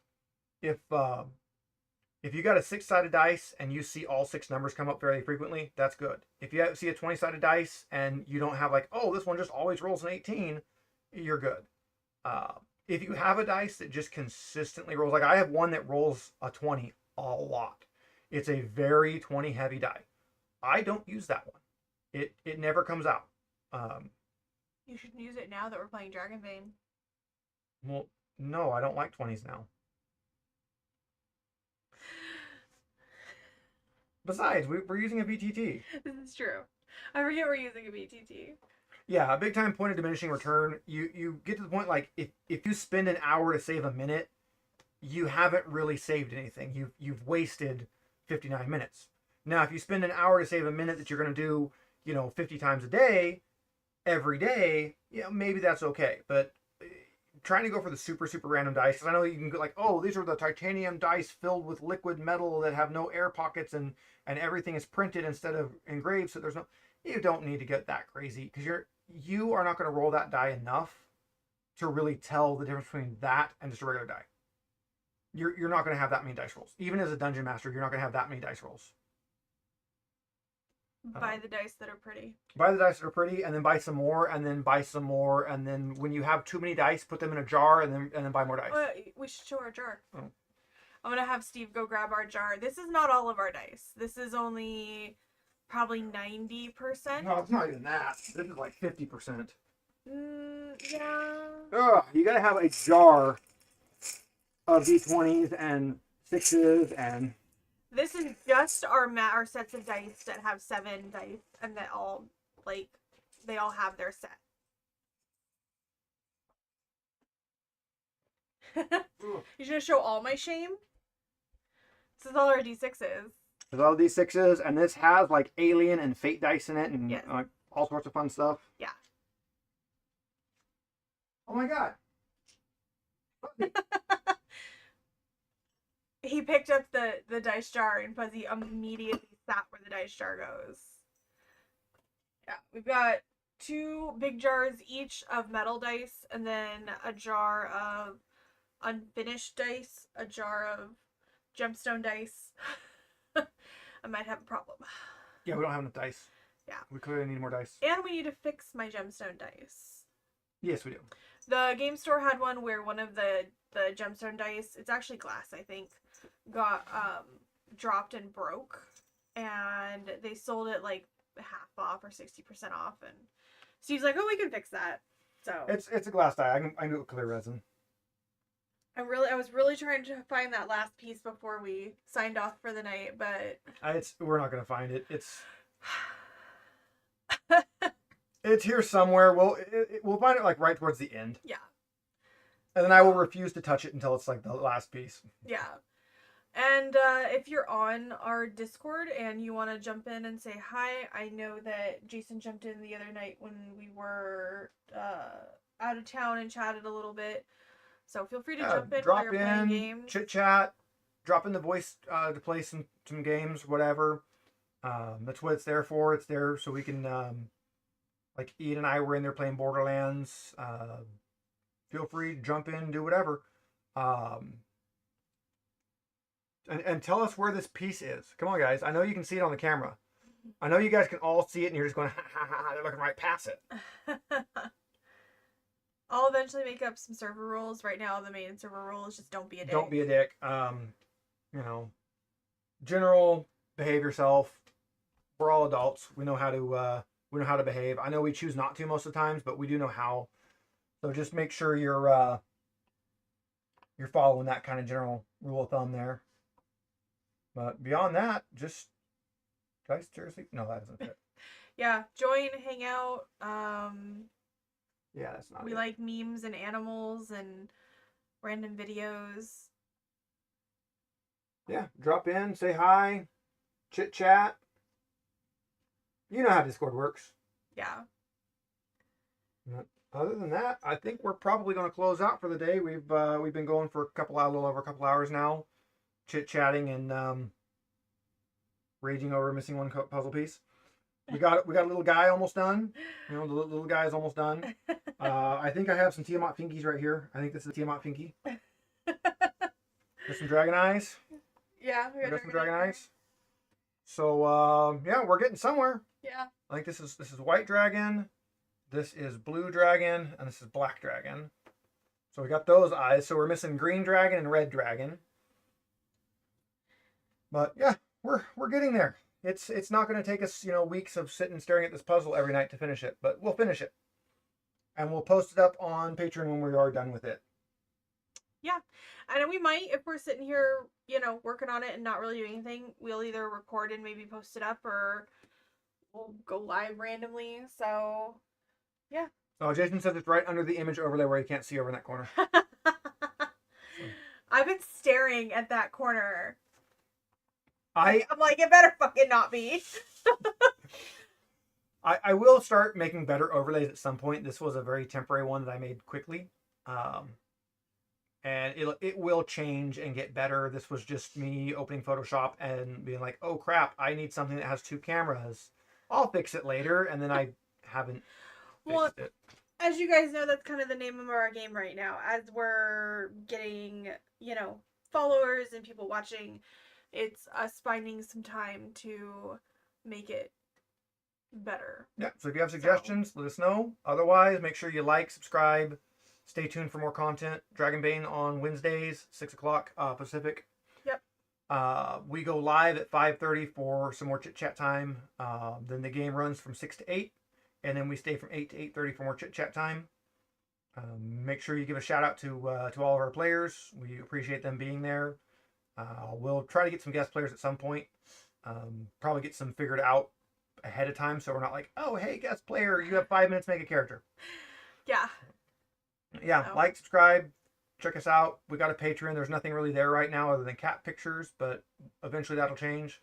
if you got a 6-sided dice and you see all 6 numbers come up fairly frequently, that's good. If you see a 20-sided dice and you don't have like, oh, this one just always rolls an 18, you're good. If you have a dice that just consistently rolls, like I have one that rolls a 20 a lot. It's a very 20 heavy die. I don't use that one. It never comes out.
You should use it now that we're playing Dragon Bane.
Well, no, I don't like 20s now. Besides, we're using a BTT.
This is true. I forget we're using a BTT.
Yeah, a big time point of diminishing return. You get to the point like if you spend an hour to save a minute, you haven't really saved anything. You've wasted 59 minutes. Now, if you spend an hour to save a minute that you're going to do, 50 times a day, every day, maybe that's okay. But trying to go for the super, super random dice, because I know you can go like, oh, these are the titanium dice filled with liquid metal that have no air pockets and everything is printed instead of engraved, so there's no, you don't need to get that crazy, because you are not going to roll that die enough to really tell the difference between that and just a regular die. You're not going to have that many dice rolls. Even as a dungeon master, you're not going to have that many dice rolls.
Buy the dice that are pretty.
Buy the dice that are pretty, and then buy some more, and then buy some more, and then when you have too many dice, put them in a jar, and then buy more dice.
We should show our jar.
Oh.
I'm gonna have Steve go grab our jar. This is not all of our dice. This is only probably 90%.
No, it's not even that. This is like 50%.
Yeah.
Ugh, you gotta have a jar of D20s and 6s and...
This is just our sets of dice that have 7 dice, and that all, they all have their set. You're gonna show all my shame? This is all our D6s.
There's all D6s, and this has, alien and fate dice in it, and
yes.
All sorts of fun stuff.
Yeah.
Oh my god.
He picked up the dice jar, and Fuzzy immediately sat where the dice jar goes. Yeah, we've got 2 big jars each of metal dice, and then a jar of unfinished dice, a jar of gemstone dice. I might have a problem.
Yeah, we don't have enough dice.
Yeah.
We clearly need more dice.
And we need to fix my gemstone dice.
Yes, we do.
The game store had one where one of the gemstone dice, it's actually glass, I think, got dropped and broke, and they sold it half off or 60% off, and Steve's like, oh, we can fix that. So
it's a glass die. I can do it with clear resin.
I was really trying to find that last piece before we signed off for the night, but
we're not gonna find it. It's here somewhere. We'll find it right towards the end.
Yeah.
And then I will refuse to touch it until it's the last piece.
Yeah. And if you're on our Discord and you want to jump in and say hi, I know that Jason jumped in the other night when we were out of town and chatted a little bit. So feel free to jump in while you're playing games.
Chit chat, drop in the voice to play some games, whatever. That's what it's there for. It's there so we can, Ian and I were in there playing Borderlands. Feel free to jump in, do whatever. And tell us where this piece is. Come on, guys. I know you can see it on the camera. I know you guys can all see it, and you're just going, ha, ha, ha, they're looking right past it.
I'll eventually make up some server rules. Right now, the main server rule is just don't be a dick.
Don't be a dick. General, behave yourself. We're all adults. We know how to behave. I know we choose not to most of the times, but we do know how. So just make sure you're following that kind of general rule of thumb there. But beyond that, just guys, seriously, no, that isn't it.
Yeah, join, hang out.
Yeah, that's not
we
it.
like memes and animals and random videos.
Yeah, drop in, say hi, chit chat. You know how Discord works.
Yeah.
Other than that, I think we're probably going to close out for the day. We've been going for a little over a couple hours now, chit chatting and raging over missing one puzzle piece. We got a little guy almost done. The little guy is almost done. I think I have some Tiamat Finkies right here. I think this is a Tiamat Finky. There's some dragon eyes.
Yeah,
we got some dragon eyes. So yeah, we're getting somewhere.
Yeah.
I think this is white dragon. This is blue dragon, and this is black dragon. So we got those eyes. So we're missing green dragon and red dragon. But yeah, we're getting there. It's not going to take us, weeks of sitting staring at this puzzle every night to finish it, but we'll finish it. And we'll post it up on Patreon when we are done with it.
Yeah. And we might, if we're sitting here, working on it and not really doing anything, we'll either record and maybe post it up, or we'll go live randomly. So, yeah.
Oh, Jason says it's right under the image overlay where you can't see over in that corner.
I've been staring at that corner I'm like, it better fucking not be.
I will start making better overlays at some point. This was a very temporary one that I made quickly. And it will change and get better. This was just me opening Photoshop and being like, oh crap, I need something that has 2 cameras. I'll fix it later, and then I haven't fixed it.
As you guys know, that's kind of the name of our game right now. As we're getting, followers and people watching, it's us finding some time to make it better.
Yeah, so if you have suggestions, let us know. Otherwise, make sure you like, subscribe, stay tuned for more content. Dragonbane on Wednesdays, 6 o'clock Pacific.
Yep.
We go live at 5:30 for some more chit-chat time. Then the game runs from 6 to 8. And then we stay from 8 to 8:30 for more chit-chat time. Make sure you give a shout-out to all of our players. We appreciate them being there. We'll try to get some guest players at some point. Probably get some figured out ahead of time, so we're not like, oh, hey, guest player, you have 5 minutes to make a character.
Yeah.
Yeah, so. Like, subscribe, check us out. We got a Patreon. There's nothing really there right now other than cat pictures, but eventually that'll change.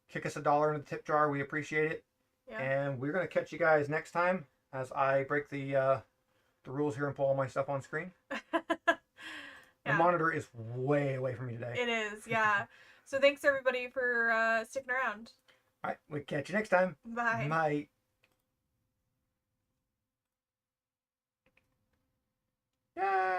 Kick us $1 into the tip jar. We appreciate it. Yeah. And we're going to catch you guys next time as I break the rules here and pull all my stuff on screen. Yeah. The monitor is way away from me today.
It is, yeah. So thanks, everybody, for sticking around.
All right, we'll catch you next time.
Bye.
Bye. Yay!